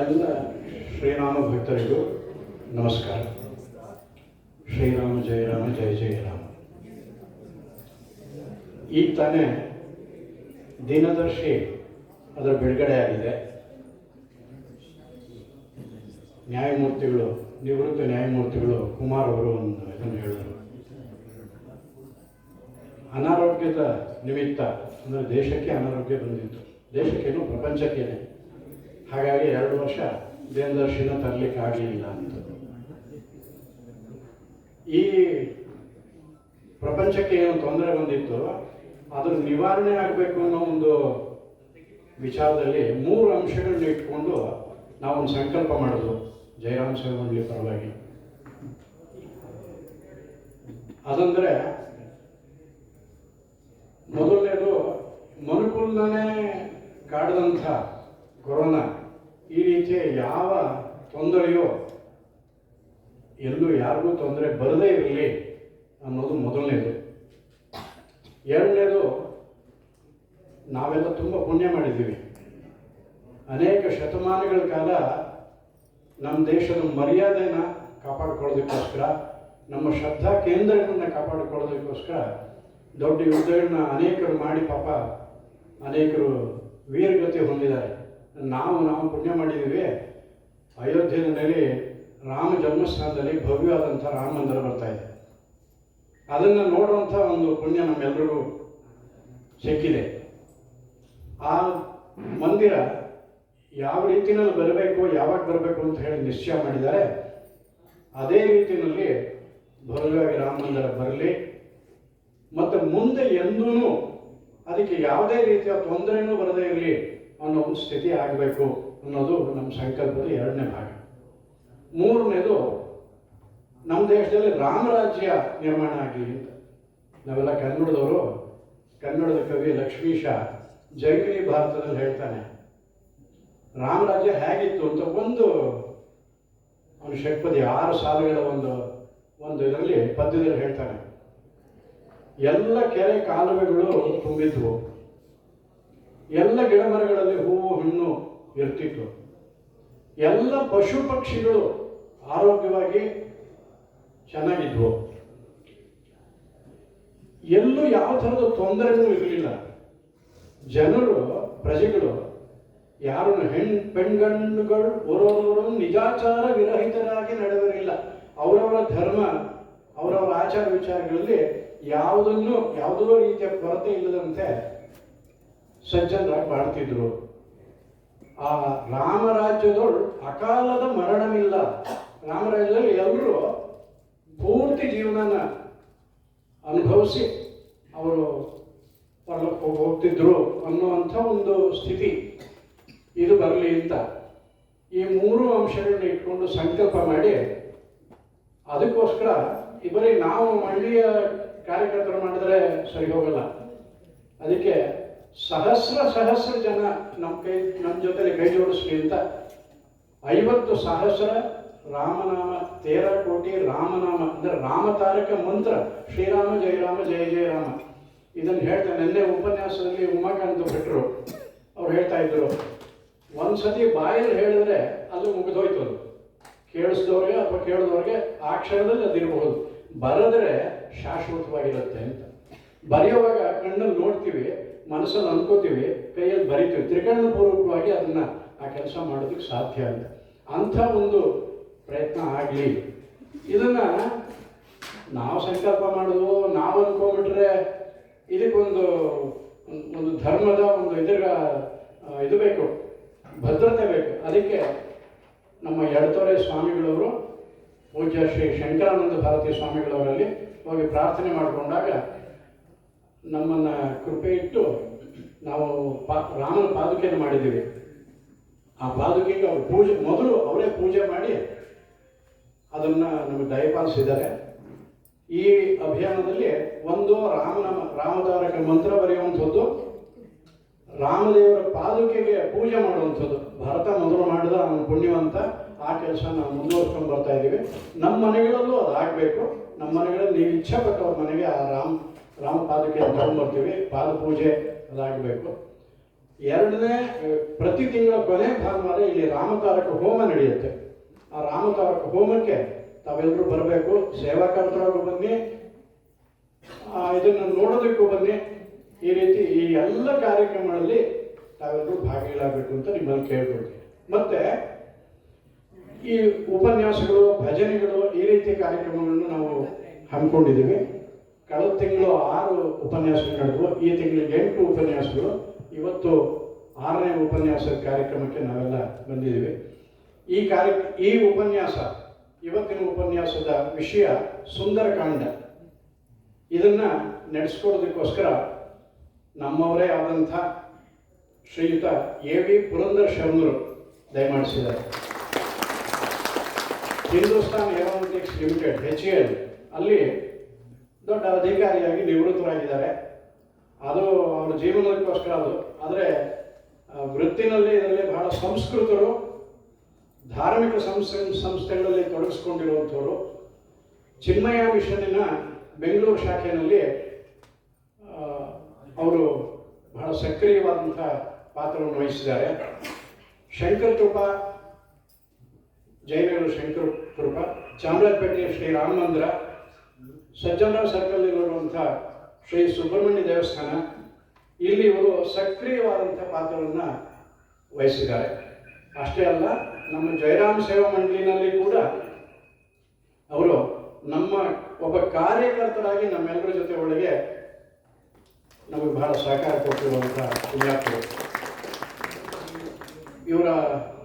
ಎಲ್ಲ ಶ್ರೀರಾಮ ಭಕ್ತರಿಗೂ ನಮಸ್ಕಾರ. ಶ್ರೀರಾಮ ಜಯ ರಾಮ ಜಯ ಜಯ ರಾಮ. ಈಗ ತಾನೇ ದಿನದರ್ಶಿ ಅದರ ಬಿಡುಗಡೆ ಆಗಿದೆ. ನ್ಯಾಯಮೂರ್ತಿಗಳು, ನಿವೃತ್ತ ನ್ಯಾಯಮೂರ್ತಿಗಳು ಕುಮಾರ್ ಅವರು ಒಂದು ಇದನ್ನು ಹೇಳಿದರು. ಅನಾರೋಗ್ಯದ ನಿಮಿತ್ತ ಅಂದರೆ ದೇಶಕ್ಕೆ ಅನಾರೋಗ್ಯ ಬಂದಿತ್ತು, ದೇಶಕ್ಕೇನು ಪ್ರಪಂಚಕ್ಕೇನೆ. ಹಾಗಾಗಿ 2 ವರ್ಷ ದಿನದರ್ಶಿನ ತರಲಿಕ್ಕೆ ಆಗಲಿಲ್ಲ ಅಂತ. ಈ ಪ್ರಪಂಚಕ್ಕೆ ಏನು ತೊಂದರೆ ಬಂದಿತ್ತು ಅದ್ರ ನಿವಾರಣೆ ಆಗಬೇಕು ಅನ್ನೋ ಒಂದು ವಿಚಾರದಲ್ಲಿ 3 ಅಂಶಗಳನ್ನ ಇಟ್ಕೊಂಡು ನಾವೊಂದು ಸಂಕಲ್ಪ ಮಾಡಿದ್ವು ಜಯರಾಮ್ ಸೇವಾ ಮಂಡಳಿ ಪರವಾಗಿ. ಅದಂದರೆ ಮೊದಲನೇದು, ಮನುಕುಲನೇ ಕಾಡದಂಥ ಕೊರೋನಾ ಈ ರೀತಿಯ ಯಾವ ತೊಂದರೆಯೋ ಎಲ್ಲೂ ಯಾರಿಗೂ ತೊಂದರೆ ಬರದೇ ಇರಲಿ ಅನ್ನೋದು ಮೊದಲನೇದು. ಎರಡನೇದು, ನಾವೆಲ್ಲ ತುಂಬ ಪುಣ್ಯ ಮಾಡಿದ್ದೀವಿ. ಅನೇಕ ಶತಮಾನಗಳ ಕಾಲ ನಮ್ಮ ದೇಶದ ಮರ್ಯಾದೆನ ಕಾಪಾಡಿಕೊಳ್ಳೋದಕ್ಕೋಸ್ಕರ, ನಮ್ಮ ಶ್ರದ್ಧಾ ಕೇಂದ್ರಗಳನ್ನ ಕಾಪಾಡಿಕೊಳ್ಳೋದಕ್ಕೋಸ್ಕರ ದೊಡ್ಡ ಯುದ್ಧಗಳನ್ನ ಅನೇಕರು ಮಾಡಿ ಪಾಪ ಅನೇಕರು ವೀರಗತಿ ಹೊಂದಿದ್ದಾರೆ. ನಾವು ಪುಣ್ಯ ಮಾಡಿದ್ದೀವಿ. ಅಯೋಧ್ಯೆಯಲ್ಲಿ ರಾಮ ಜನ್ಮಸ್ಥಾನದಲ್ಲಿ ಭವ್ಯವಾದಂಥ ರಾಮ ಮಂದಿರ ಬರ್ತಾ ಇದೆ. ಅದನ್ನು ನೋಡುವಂಥ ಒಂದು ಪುಣ್ಯ ನಮ್ಮೆಲ್ಲರಿಗೂ ಸಿಕ್ಕಿದೆ. ಆ ಮಂದಿರ ಯಾವ ರೀತಿಯಲ್ಲಿ ಬರಬೇಕು, ಯಾವಾಗ ಬರಬೇಕು ಅಂತ ಹೇಳಿ ನಿಶ್ಚಯ ಮಾಡಿದ್ದಾರೆ. ಅದೇ ರೀತಿಯಲ್ಲಿ ಭವ್ಯವಾಗಿ ರಾಮ ಮಂದಿರ ಬರಲಿ ಮತ್ತು ಮುಂದೆ ಎಂದೂ ಅದಕ್ಕೆ ಯಾವುದೇ ರೀತಿಯ ತೊಂದರೆನೂ ಬರದೇ ಇರಲಿ ಅನ್ನೋ ಒಂದು ಸ್ಥಿತಿ ಆಗಬೇಕು ಅನ್ನೋದು ನಮ್ಮ ಸಂಕಲ್ಪದ 2ನೇ ಭಾಗ. 3ನೇದು, ನಮ್ಮ ದೇಶದಲ್ಲಿ ರಾಮರಾಜ್ಯ ನಿರ್ಮಾಣ ಆಗಲಿ ಅಂತ. ನಾವೆಲ್ಲ ಕನ್ನಡದವರು. ಕನ್ನಡದ ಕವಿ ಲಕ್ಷ್ಮೀಶ ಜೈಮಿನಿ ಭಾರತದಲ್ಲಿ ಹೇಳ್ತಾನೆ, ರಾಮರಾಜ್ಯ ಹೇಗಿತ್ತು ಅಂತ. ಅವನು ಷಟ್ಪದಿ 6 ಸಾಲುಗಳ ಒಂದು ಇದರಲ್ಲಿ ಪದ್ಯದಲ್ಲಿ ಹೇಳ್ತಾನೆ. ಎಲ್ಲ ಕೆರೆ ಕಾಲುವೆಗಳು ತುಂಬಿದ್ವು, ಎಲ್ಲ ಗಿಡ ಮರಗಳಲ್ಲಿ ಹೂವು ಹಣ್ಣು ಇರ್ತಿತ್ತು, ಎಲ್ಲ ಪಶು ಪಕ್ಷಿಗಳು ಆರೋಗ್ಯವಾಗಿ ಚೆನ್ನಾಗಿದ್ವು, ಎಲ್ಲೂ ಯಾವ ಥರದ ತೊಂದರೆನೂ ಇರಲಿಲ್ಲ. ಜನರು, ಪ್ರಜೆಗಳು ಯಾರನ್ನು ಪೆಣ್ಗಣ್ಣುಗಳು ಓರೋರವರು ನಿಜಾಚಾರ ವಿರಹಿತರಾಗಿ ನಡೆದಿರಲಿಲ್ಲ. ಅವರವರ ಧರ್ಮ, ಅವರವರ ಆಚಾರ ವಿಚಾರಗಳಲ್ಲಿ ಯಾವುದೋ ರೀತಿಯ ಕೊರತೆ ಇಲ್ಲದಂತೆ ಸಜ್ಜನರಾಗಿ ಬಾಳ್ತಿದ್ರು. ಆ ರಾಮರಾಜ್ಯದೊಳು ಅಕಾಲದ ಮರಣವಿಲ್ಲ. ರಾಮರಾಜ್ಯದಲ್ಲಿ ಎಲ್ಲರೂ ಪೂರ್ತಿ ಜೀವನನ ಅನುಭವಿಸಿ ಅವರು ಪರಲೋಕಕ್ಕೆ ಹೋಗ್ತಿದ್ರು ಅನ್ನುವಂಥ ಒಂದು ಸ್ಥಿತಿ ಇದು ಬರಲಿ ಅಂತ ಈ 3 ಅಂಶಗಳನ್ನ ಇಟ್ಕೊಂಡು ಸಂಕಲ್ಪ ಮಾಡಿ, ಅದಕ್ಕೋಸ್ಕರ ಬರೀ ನಾವು ಮಂಡ್ಯ ಕಾರ್ಯಕರ್ತರು ಮಾಡಿದ್ರೆ ಸರಿ ಹೋಗಲ್ಲ. ಅದಕ್ಕೆ ಸಹಸ್ರ ಜನ ನಮ್ಮ ಜೊತೆಲಿ ಕೈ ಜೋಡಿಸ್ಲಿ ಅಂತ 50,000 ರಾಮನಾಮ, 13 ಕೋಟಿ ರಾಮನಾಮ ಅಂದರೆ ರಾಮತಾರಕ ಮಂತ್ರ, ಶ್ರೀರಾಮ ಜಯ ರಾಮ ಜಯ ಜಯ ರಾಮ. ಇದನ್ನು ಹೇಳ್ತಾರೆ. ನಿನ್ನೆ ಉಪನ್ಯಾಸದಲ್ಲಿ ಉಮಾಕಾಂತ ಭಟ್ರು ಅವ್ರು ಹೇಳ್ತಾ ಇದ್ರು, ಒಂದ್ಸತಿ ಬಾಯಲ್ಲಿ ಹೇಳಿದ್ರೆ ಅದು ಮುಗಿದೋಯ್ತು. ಅದು ಕೇಳಿಸಿದವ್ರಿಗೆ ಅಥವಾ ಕೇಳಿದವ್ರಿಗೆ ಆ ಕ್ಷಣದಲ್ಲಿ ಅದಿರಬಹುದು. ಬರೆದ್ರೆ ಶಾಶ್ವತವಾಗಿರುತ್ತೆ ಅಂತ. ಬರೆಯುವಾಗ ಕಣ್ಣಲ್ಲಿ ನೋಡ್ತೀವಿ, ಮನಸ್ಸಲ್ಲಿ ಅನ್ಕೋತೀವಿ, ಕೈಯಲ್ಲಿ ಬರಿತೀವಿ, ತ್ರಿಕರಣಪೂರ್ವಕವಾಗಿ ಅದನ್ನು ಆ ಕೆಲಸ ಮಾಡೋದಕ್ಕೆ ಸಾಧ್ಯ ಅಂತ. ಅಂಥ ಒಂದು ಪ್ರಯತ್ನ ಆಗಲಿ. ಇದನ್ನು ನಾವು ಸಂಕಲ್ಪ ಮಾಡೋದು, ನಾವು ಅನ್ಕೊಂಡ್ಬಿಟ್ರೆ ಇದಕ್ಕೊಂದು ಧರ್ಮದ ಇದು ಬೇಕು, ಭದ್ರತೆ ಬೇಕು. ಅದಕ್ಕೆ ನಮ್ಮ ಎಡತೊರೆ ಸ್ವಾಮಿಗಳವರು, ಪೂಜ್ಯ ಶ್ರೀ ಶಂಕರಾನಂದ ಭಾರತಿ ಸ್ವಾಮಿಗಳವರಲ್ಲಿ ಹೋಗಿ ಪ್ರಾರ್ಥನೆ ಮಾಡಿಕೊಂಡಾಗ ನಮ್ಮನ್ನು ಕೃಪೆ ಇಟ್ಟು ನಾವು ರಾಮನ ಪಾದುಕೆಯನ್ನು ಮಾಡಿದ್ದೀವಿ. ಆ ಪಾದುಕೆಗೆ ಅವರು ಮೊದಲು ಅವರೇ ಪೂಜೆ ಮಾಡಿ ಅದನ್ನು ನಮಗೆ ದಯಪಾಲಿಸಿದ್ದಾರೆ. ಈ ಅಭಿಯಾನದಲ್ಲಿ ಒಂದು ರಾಮತಾರಕ ಮಂತ್ರ ಬರೆಯುವಂಥದ್ದು, ರಾಮದೇವರ ಪಾದುಕೆಗೆ ಪೂಜೆ ಮಾಡುವಂಥದ್ದು. ಭರತ ಮೊದಲು ಮಾಡಿದ ಅವನು ಪುಣ್ಯವಂತ. ಆ ಕೆಲಸ ನಾವು ಮುಂದುವರ್ಸ್ಕೊಂಡು ಬರ್ತಾ ಇದ್ದೀವಿ. ನಮ್ಮ ಮನೆಗಳಲ್ಲೂ ಅದಾಗಬೇಕು. ನಮ್ಮ ಮನೆಗಳಲ್ಲಿ ನೀವು ಇಚ್ಛೆ ಪಟ್ಟವ್ರ ಮನೆಗೆ ಆ ರಾಮ ಪಾದುಕೆ ತಗೊಂಡ್ಬರ್ತೀವಿ. ಪಾದ ಪೂಜೆ ಅದಾಗಬೇಕು. ಎರಡನೇ ಪ್ರತಿ ತಿಂಗಳ ಕೊನೆ ಭಾನುವಾರ ಇಲ್ಲಿ ರಾಮತಾರಕ ಹೋಮ ನಡೆಯುತ್ತೆ. ಆ ರಾಮತಾರಕ ಹೋಮಕ್ಕೆ ತಾವೆಲ್ಲರೂ ಬರಬೇಕು. ಸೇವಾಕರ್ತರಾಗೂ ಬನ್ನಿ, ಇದನ್ನು ನೋಡೋದಕ್ಕೂ ಬನ್ನಿ. ಈ ರೀತಿ ಈ ಎಲ್ಲ ಕಾರ್ಯಕ್ರಮಗಳಲ್ಲಿ ತಾವೆಲ್ಲರೂ ಭಾಗಿಗಳಾಗಬೇಕು ಅಂತ ನಿಮ್ಮಲ್ಲಿ ಕೇಳ್ಕೊಳ್ತೀನಿ. ಮತ್ತೆ ಈ ಉಪನ್ಯಾಸಗಳು, ಭಜನೆಗಳು, ಈ ರೀತಿ ಕಾರ್ಯಕ್ರಮಗಳನ್ನು ನಾವು ಹಮ್ಮಿಕೊಂಡಿದ್ದೀವಿ. ಕಳೆದ ತಿಂಗಳು 6 ಉಪನ್ಯಾಸಗಳು ನಡೆದವು. ಈ ತಿಂಗಳಿಗೆ 8 ಉಪನ್ಯಾಸಗಳು. ಇವತ್ತು 6ನೇ ಉಪನ್ಯಾಸದ ಕಾರ್ಯಕ್ರಮಕ್ಕೆ ನಾವೆಲ್ಲ ಬಂದಿದ್ದೀವಿ. ಈ ಉಪನ್ಯಾಸ, ಇವತ್ತಿನ ಉಪನ್ಯಾಸದ ವಿಷಯ ಸುಂದರಕಾಂಡ. ಇದನ್ನು ನಡೆಸ್ಕೊಡೋದಕ್ಕೋಸ್ಕರ ನಮ್ಮವರೇ ಆದಂಥ ಶ್ರೀಯುತ A.V. ಪುರಂದರ್ ಶರ್ಮರು ದಯಮಾಡಿಸಿದ್ದಾರೆ. ಹಿಂದೂಸ್ತಾನ್ ಏರೋನಾಟಿಕ್ಸ್ ಲಿಮಿಟೆಡ್ HAL ಅಲ್ಲಿ ದೊಡ್ಡ ಅಧಿಕಾರಿಯಾಗಿ ನಿವೃತ್ತರಾಗಿದ್ದಾರೆ. ಅದು ಅವರ ಜೀವನಕ್ಕೋಸ್ಕರ ಅದು. ಆದರೆ ವೃತ್ತಿನಲ್ಲಿ ಇದರಲ್ಲಿ ಬಹಳ ಸಂಸ್ಕೃತರು, ಧಾರ್ಮಿಕ ಸಂಸ್ಥೆಗಳಲ್ಲಿ ತೊಡಗಿಸ್ಕೊಂಡಿರುವಂಥವರು. ಚಿನ್ಮಯ ಮಿಷನ್ನಿನ ಬೆಂಗಳೂರು ಶಾಖೆಯಲ್ಲಿ ಅವರು ಬಹಳ ಸಕ್ರಿಯವಾದಂಥ ಪಾತ್ರವನ್ನು ವಹಿಸಿದ್ದಾರೆ. ಶಂಕರ ಕೃಪ, ಜೈನರು ಶಂಕರ ಕೃಪ, ಚಾಮರಾಜಪೇಟೆಯ ಶ್ರೀ ರಾಮ ಮಂದಿರ, ಸಜ್ಜನರಾವ್ ಸರ್ಕಲ್ ಇರುವಂಥ ಶ್ರೀ ಸುಬ್ರಹ್ಮಣ್ಯ ದೇವಸ್ಥಾನ, ಇಲ್ಲಿ ಇವರು ಸಕ್ರಿಯವಾದಂಥ ಪಾತ್ರವನ್ನು ವಹಿಸಿದ್ದಾರೆ. ಅಷ್ಟೇ ಅಲ್ಲ, ನಮ್ಮ ಜಯರಾಮ್ ಸೇವಾ ಮಂಡಳಿನಲ್ಲಿ ಕೂಡ ಅವರು ನಮ್ಮ ಒಬ್ಬ ಕಾರ್ಯಕರ್ತರಾಗಿ ನಮ್ಮೆಲ್ಲರ ಜೊತೆ ಒಳಗೆ ನಮಗೆ ಬಹಳ ಸಹಕಾರ ಕೊಟ್ಟಿರುವಂಥ ಪುಣ್ಯಾತ್ಮರು.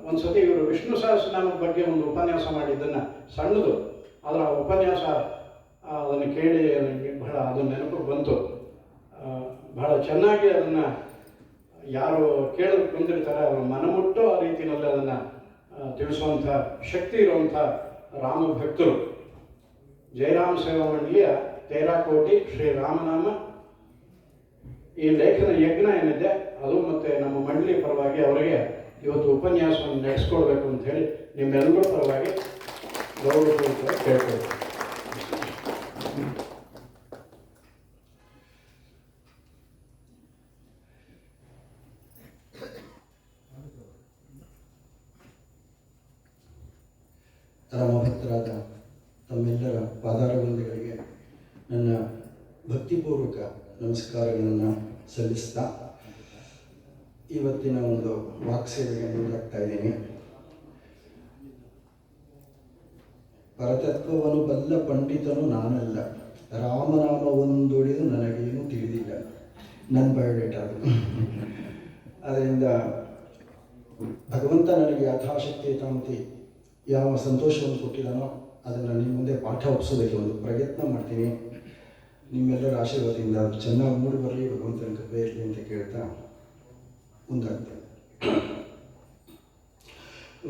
ಒಂದ್ಸತಿ ಇವರು ವಿಷ್ಣು ಸಹಸ್ರನಾಮದ ಬಗ್ಗೆ ಒಂದು ಉಪನ್ಯಾಸ ಮಾಡಿದ್ದನ್ನು, ಸಣ್ಣದು, ಅದರ ಉಪನ್ಯಾಸ ಅದನ್ನು ಕೇಳಿ ನನಗೆ ಬಹಳ ಅದನ್ನು ನೆನಪು ಬಂತು. ಬಹಳ ಚೆನ್ನಾಗಿ ಅದನ್ನು ಯಾರು ಕೇಳೋದಕ್ಕೆ ಬಂದಿರ್ತಾರೆ ಅವರು ಮನಮುಟ್ಟೋ ಆ ರೀತಿಯಲ್ಲಿ ಅದನ್ನು ತಿಳಿಸುವಂಥ ಶಕ್ತಿ ಇರುವಂಥ ರಾಮ ಭಕ್ತರು. ಜಯರಾಮ್ ಸೇವಾ ಮಂಡಳಿಯ ತೇರಾಕೋಟಿ ಶ್ರೀ ರಾಮನಾಮ ಈ ಲೇಖನ ಯಜ್ಞ ಏನಿದೆ ಅದು, ಮತ್ತು ನಮ್ಮ ಮಂಡಳಿ ಪರವಾಗಿ ಅವರಿಗೆ ಇವತ್ತು ಉಪನ್ಯಾಸವನ್ನು ನಡೆಸ್ಕೊಡ್ಬೇಕು ಅಂತ ಹೇಳಿ ನಿಮ್ಮೆಲ್ಲರ ಪರವಾಗಿ ಗೌರವಪೂರ್ವಕ ಕೇಳ್ಕೊಳ್ತೀನಿ. ರಾಮಭಕ್ತರಾದ ತಮ್ಮೆಲ್ಲರ ಪಾದಾರವಿಂದಗಳಿಗೆ ನನ್ನ ಭಕ್ತಿಪೂರ್ವಕ ನಮಸ್ಕಾರಗಳನ್ನು ಸಲ್ಲಿಸ್ತಾ ಇವತ್ತಿನ ಒಂದು ವಾಕ್ಸೇವೆಗೆ ಮುಂದಾಗ್ತಾ ಇದ್ದೀನಿ. ಪರತತ್ವವನ್ನು ಬಲ್ಲ ಪಂಡಿತನು ನಾನಲ್ಲ, ರಾಮನಾಮ ಒಂದೊಳಿದು ನನಗೇನು ತಿಳಿದಿಲ್ಲ. ನನ್ನ ಬಯೋಡೇಟಾ ಅದು. ಅದರಿಂದ ಭಗವಂತ ನನಗೆ ಯಥಾಶಕ್ತಿ ತಾಂತಿ ಯಾವ ಸಂತೋಷವನ್ನು ಕೊಟ್ಟಿದ್ದಾನೋ ಅದನ್ನು ನಿಮ್ಮ ಮುಂದೆ ಪಾಠ ಒಪ್ಪಿಸೋದಕ್ಕೆ ಒಂದು ಪ್ರಯತ್ನ ಮಾಡ್ತೀನಿ. ನಿಮ್ಮೆಲ್ಲರ ಆಶೀರ್ವಾದದಿಂದ ಅದು ಚೆನ್ನಾಗಿ ಮೂಡಿ ಬರಲಿ, ಭಗವಂತನ ಕೃಪೆ ಇರಲಿ ಅಂತ ಕೇಳ್ತಾ ಮುಂದಾಗ್ತೇನೆ.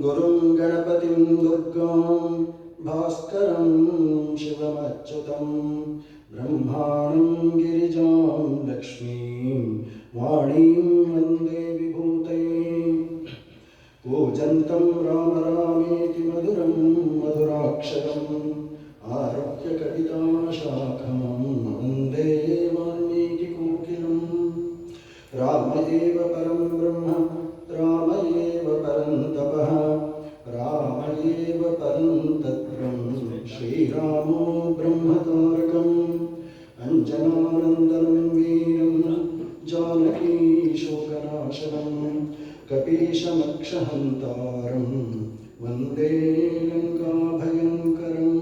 ಗುರುಂ ಗಣಪತಿಂ ದುರ್ಗಾಂ ಭಾಸ್ಕರಂ ಶಿವಮಚ್ಯುತಂ ಬ್ರಹ್ಮಾಣಂ ಗಿರಿಜಾಂ ಲಕ್ಷ್ಮೀಂ ವಾಣೀಂ ವಂದೇ ವಿಭೂತಯೇ ಕೂಜಂತಂ ರಾಮ ರಾಮೇತಿ ಮಧುರಂ ಮಧುರಾಕ್ಷರಂ ಆರೋಗ್ಯ ಕವಿತಾಶಾಖಂ ವಂದೇ ವಾಲ್ಮೀಕಿ ಕೋಕಿಲಂ. ರಾಮ ಏವ ಪರಂ ಬ್ರಹ್ಮ, ರಾಮ ಏವ ಪರಂ ತಪಃ, ರಾಮ ಏವ ಪರಂ ತತ್ವಂ, ಶ್ರೀರಾಮೋ ಬ್ರಹ್ಮತಾರಕಂ ಅಂಜನಾನಂದನಂ ವೀರಂ ಜಾನಕೀ ಶೋಕನಾಶನಂ ಕಪೀಶಮಕ್ಷಹಂತಾರಂ ವಂದೇ ಲಂಕಾಭಯಂಕರಂ.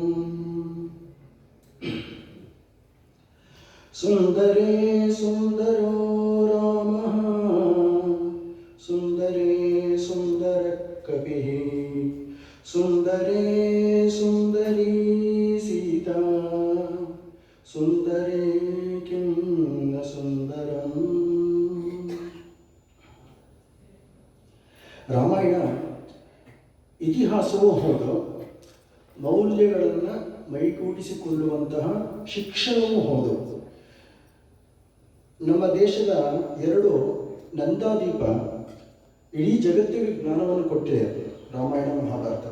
ಸುಂದರೇ ಸುಂದರೋ ರಾಮಃ, ಸುಂದರೇ ಸುಂದರ ಕಪಿಃ, ಸುಂದರೇ ಸುಂದರೀ ಸೀತಾ, ಸುಂದರೇ ಕಿಂ ನ ಸುಂದರಂ. ರಾಮಾಯಣ ಇತಿಹಾಸವೂ ಹೌದು, ಮೌಲ್ಯಗಳನ್ನು ಮೈಗೂಡಿಸಿಕೊಳ್ಳುವಂತಹ ಶಿಕ್ಷಣವೂ ಹೌದು. ನಮ್ಮ ದೇಶದ 2 ನಂದಾದೀಪ ಇಡೀ ಜಗತ್ತಿಗೆ ಜ್ಞಾನವನ್ನು ಕೊಟ್ಟಿದೆ, ರಾಮಾಯಣ ಮಹಾಭಾರತ.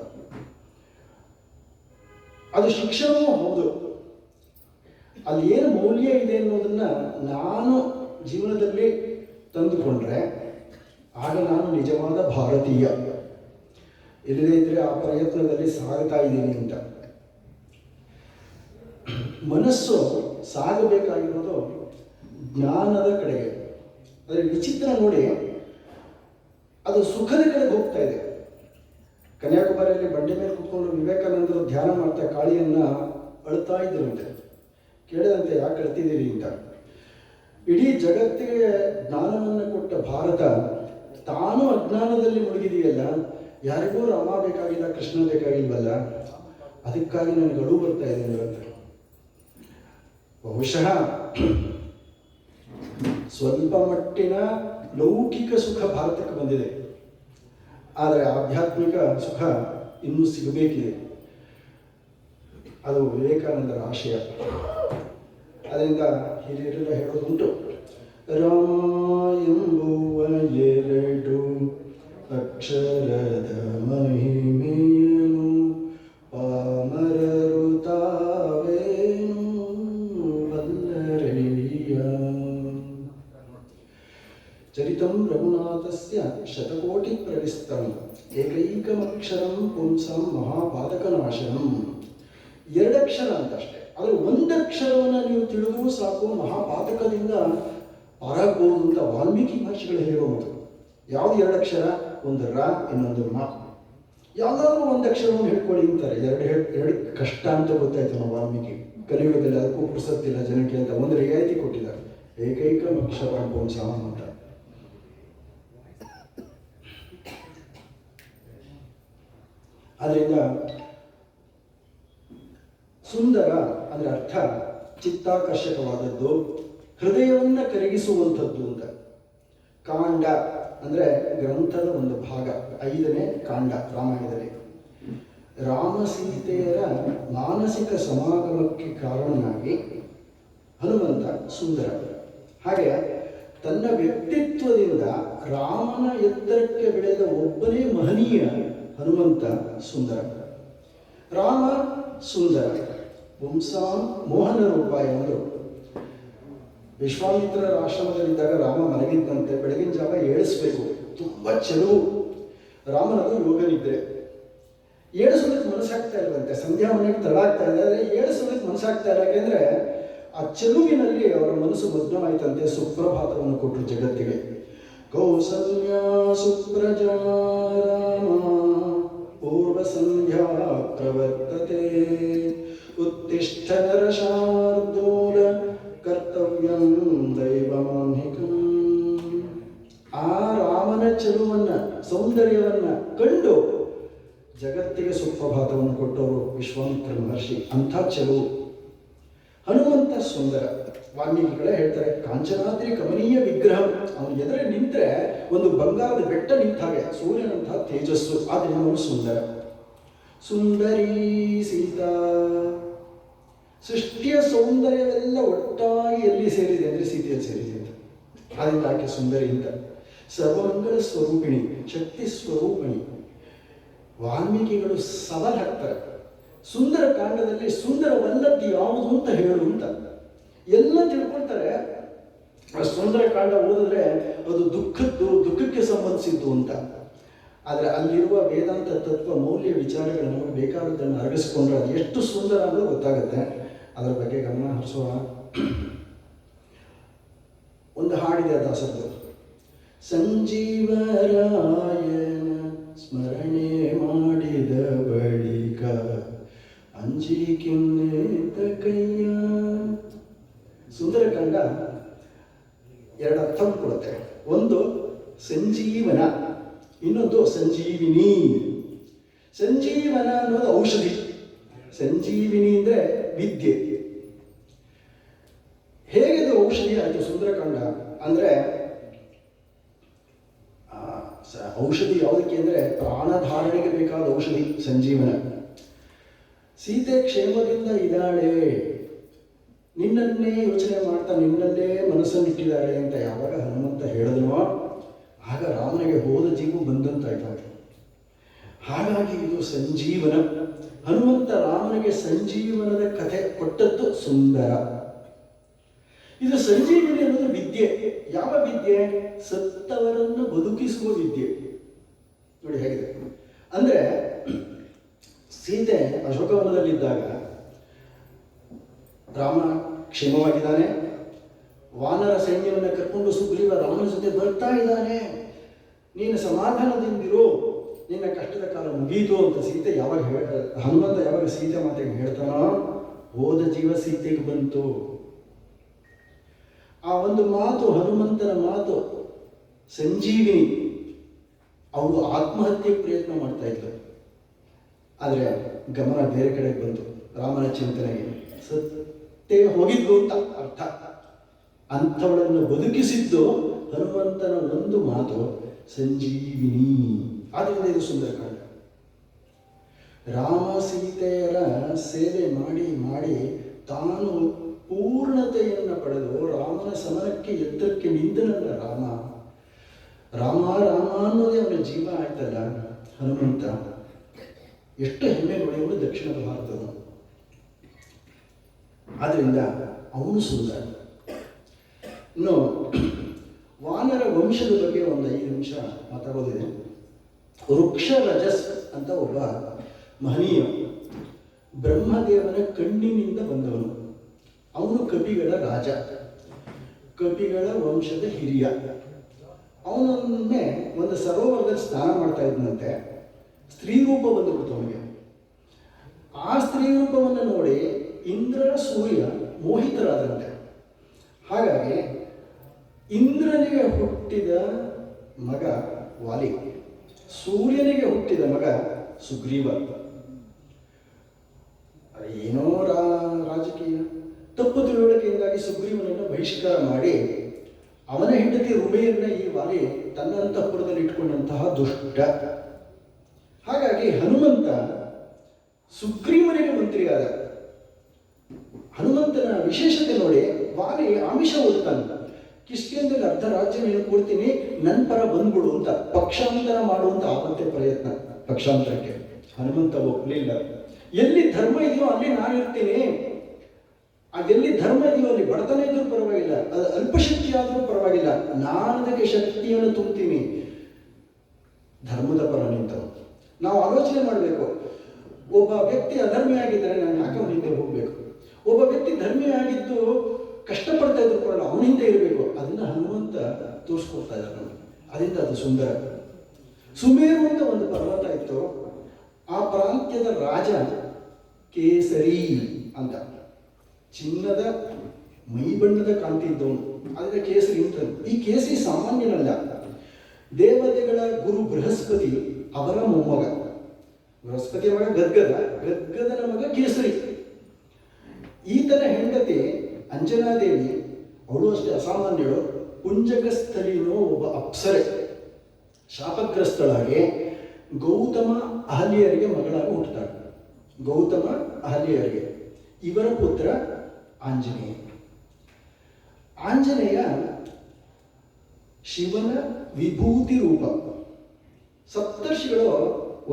ಅದು ಶಿಕ್ಷಣವೂ ಹೌದು. ಅಲ್ಲಿ ಏನು ಮೌಲ್ಯ ಇದೆ ಅನ್ನೋದನ್ನು ನಾನು ಜೀವನದಲ್ಲಿ ತಂದುಕೊಂಡ್ರೆ ಆಗ ನಾನು ನಿಜವಾದ ಭಾರತೀಯ. ಇಲ್ಲದೇ ಇದ್ರೆ ಆ ಪ್ರಯತ್ನದಲ್ಲಿ ಸಾಗ್ತಾ ಇದ್ದೀನಿ ಅಂತ. ಮನಸ್ಸು ಸಾಗಬೇಕಾಗಿರೋದು ಜ್ಞಾನದ ಕಡೆಗೆ. ಆದರೆ ವಿಚಿತ್ರ ನೋಡಿ, ಅದು ಸುಖದ ಕಡೆಗೆ ಹೋಗ್ತಾ ಇದೆ. ಕನ್ಯಾಕುಮಾರಿಯಲ್ಲಿ ಬಂಡೆ ಮೇಲೆ ಕೂತ್ಕೊಂಡು ವಿವೇಕಾನಂದರು ಧ್ಯಾನ ಮಾಡ್ತಾ ಕಾಳಿಯನ್ನ ಅಳ್ತಾ ಇದ್ದರಂತೆ. ಕೇಳಿದಂತೆ ಯಾಕೆ ಅಳ್ತಿದ್ದೀರಿ ಅಂತ. ಇಡೀ ಜಗತ್ತಿಗೆ ಜ್ಞಾನವನ್ನು ಕೊಟ್ಟ ಭಾರತ ತಾನು ಅಜ್ಞಾನದಲ್ಲಿ ಮುಳುಗಿದೆಯಲ್ಲ, ಯಾರಿಗೂ ರಾಮ ಬೇಕಾಗಿಲ್ಲ, ಕೃಷ್ಣ ಬೇಕಾಗಿಲ್ವಲ್ಲ, ಅದಕ್ಕಾಗಿ ನನಗೆ ಅಳು ಬರ್ತಾ ಇದೆ ಅಂತ. ಬಹುಶಃ ಸ್ವಲ್ಪ ಮಟ್ಟಿನ ಲೌಕಿಕ ಸುಖ ಭಾರತಕ್ಕೆ ಬಂದಿದೆ, ಆದರೆ ಆಧ್ಯಾತ್ಮಿಕ ಸುಖ ಇನ್ನೂ ಸಿಗಬೇಕಿದೆ. ಅದು ವಿವೇಕಾನಂದರ ಆಶಯ. ಅದರಿಂದ ಹಿರಿಯರೆಲ್ಲ ಹೇಳೋದುಂಟು, ರಾಮ ಎಂಬುವ ಎರಡು ಅಕ್ಷರದ ಮಹಿಮೆಯನು ಪಾಮರರು ತಾವೇನು ಬಲ್ಲರಯ್ಯ. ಚರಿತಂ ರಘುನಾಥಸ್ಯ ಶತಕೋಟಿ ಪ್ರವಿಸ್ತಂ ಏಕೈಕಮಕ್ಷರಂ ಪುಂಸಂ ಮಹಾಪಾತಕನಾಶನಂ. ಎರಡಕ್ಷರ ಅಂತ ಅಷ್ಟೇ, ಆದರೆ ಒಂದಕ್ಷರವನ್ನು ನೀವು ತಿಳಿದರೂ ಸಾಕು, ಮಹಾಪಾತಕದಿಂದ ಪಾರಾಗಬಹುದು ಅಂತ ವಾಲ್ಮೀಕಿ ಮಹರ್ಷಿಗಳು ಹೇಳಿರೋದು. ಯಾವುದು ಎರಡಕ್ಷರ? ಒಂದು ರ, ಇನ್ನೊಂದು ಮ. ಯಾವುದಾದ್ರೂ ಒಂದು ಅಕ್ಷರವನ್ನು ಹೇಳ್ಕೊಳ್ಳಿ ಅಂತಾರೆ. ಎರಡು ಕಷ್ಟ ಅಂತ ಗೊತ್ತಾಯ್ತು ನಾವು ವಾಲ್ಮೀಕಿ. ಕಲಿಯುಗದಲ್ಲಿ ಅದಕ್ಕೂ ಪುರ್ಸತ್ತಿಲ್ಲ ಜನಕ್ಕೆ ಅಂತ ಒಂದು ರಿಯಾಯಿತಿ ಕೊಟ್ಟಿದ್ದಾರೆ, ಏಕೈಕಮಕ್ಷರ ಪುಂಸಂ ಅಂತ. ಅದರಿಂದ ಸುಂದರ ಅಂದರೆ ಅರ್ಥ ಚಿತ್ತಾಕರ್ಷಕವಾದದ್ದು, ಹೃದಯವನ್ನು ಕರಗಿಸುವಂಥದ್ದು ಅಂತ. ಕಾಂಡ ಅಂದರೆ ಗ್ರಂಥದ ಒಂದು ಭಾಗ, 5ನೇ ಕಾಂಡ ರಾಮಾಯಣದಲ್ಲಿ. ರಾಮ ಸೀತೆಯರ ಮಾನಸಿಕ ಸಮಾಗಮಕ್ಕೆ ಕಾರಣನಾಗಿ ಹನುಮಂತ ಸುಂದರ. ಹಾಗೆ ತನ್ನ ವ್ಯಕ್ತಿತ್ವದಿಂದ ರಾಮನ ಎತ್ತರಕ್ಕೆ ಬೆಳೆದ ಒಬ್ಬನೇ ಮಹನೀಯ ಹನುಮಂತ ಸುಂದರ. ರಾಮ ಸುಂದರ, ಪುಂಸಾಂ ಮೋಹನ ರೂಪ ಎಂದರು. ವಿಶ್ವಾಮಿತ್ರರ ಆಶ್ರಮದಲ್ಲಿದ್ದಾಗ ರಾಮ ಮಲಗಿದ್ದಂತೆ. ಬೆಳಗಿನ ಜಾವ ಏಳಿಸ್ಬೇಕು, ತುಂಬ ಚೆಲುವು. ರಾಮನದು ಯೋಗನಿದ್ರೆ ಏಳಿಸೋದಕ್ಕೆ ಮನಸ್ಸಾಗ್ತಾ ಇಲ್ವಂತೆ. ಸಂಧ್ಯಾ ಮನೆಗೆ ತಡಾಗ್ತಾ ಇದೆ, ಆದರೆ ಏಳಿಸೋದಕ್ಕೆ ಮನಸ್ಸಾಗ್ತಾ ಇಲ್ಲ. ಯಾಕೆಂದರೆ ಆ ಚೆಲುವಿನಲ್ಲಿ ಅವರ ಮನಸ್ಸು ಮಗ್ನವಾಯ್ತಂತೆ. ಸುಪ್ರಭಾತವನ್ನು ಕೊಟ್ಟರು ಜಗತ್ತಿಗೆ. ಕೌಸಲ್ಯ ಸುಪ್ರಜಾ ರಾಮ ಪೂರ್ವ ಸಂಧ್ಯಾ ಪ್ರವರ್ತತೆ ಉತ್ತಿಷ್ಠ ನರಶಾರ್ದೂಲ ಕರ್ತವ್ಯಂ ದೈವಮಾನ್ಹಿಕಂ. ಆ ರಾಮನ ಚೆಲುವನ್ನ, ಸೌಂದರ್ಯವನ್ನ ಕಂಡು ಜಗತ್ತಿಗೆ ಸುಪ್ರಭಾತವನ್ನು ಕೊಟ್ಟವರು ವಿಶ್ವಾಮಿತ್ರ ಮಹರ್ಷಿ. ಅಂಥ ಚೆಲುವು ಹನುಮಂತ ಸುಂದರ. ವಾಲ್ಮೀಕಿಗಳೇ ಹೇಳ್ತಾರೆ, ಕಾಂಚನಾದ್ರಿ ಕಮನೀಯ ವಿಗ್ರಹ. ಅವನು ಎದುರೇ ನಿಂತರೆ ಒಂದು ಬಂಗಾರದ ಬೆಟ್ಟ ನಿಂತ ಹಾಗೆ, ಸೂರ್ಯನಂತಹ ತೇಜಸ್ಸು. ಆದ್ದರಿಂದ ಅವನು ಸುಂದರ. ಸುಂದರಿ ಸೀತಾ. ಸೃಷ್ಟಿಯ ಸೌಂದರ್ಯವೆಲ್ಲ ಒಟ್ಟಾಗಿ ಎಲ್ಲಿ ಸೇರಿದೆ ಅಂದರೆ ಸೀತೆಯಲ್ಲಿ ಸೇರಿದೆ ಅಂತ. ಆದ್ದರಿಂದ ಆಕೆ ಸುಂದರಿ ಅಂತ. ಸರ್ವಮಂಗಳ ಸ್ವರೂಪಿಣಿ, ಶಕ್ತಿ ಸ್ವರೂಪಿಣಿ. ವಾಲ್ಮೀಕಿಗಳು ಸವಾಲ್ ಹಾಕ್ತಾರೆ, ಸುಂದರ ಕಾಂಡದಲ್ಲಿ ಸುಂದರವಲ್ಲದ್ದು ಯಾವುದು ಅಂತ ಹೇಳು ಅಂತ. ಎಲ್ಲ ತಿಳ್ಕೊಳ್ತಾರೆ. ಆ ಸುಂದರ ಕಾಂಡ ಓದಿದ್ರೆ ಅದು ದುಃಖಕ್ಕೆ ಸಂಬಂಧಿಸಿದ್ದು ಅಂತ. ಆದರೆ ಅಲ್ಲಿರುವ ವೇದಾಂತ ತತ್ವ ಮೌಲ್ಯ ವಿಚಾರಗಳು ನಮಗೆ ಬೇಕಾದದ್ದನ್ನು ಅರಗಿಸ್ಕೊಂಡ್ರೆ ಅದು ಎಷ್ಟು ಸುಂದರ ಅನ್ನೋದು ಗೊತ್ತಾಗುತ್ತೆ. ಅದರ ಬಗ್ಗೆ ಗಮನ ಹರಿಸೋಣ. ಒಂದು ಹಾಡಿದೆ ದಾಸದ್ದು, ಸಂಜೀವರಾಯನ ಸ್ಮರಣೆ ಮಾಡಿದ ಬಳಿಕ ಅಂಜಿಕೆನ್ನೇತ ಕೈಯ. ಸುಂದರಕಾಂಡ ಎರಡು ಅರ್ಥ ಕೊಡುತ್ತೆ. ಒಂದು ಸಂಜೀವನ, ಇನ್ನೊಂದು ಸಂಜೀವಿನಿ. ಸಂಜೀವನ ಅನ್ನೋದು ಔಷಧಿ, ಸಂಜೀವಿನಿ ಅಂದರೆ ವಿದ್ಯೆ. ಹೇಗೆ ಔಷಧಿ ಆಯಿತು ಸುಂದರಕಾಂಡ ಅಂದರೆ, ಔಷಧಿ ಯಾವುದಕ್ಕೆ ಅಂದರೆ ಪ್ರಾಣಧಾರಣೆಗೆ ಬೇಕಾದ ಔಷಧಿ ಸಂಜೀವನ. ಸೀತೆ ಕ್ಷೇಮದಿಂದ ಇದ್ದಾಳೆ, ನಿನ್ನನ್ನೇ ಯೋಚನೆ ಮಾಡ್ತಾ ನಿನ್ನಲ್ಲೇ ಮನಸ್ಸನ್ನಿಟ್ಟಿದ್ದಾಳೆ ಅಂತ ಯಾವಾಗ ಹನುಮಂತ ಹೇಳಿದ್ನೋ ಆಗ ರಾಮನಿಗೆ ಹೋದ ಜೀವ ಬಂದಂತಾಯ್ತು. ಹಾಗಾಗಿ ಇದು ಸಂಜೀವನ. ಹನುಮಂತ ರಾಮನಿಗೆ ಸಂಜೀವನದ ಕಥೆ ಕೊಟ್ಟದ್ದು ಸುಂದರ. ಇದು ಸಂಜೀವಿನಿ ಅನ್ನೋದು ವಿದ್ಯೆ. ಯಾವ ವಿದ್ಯೆ? ಸತ್ತವರನ್ನು ಬದುಕಿಸುವ ವಿದ್ಯೆ. ನೋಡಿ ಹೇಗಿದೆ ಅಂದ್ರೆ, ಸೀತೆ ಅಶೋಕವನದಲ್ಲಿದ್ದಾಗ ರಾಮ ಕ್ಷೇಮವಾಗಿದ್ದಾನೆ, ವಾನರ ಸೈನ್ಯವನ್ನು ಕರ್ಕೊಂಡು ಸುಗ್ರೀವ ರಾಮನ ಜೊತೆ ಬರ್ತಾ ಇದ್ದಾನೆ, ನೀನು ಸಮಾಧಾನದಿಂದಿರು, ನಿನ್ನ ಕಷ್ಟದ ಕಾಲ ಮುಗೀತು ಅಂತ ಸೀತೆ ಯಾವಾಗ ಹನುಮಂತ ಯಾವಾಗ ಸೀತೆ ಮಾತಿಗೆ ಹೇಳ್ತಾನೋ, ಹೋದ ಜೀವ ಸೀತೆಗೆ ಬಂತು. ಆ ಒಂದು ಮಾತು, ಹನುಮಂತನ ಮಾತು ಸಂಜೀವಿನಿ. ಅವರು ಆತ್ಮಹತ್ಯೆಗೆ ಪ್ರಯತ್ನ ಮಾಡ್ತಾ ಇದ್ರು, ಆದರೆ ಗಮನ ಬೇರೆ ಕಡೆಗೆ ಬಂತು, ರಾಮನ ಚಿಂತನೆಗೆ. ಸತ್ತೇ ಹೋಗಿದ್ದು ಅಂತ ಅರ್ಥ. ಅಂಥವಳನ್ನು ಬದುಕಿಸಿದ್ದು ಹನುಮಂತನ ಒಂದು ಮಾತು ಸಂಜೀವಿನಿ. ಆದ್ದರಿಂದ ಇದು ಸುಂದರಕಾಂಡ. ರಾಮ ಸೀತೆಯರ ಸೇವೆ ಮಾಡಿ ಮಾಡಿ ತಾನು ಪೂರ್ಣತೆಯನ್ನು ಪಡೆದು ರಾಮನ ಸಮರಕ್ಕೆ ಎತ್ತರಕ್ಕೆ ನಿಂತನಲ್ಲ ರಾಮ. ರಾಮ ರಾಮ ಅನ್ನೋದೇ ಅವನ ಜೀವ ಆಯ್ತಲ್ಲ ಹನುಮಂತ. ಎಷ್ಟು ಹೆಮ್ಮೆ ಪಡೆಯುವುದು ದಕ್ಷಿಣ ಭಾರತದ. ಆದ್ದರಿಂದ ಅವನು ಸುಂದರ. ಇನ್ನು ವಾನರ ವಂಶದ ಬಗ್ಗೆ ಒಂದು 5 ನಿಮಿಷ ಮಾತಾಡೋದಿದೆ. ವೃಕ್ಷ ರಜಸ್ ಅಂತ ಒಬ್ಬ ಮಹನೀಯ ಬ್ರಹ್ಮದೇವನ ಕಣ್ಣಿನಿಂದ ಬಂದವನು. ಅವನು ಕಪಿಗಳ ರಾಜ, ಕಪಿಗಳ ವಂಶದ ಹಿರಿಯ. ಅವನೊಮ್ಮೆ ಒಂದು ಸರೋವರದಲ್ಲಿ ಸ್ನಾನ ಮಾಡ್ತಾ ಇದ್ದಂತೆ, ಸ್ತ್ರೀ ರೂಪ ಬಂದುಬಿಡ್ತು ಅವನಿಗೆ. ಆ ಸ್ತ್ರೀ ರೂಪವನ್ನು ನೋಡಿ ಇಂದ್ರ ಸೂರ್ಯ ಮೋಹಿತರಾದಂತೆ. ಹಾಗಾಗಿ ಇಂದ್ರನಿಗೆ ಹುಟ್ಟಿದ ಮಗ ವಾಲಿ, ಸೂರ್ಯನಿಗೆ ಹುಟ್ಟಿದ ಮಗ ಸುಗ್ರೀವ. ಏನೋ ರಾಜಕೀಯ ತಪ್ಪು ತಿಳುವಳಿಕೆಯಿಂದಾಗಿ ಸುಗ್ರೀವನನ್ನು ಬಹಿಷ್ಕಾರ ಮಾಡಿ ಅವನ ಹೆಂಡತಿ ರುಮೆಯನ್ನ ಈ ವಾಲಿ ತನ್ನ ಅಂತಃಪುರದಲ್ಲಿ ಇಟ್ಕೊಂಡಂತಹ ದುಷ್ಟ. ಹಾಗಾಗಿ ಹನುಮಂತ ಸುಗ್ರೀವನಿಗೆ ಮಂತ್ರಿಯಾದ. ಹನುಮಂತನ ವಿಶೇಷತೆ ನೋಡಿ, ವಾಲಿ ಆಮಿಷ ಓಡ್ತಾನೆ, ಕಿಷ್ಕಿಂದಲ್ಲಿ ಅರ್ಧ ರಾಜ್ಯ ನೀನು ಕೊಡ್ತೀನಿ, ನನ್ನ ಪರ ಬಂದ್ಬಿಡು ಅಂತ ಪಕ್ಷಾಂತರ ಮಾಡುವಂತ ಆವತ್ತೆ ಪ್ರಯತ್ನ. ಪಕ್ಷಾಂತರಕ್ಕೆ ಹನುಮಂತ ಒಪ್ಪಲಿಲ್ಲ. ಎಲ್ಲಿ ಧರ್ಮ ಇದೆಯೋ ಅಲ್ಲಿ ನಾನಿರ್ತೀನಿ, ಅದೆಲ್ಲಿ ಧರ್ಮ ಇದೆಯೋ ಅಲ್ಲಿ ಬಡತನ ಇದ್ರೂ ಪರವಾಗಿಲ್ಲ, ಅದು ಅಲ್ಪಶಕ್ತಿ ಆದರೂ ಪರವಾಗಿಲ್ಲ, ನಾನು ಅದಕ್ಕೆ ಶಕ್ತಿಯನ್ನು ತುಂಬ್ತೀನಿ. ಧರ್ಮದ ಪರ ನಿಂತನು. ನಾವು ಆಲೋಚನೆ ಮಾಡಬೇಕು, ಒಬ್ಬ ವ್ಯಕ್ತಿ ಅಧರ್ಮಿಯಾಗಿದ್ದರೆ ನಾನು ಯಾಕೆ ಅವನ ಹಿಂದೆ ಹೋಗಬೇಕು? ಒಬ್ಬ ವ್ಯಕ್ತಿ ಧರ್ಮಿಯಾಗಿದ್ದು ಕಷ್ಟಪಡ್ತಾ ಇದ್ರು ಕೂಡ ಅವನ ಹಿಂದೆ ಇರಬೇಕು. ಅದನ್ನ ಹನುಮಂತ ತೋರಿಸ್ಕೊಡ್ತಾ ಇದ್ದಾರೆ ನಮಗೆ. ಅದರಿಂದ ಅದು ಸುಂದರ. ಸುಮೇರು ಅಂತ ಒಂದು ಪರ್ವತ ಇತ್ತು, ಆ ಪ್ರಾಂತ್ಯದ ರಾಜ ಕೇಸರಿ ಅಂತ, ಚಿನ್ನದ ಮೈಬಣ್ಣದ ಕಾಂತಿ ಇದ್ದವನು, ಅದರ ಕೇಸರಿ ಅಂತ. ಈ ಕೇಸರಿ ಸಾಮಾನ್ಯನಲ್ಲ, ದೇವತೆಗಳ ಗುರು ಬೃಹಸ್ಪತಿ ಅವರ ಮೊಮ್ಮಗ. ಬೃಹಸ್ಪತಿಯ ಮಗ ಗದ್ಗದ, ಗದ್ಗದನ ಮಗ ಕೇಸರಿ. ಈತನ ಹೆಂಡತಿ ಅಂಜನಾದೇವಿ, ಅವಳು ಅಷ್ಟೇ ಅಸಾಮಾನ್ಯಳು. ಕುಂಜಗಸ್ಥಲಿನೋ ಒಬ್ಬ ಅಪ್ಸರೆ, ಶಾಪಗ್ರಸ್ತಳಾಗಿ ಗೌತಮ ಅಹಲ್ಯರಿಗೆ ಮಗಳಾಗಿ ಹುಟ್ಟುತ್ತಾಳೆ. ಗೌತಮ ಅಹಲ್ಯರಿಗೆ ಇವರ ಪುತ್ರ ಆಂಜನೇಯ. ಆಂಜನೇಯ ಶಿವನ ವಿಭೂತಿ ರೂಪ. ಸಪ್ತರ್ಷಿಗಳು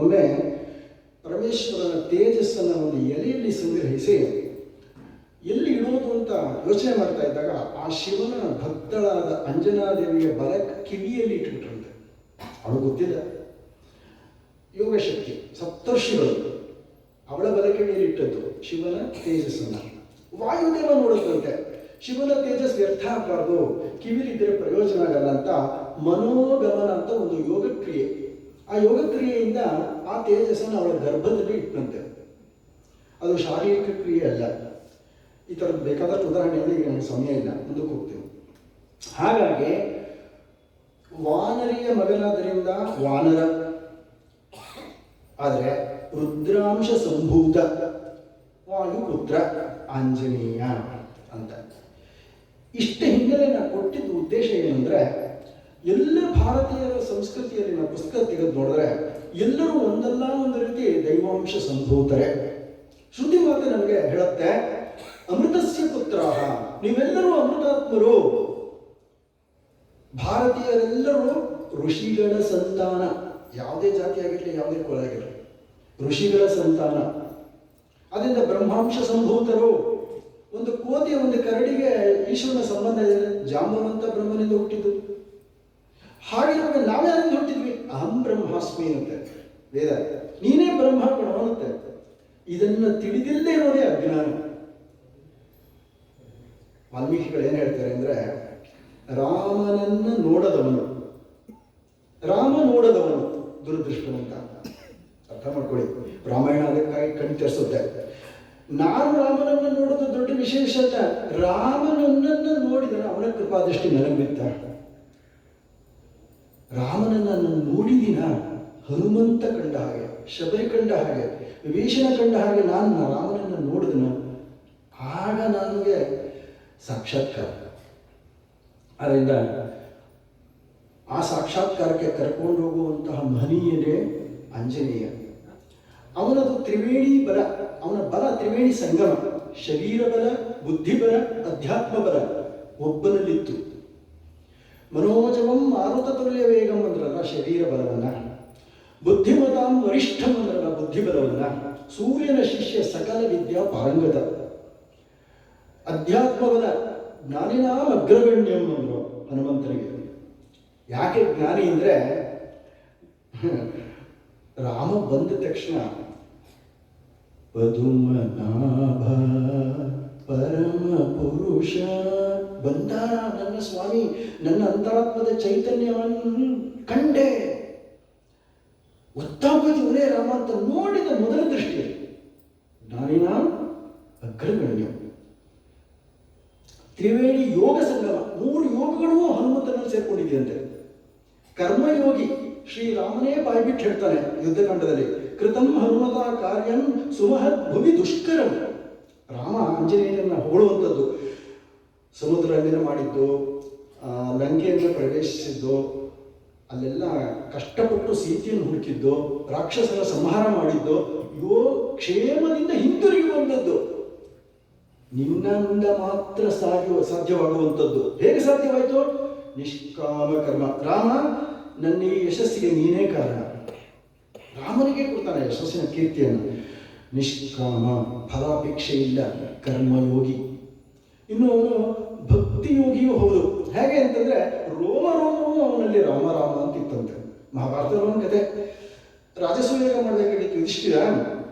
ಒಮ್ಮೆ ಪರಮೇಶ್ವರನ ತೇಜಸ್ಸನ್ನು ಒಂದು ಎಲೆಯಲ್ಲಿ ಸಂಗ್ರಹಿಸಿ ಎಲ್ಲಿ ಇಡೋದು ಅಂತ ಯೋಚನೆ ಮಾಡ್ತಾ ಇದ್ದಾಗ ಆ ಶಿವನ ಭಕ್ತಳಾದ ಅಂಜನಾದೇವಿಯ ಬಲ ಕಿವಿಯಲ್ಲಿ ಇಟ್ಬಿಟ್ರಂತೆ. ಅವಳು ಗೊತ್ತಿಲ್ಲ, ಯೋಗಶಕ್ತಿ. ಸಪ್ತರ್ಷಿಗಳು ಅವಳ ಬಲ ಕಿವಿಯಲ್ಲಿ ಇಟ್ಟದ್ದು ಶಿವನ ತೇಜಸ್ಸನ್ನ. ವಾಯುದೇವ ನೋಡುತ್ತಂತೆ, ಶಿವನ ತೇಜಸ್ ವ್ಯರ್ಥ ಆಗಬಾರ್ದು, ಕಿವಿಲಿದ್ದರೆ ಪ್ರಯೋಜನ ಆಗಲ್ಲ ಅಂತ ಮನೋಗಮನ ಅಂತ ಒಂದು ಯೋಗಕ್ರಿಯೆ. ಆ ಯೋಗಕ್ರಿಯೆಯಿಂದ ಆ ತೇಜಸ್ಸನ್ನು ಅವಳ ಗರ್ಭದಲ್ಲಿ ಇಟ್ಟಂತೆ. ಅದು ಶಾರೀರಿಕ ಕ್ರಿಯೆ ಅಲ್ಲ. ಈ ಥರದ್ದು ಬೇಕಾದಷ್ಟು ಉದಾಹರಣೆಯಲ್ಲಿ ಈಗ ನನಗೆ ಸಮಯ ಇಲ್ಲ, ಮುಂದಕ್ಕೆ ಹೋಗ್ತೇವೆ. ಹಾಗಾಗಿ ವಾನರಿಯ ಮಗನಾದ್ದರಿಂದ ವಾನರ, ಆದರೆ ರುದ್ರಾಂಶ ಸಂಭೂತ ವಾಯುಪುತ್ರ ಆಂಜನೇಯ ಅಂತ. ಇಷ್ಟ ಹಿನ್ನೆಲೆ ನಾನು ಕೊಟ್ಟಿದ್ದ ಉದ್ದೇಶ ಏನಂದ್ರೆ, ಎಲ್ಲ ಭಾರತೀಯರ ಸಂಸ್ಕೃತಿಯಲ್ಲಿ ನಾವು ಪುಸ್ತಕ ತೆಗೆದು ನೋಡಿದ್ರೆ ಎಲ್ಲರೂ ಒಂದಲ್ಲ ಒಂದು ರೀತಿ ದೈವಾಂಶ ಸಂಭೂತರೆ. ಶ್ರುತಿ ಮಾತು ನಮಗೆ ಹೇಳುತ್ತೆ, ಅಮೃತಸ್ಯ ಪುತ್ರ, ನೀವೆಲ್ಲರೂ ಅಮೃತಾತ್ಮರು. ಭಾರತೀಯರೆಲ್ಲರೂ ಋಷಿಗಳ ಸಂತಾನ. ಯಾವುದೇ ಜಾತಿ ಆಗಿರಲಿ, ಯಾವುದೇ ಕುಲ ಆಗಿರಲಿ, ಋಷಿಗಳ ಸಂತಾನ. ಅದರಿಂದ ಬ್ರಹ್ಮಾಂಶ ಸಂಭೂತರು. ಒಂದು ಕೋತಿ ಒಂದು ಕರಡಿಗೆ ಈಶ್ವರನ ಸಂಬಂಧ ಇದೆ. ಜಾಂಬವಂತ ಬ್ರಹ್ಮನಿಂದ ಹುಟ್ಟಿದ್ದು. ಹಾಗಿರುವಾಗ ನಾವ್ಯಾರಿಂದ ಹುಟ್ಟಿದ್ವಿ? ಅಹಂ ಬ್ರಹ್ಮಾಸ್ಮಿ ಅಂತೆ ವೇದ. ನೀನೇ ಬ್ರಹ್ಮ ಕಣೋ ಅನ್ನುತ್ತೆ. ಇದನ್ನು ತಿಳಿದಿಲ್ಲದೆ ಇರೋದೇ ಅಜ್ಞಾನ. ವಾಲ್ಮೀಕಿಗಳು ಏನು ಹೇಳ್ತಾರೆ ಅಂದರೆ, ರಾಮನನ್ನ ನೋಡದವನು, ರಾಮ ನೋಡದವನು ದುರದೃಷ್ಟವಂತ. ಅರ್ಥ ಮಾಡ್ಕೊಳ್ಳಿ, ರಾಮಾಯಣ ಅದಕ್ಕಾಗಿ ಕಣ್ ತೆರೆಸುತ್ತೆ. ನಾನು ರಾಮನನ್ನು ನೋಡೋದು ದೊಡ್ಡ ವಿಶೇಷ ಅಂತ. ರಾಮನನ್ನನ್ನು ನೋಡಿದರೆ ಅವನ ಕೃಪಾದೃಷ್ಟಿ ನನಗೆ ಬಿತ್ತ. ರಾಮನನ್ನ ನಾನು ನೋಡಿದಿನ ಹನುಮಂತ ಕಂಡ ಹಾಗೆ, ಶಬರಿ ಕಂಡ ಹಾಗೆ, ವಿಭೀಷಣ ಕಂಡ ಹಾಗೆ ನಾನು ರಾಮನನ್ನು ನೋಡಿದನ, ಆಗ ನನಗೆ ಸಾಕ್ಷಾತ್ಕಾರ. ಅದರಿಂದ ಆ ಸಾಕ್ಷಾತ್ಕಾರಕ್ಕೆ ಕರ್ಕೊಂಡು ಹೋಗುವಂತಹ ಮಹನೀಯನೇ ಆಂಜನೇಯ. ಅವನದು ತ್ರಿವೇಣಿ ಬಲ, ಅವನ ಬಲ ತ್ರಿವೇಣಿ ಸಂಗಮ. ಶರೀರ ಬಲ, ಬುದ್ಧಿಬಲ, ಅಧ್ಯಾತ್ಮ ಬಲ ಒಬ್ಬನಲ್ಲಿತ್ತು. ಮನೋಜವಂ ಮಾರುತ ತುಲ್ಯ ವೇಗಂ ಅಂದ್ರಲ್ಲ ಶರೀರ ಬಲವನ್ನ, ಬುದ್ಧಿಮತಾಂ ವರಿಷ್ಠಂ ಅಂದ್ರಲ್ಲ ಬುದ್ಧಿಬಲವನ್ನ, ಸೂರ್ಯನ ಶಿಷ್ಯ ಸಕಲ ವಿದ್ಯಾ ಪಾರಂಗತ. ಅಧ್ಯಾತ್ಮ ಬಲ ಜ್ಞಾನಿನಾಂ ಅಗ್ರಗಣ್ಯಂ ಅಂದ್ರು ಹನುಮಂತನಿಗೆ. ಯಾಕೆ ಜ್ಞಾನಿ ಅಂದರೆ, ರಾಮ ಬಂದ ತಕ್ಷಣ ಪದುಮನಾಭ ಪರಮ ಪುರುಷ ಬಂದ, ನನ್ನ ಸ್ವಾಮಿ, ನನ್ನ ಅಂತರಾತ್ಮದ ಚೈತನ್ಯವನ್ನು ಕಂಡೆ, ಗೊತ್ತಾಗೋದು ಇವನೇ ರಾಮ ಅಂತ ನೋಡಿದ ಮೊದಲ ದೃಷ್ಟಿಯಲ್ಲಿ ಜ್ಞಾನಿನ ಅಗ್ರಗಣ್ಯ. ತ್ರಿವೇಣಿ ಯೋಗ ಸಂಗಮ, 3 ಯೋಗಗಳು ಹನುಮಂತನಲ್ಲಿ ಸೇರ್ಕೊಂಡಿದೆಯಂತೆ. ಕರ್ಮಯೋಗಿ ಶ್ರೀರಾಮನೇ ಬಾಯ್ಬಿಟ್ಟು ಹೇಳ್ತಾನೆ ಯುದ್ಧಕಾಂಡದಲ್ಲಿ, ಕೃತಂ ಹನುಮತ ಕಾರ್ಯಂ ಸುಮಹತ್ ಭುವಿ ದುಷ್ಕರಂ. ರಾಮ ಆಂಜನೇಯನನ್ನು ಹೊಗಳುವಂಥದ್ದು, ಸಮುದ್ರ ರಂಜನೆ ಮಾಡಿದ್ದು, ಲಂಕೆಯನ್ನು ಪ್ರವೇಶಿಸಿದ್ದು, ಅಲ್ಲೆಲ್ಲ ಕಷ್ಟಪಟ್ಟು ಸೀತೆಯನ್ನು ಹುಡುಕಿದ್ದು, ರಾಕ್ಷಸರ ಸಂಹಾರ ಮಾಡಿದ್ದು, ಕ್ಷೇಮದಿಂದ ಹಿಂತಿರುಗುವಂಥದ್ದು ನಿನ್ನಿಂದ ಮಾತ್ರ ಸಾಧ್ಯವಾಗುವಂಥದ್ದು. ಹೇಗೆ ಸಾಧ್ಯವಾಯಿತು? ನಿಷ್ಕಾಮ ಕರ್ಮ. ರಾಮ, ನನ್ನ ಈ ಯಶಸ್ಸಿಗೆ ನೀನೇ ಕಾರಣ. ರಾಮನಿಗೆ ಕೊಡ್ತಾನೆ ಯಶಸ್ಸಿನ ಕೀರ್ತಿಯನ್ನು. ನಿಷ್ಕಾಮ, ಫಲಾಪೇಕ್ಷೆ ಇಲ್ಲ, ಕರ್ಮಯೋಗಿ. ಇನ್ನು ಅವನು ಭಕ್ತಿಯೋಗಿಯೂ ಹೌದು. ಹೇಗೆ ಅಂತಂದ್ರೆ ರೋಮ ರೋಮವೂ ಅವನಲ್ಲಿ ರಾಮ ರಾಮ ಅಂತಿತ್ತಂತೆ. ಮಹಾಭಾರತದ ಒಂದು ಕತೆ. ರಾಜಸೂಯಾಗ ಮಾಡಬೇಕಾಗಿತ್ತು ಯುಧಿಷ್ಠಿರ.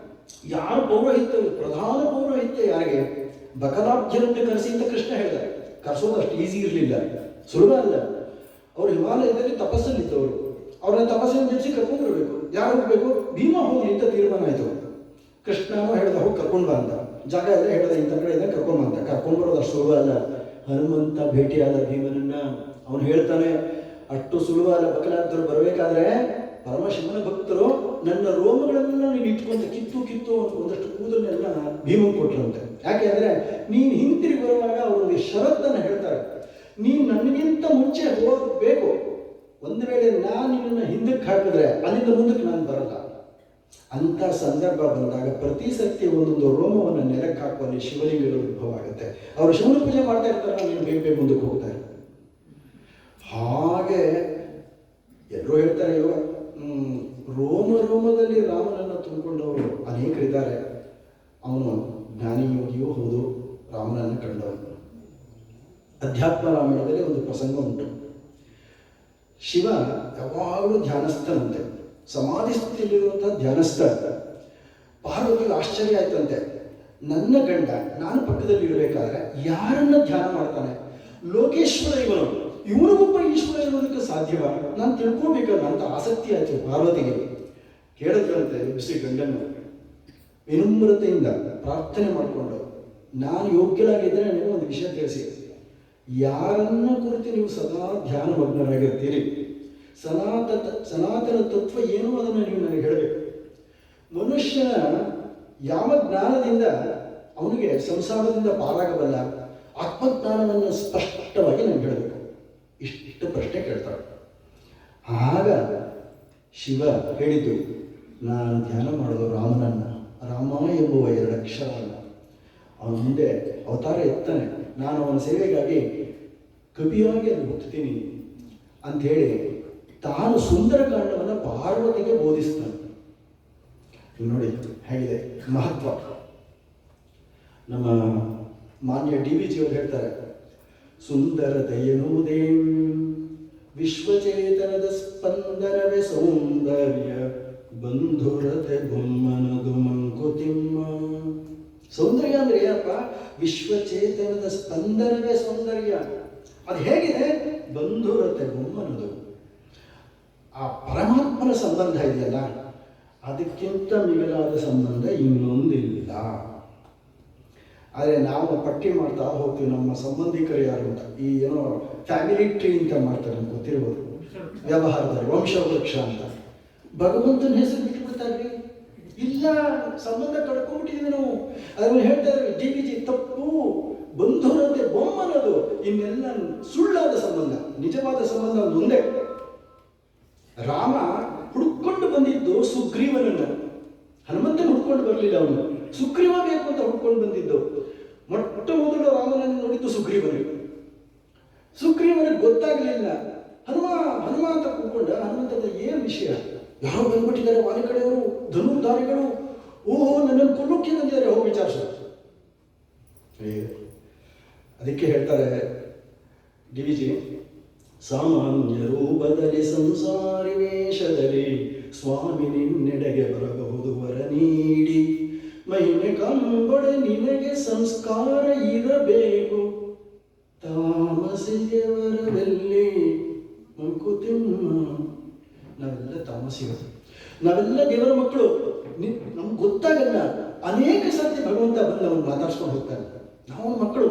ಯಾರು ಪೌರೋಹಿತ್ಯ, ಪ್ರಧಾನ ಪೌರೋಹಿತ್ಯ ಯಾರಿಗೆ? ಬಕಲಾಬ್ಜರನ್ನು ಕರೆಸಿ ಅಂತ ಕೃಷ್ಣ ಹೇಳಿದ. ಕರೆಸೋದು ಅಷ್ಟು ಈಸಿ ಇರಲಿಲ್ಲ, ಸುಲಭ ಅಲ್ಲ. ಅವರು ಹಿಮಾಲಯದಲ್ಲಿ ತಪಸ್ಸಲ್ಲಿದ್ದವರು. ಅವ್ರನ್ನ ತಪಸ್ಸನ್ನು ನಿಲ್ಲಿಸಿ ಕರ್ಕೊಂಡು ಬರಬೇಕು. ಯಾರು ಹೋಗ್ಬೇಕು? ಭೀಮ ಹೋಗಿ ಅಂತ ತೀರ್ಮಾನ ಆಯಿತು. ಕೃಷ್ಣನೂ ಹೇಳ್ದ ಹೋಗಿ ಕರ್ಕೊಂಡು ಬಾ ಅಂತ. ಜಾಗ ಎಲ್ಲ ಹೇಳ್ದ ಇಂಥ ಕಡೆ ಇಂದ ಕರ್ಕೊಂಡ್ ಅಂತ. ಕರ್ಕೊಂಡು ಬರೋದು ಅಷ್ಟು ಸುಲಭ ಅಲ್ಲ. ಹನುಮಂತ ಭೇಟಿಯಾದ ಭೀಮನನ್ನ. ಅವನು ಹೇಳ್ತಾನೆ, ಅಷ್ಟು ಸುಲಭ ಅಲ್ಲ. ಬಕಲಾಬ್ಜರು ಬರಬೇಕಾದ್ರೆ ಪರಮಶಿವನ ಭಕ್ತರು ನನ್ನ ರೋಮಗಳನ್ನೆಲ್ಲ ನೀನು ಇಟ್ಕೊಂತ ಕಿತ್ತು ಒಂದಷ್ಟು ಕೂದಲನ್ನೆಲ್ಲ ಭೀಮನ್ ಕೊಟ್ರಂತೆ. ಯಾಕೆ ಅಂದರೆ ನೀನು ಹಿಂತಿರುಗಿ ಬರುವಾಗ ಅವರಿಗೆ ಷರತ್ತನ್ನು ಹೇಳ್ತಾರೆ, ನೀನು ನನಗಿಂತ ಮುಂಚೆ ಹೋಗಬೇಕು. ಒಂದು ವೇಳೆ ನಾನು ನಿನ್ನನ್ನು ಹಿಂದಕ್ಕೆ ಹಾಕಿದ್ರೆ ಅಲ್ಲಿಂದ ಮುಂದಕ್ಕೆ ನಾನು ಬರಲ್ಲ. ಅಂಥ ಸಂದರ್ಭ ಬಂದಾಗ ಪ್ರತಿ ಸರ್ತಿ ಒಂದೊಂದು ರೋಮವನ್ನು ನೆಲಕ್ಕೆ ಹಾಕುವಲ್ಲಿ ಶಿವಲಿಂಗಗಳು ಉದ್ಭವ ಆಗುತ್ತೆ. ಅವರು ಶಿವನ ಪೂಜೆ ಮಾಡ್ತಾ ಇರ್ತಾರೆ, ನೀನು ಬೇಗ ಮುಂದಕ್ಕೆ ಹೋಗ್ತಾರೆ. ಹಾಗೆ ಎಲ್ಲರೂ ಹೇಳ್ತಾರೆ, ಇವಾಗ ರೋಮದಲ್ಲಿ ರಾಮನನ್ನು ತುಂಬಿಕೊಂಡವರು ಅನೇಕರಿದ್ದಾರೆ. ಅವನು ಜ್ಞಾನಿ ಯೋಗಿಯೂ ಹೌದು, ರಾಮನನ್ನು ಕಂಡವನು. ಅಧ್ಯಾತ್ಮ ರಾಮಾಯಣದಲ್ಲಿ ಒಂದು ಪ್ರಸಂಗ ಉಂಟು. ಶಿವ ಯಾವಾಗಲೂ ಧ್ಯಾನಸ್ಥನಂತೆ, ಸಮಾಧಿ ಸ್ಥಿತಿಯಲ್ಲಿರುವಂತಹ ಧ್ಯಾನಸ್ಥ. ಪಾರ್ವತಿಗೆ ಆಶ್ಚರ್ಯ ಆಯ್ತಂತೆ, ನನ್ನ ಗಂಡ ನಾನು ಪಕ್ಕದಲ್ಲಿ ಇರಬೇಕಾದ್ರೆ ಯಾರನ್ನ ಧ್ಯಾನ ಮಾಡ್ತಾನೆ? ಲೋಕೇಶ್ವರ ಇವನಿಗೊಬ್ಬ ಈಶ್ವರ ಇರೋದಕ್ಕೆ ಸಾಧ್ಯವ? ನಾನು ತಿಳ್ಕೊಬೇಕಲ್ಲ ಅಂತ ಆಸಕ್ತಿ ಆಯ್ತು ಪಾರ್ವತಿಗೆ. ಕೇಳಿದ್ರಂತೆ ಎಬ್ಬಿಸಿ ಗಂಡನ್ನು, ವಿನಮ್ರತೆಯಿಂದ ಪ್ರಾರ್ಥನೆ ಮಾಡಿಕೊಂಡು, ನಾನು ಯೋಗ್ಯರಾಗಿದ್ದರೆ ನೀವು ಒಂದು ವಿಷಯ ತಿಳಿಸಿ. ಯಾರನ್ನ ಕುರಿತು ನೀವು ಸದಾ ಧ್ಯಾನ ಮಗ್ನರಾಗಿರ್ತೀರಿ, ಸನಾತನ ತತ್ವ ಏನು ಅದನ್ನು ನೀವು ನನಗೆ ಹೇಳಬೇಕು. ಮನುಷ್ಯನ ಯಾವ ಜ್ಞಾನದಿಂದ ಅವನಿಗೆ ಸಂಸಾರದಿಂದ ಪಾರಾಗಬಲ್ಲ, ಆತ್ಮಜ್ಞಾನವನ್ನು ಸ್ಪಷ್ಟವಾಗಿ ನನಗೆ ಹೇಳಬೇಕು. ಇಷ್ಟು ಪ್ರಶ್ನೆ ಕೇಳ್ತಾಳೆ. ಆಗ ಶಿವ ಹೇಳಿದ್ದು, ನಾನು ಧ್ಯಾನ ಮಾಡೋದು ರಾಮನನ್ನ, ರಾಮ ಎಂಬುವ 2 ಅಕ್ಷರವನ್ನು. ಅವನ ಮುಂದೆ ಅವತಾರ ಎತ್ತಾನೆ, ನಾನು ಅವನ ಸೇವೆಗಾಗಿ ಕವಿಯಾಗಿ ಅಲ್ಲಿ ಹುಟ್ಟುತ್ತೀನಿ ಅಂಥೇಳಿ ತಾನು ಸುಂದರಕಾಂಡವನ್ನು ಪಾರ್ವತಿಗೆ ಬೋಧಿಸ್ತಾನೆ. ನೋಡಿ ಹೇಗಿದೆ ಮಹತ್ವ. ನಮ್ಮ ಮಾನ್ಯ DVG ಅವರು ಹೇಳ್ತಾರೆ, ಸುಂದರತೆಯೆನ್ನುವುದೇ ವಿಶ್ವಚೇತನದ ಸ್ಪಂದನವೇ ಸೌಂದರ್ಯ, ಬಂಧುರತೆ ಬೊಮ್ಮನದು ಮಂಕುತಿಮ್ಮ. ಸೌಂದರ್ಯ ಅಂದ್ರೆ ಏನಪ್ಪ? ವಿಶ್ವಚೇತನದ ಸ್ಪಂದನವೇ ಸೌಂದರ್ಯ. ಅದು ಹೇಗಿದೆ? ಬಂಧುರತೆ ಬೊಮ್ಮನದು. ಆ ಪರಮಾತ್ಮನ ಸಂಬಂಧ ಇದೆಯಲ್ಲ, ಅದಕ್ಕಿಂತ ಮಿಗಿಲಾದ ಸಂಬಂಧ ಇನ್ನೊಂದಿಲ್ಲ. ಆದರೆ ನಾವು ಪಟ್ಟಿ ಮಾಡ್ತಾ ಹೋಗ್ತೀವಿ ನಮ್ಮ ಸಂಬಂಧಿಕರು ಯಾರು ಅಂತ. ಈ ಏನೋ ಫ್ಯಾಮಿಲಿ ಟ್ರೀ ಅಂತ ಮಾಡ್ತಾರೆ, ನಮ್ಗೆ ಗೊತ್ತಿರ್ಬೋದು, ವ್ಯವಹಾರದಲ್ಲಿ ವಂಶವೃಕ್ಷ ಅಂತ. ಭಗವಂತನ ಹೆಸರು ಬಿಟ್ಬಿಡ್ತಾರ್ರಿ. ಇಲ್ಲ, ಸಂಬಂಧ ಕಳ್ಕೊಂಡ್ಬಿಟ್ಟಿದ್ದೀವಿ ನಾವು. ಅದನ್ನು ಹೇಳ್ತಾ ಇದ್ದಾರೆ DVG, ತಪ್ಪು. ಬಂಧುರಂತೆ ಬೊಮ್ಮನದು. ಇನ್ನೆಲ್ಲ ಸುಳ್ಳಾದ ಸಂಬಂಧ. ನಿಜವಾದ ಸಂಬಂಧ ಒಂದೇ. ರಾಮ ಹುಡ್ಕೊಂಡು ಬಂದಿದ್ದು ಸುಗ್ರೀವನನ್ನು. ಹನುಮಂತನ ಹುಡ್ಕೊಂಡು ಬರಲಿಲ್ಲ ಅವನು, ಸುಗ್ರೀವ ಬೇಕು ಅಂತ ಹುಡ್ಕೊಂಡು ಬಂದಿದ್ದು. ಮೊಟ್ಟ ಮೊದಲು ರಾಮನನ್ನು ನೋಡಿದ್ದು ಸುಗ್ರೀವನಿಗೆ. ಸುಗ್ರೀವನಿಗೆ ಗೊತ್ತಾಗಲಿಲ್ಲ. ಹನುಮ ಹನುಮ ಅಂತ ಕೂತ್ಕೊಂಡ. ಹನುಮಂತದ ಏನು ವಿಷಯ? ಯಾರೋ ಬಂದ್ಬಿಟ್ಟಿದ್ದಾರೆ ವಾಲಿ ಕಡೆಯವರು, ಧನುರ್ಧಾರಿಗಳು. ಓಹೋ, ನನ್ನನ್ನು ಕೊಲ್ಲೋಕ್ಕೆ ಬಂದಿದ್ದಾರೆ, ಹೋಗಿ ವಿಚಾರಿಸ. ಅದಕ್ಕೆ ಹೇಳ್ತಾರೆ DVG, ಸಾಮಾನ್ಯ ರೂಪದಲ್ಲಿ ಸಂಸಾರಿ ವೇಷದಲ್ಲಿ ಸ್ವಾಮಿ ನಿನ್ನೆಡೆಗೆ ಬರಬಹುದು ವರ ನೀಡಿ, ಮಹಿಮೆ ಕಂಬೊಡೆ ನಿನಗೆ ಸಂಸ್ಕಾರ ಇರಬೇಕು, ತಾಮಸಿಗೆ ವರವೆಲ್ಲಿ ಮಂಕುತಿಮ್ಮ. ನಾವೆಲ್ಲ ತಾಮಸಿಗರು, ನಾವೆಲ್ಲ ದೇವರ ಮಕ್ಕಳು. ನಮ್ಗೆ ಗೊತ್ತಾಗಲ್ಲ. ಅನೇಕ ಸರ್ತಿ ಭಗವಂತ ಬಂದು ಅವನು ಮಾತಾಡ್ಸ್ಕೊಂಡು ಹೋಗ್ತಾನೆ. ನಾವು ಮಕ್ಕಳು,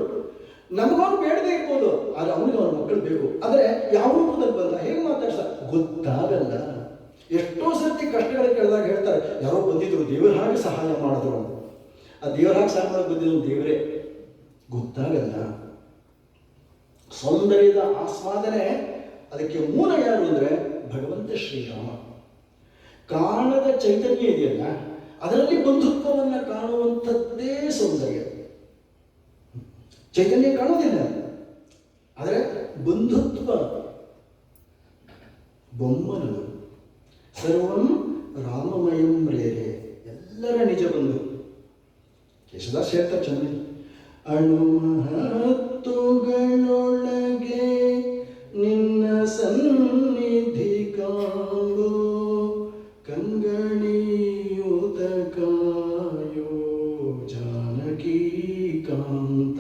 ನಮಗವನು ಬೇಡದೇ ಇರ್ಬೋದು, ಆದರೆ ಅವನಿಗೆ ಅವನ ಮಕ್ಕಳು ಬೇಕು. ಆದರೆ ಯಾವ ರೂಪದಲ್ಲಿ ಬಂದ, ಹೇಗೆ ಮಾತಾಡ್ಸ ಗೊತ್ತಾಗಲ್ಲ. ಎಷ್ಟೋ ಸರ್ತಿ ಕಷ್ಟಗಳು ಕೇಳಿದಾಗ ಹೇಳ್ತಾರೆ, ಯಾರೋ ಬಂದಿದ್ರು ದೇವರ ಹಾಗೆ ಸಹಾಯ ಮಾಡಿದ್ರು. ಆ ದೇವರ ಹಾಗೆ ಸಹಾಯ ಮಾಡಕ್ಕೆ ಬಂದಿದ್ರು ದೇವರೇ, ಗೊತ್ತಾಗಲ್ಲ. ಸೌಂದರ್ಯದ ಆಸ್ವಾದನೆ ಅದಕ್ಕೆ ಮೂಲ ಯಾರು ಅಂದರೆ ಭಗವಂತ ಶ್ರೀರಾಮ. ಕಾಣದ ಚೈತನ್ಯ ಇದೆಯಲ್ಲ, ಅದರಲ್ಲಿ ಬಂಧುತ್ವವನ್ನು ಕಾಣುವಂಥದ್ದೇ ಸೌಂದರ್ಯ. ಚೈತನ್ಯ ಕಾಣೋದಿಲ್ಲ, ಆದರೆ ಬಂಧುತ್ವ ಬೊಮ್ಮನದು. ಸರ್ವಂ ರಾಮಮಯಂ ರೇರೆ, ಎಲ್ಲರ ನಿಜ ಬಂಧು. ಕೇಶದಾಸ್ ಹೇಳ್ತಾರೆ ಚೆನ್ನಾಗಿ, ಅಣುಮಹತ್ತುಗಳೊಳಗೆ ನಿನ್ನ ಸನ್ನಿಧಿ ಕಾಣೋ, ಕಂಗಣಿಯೂತ ಕಾಯೋ ಜಾನಕಿ ಕಾಂತ.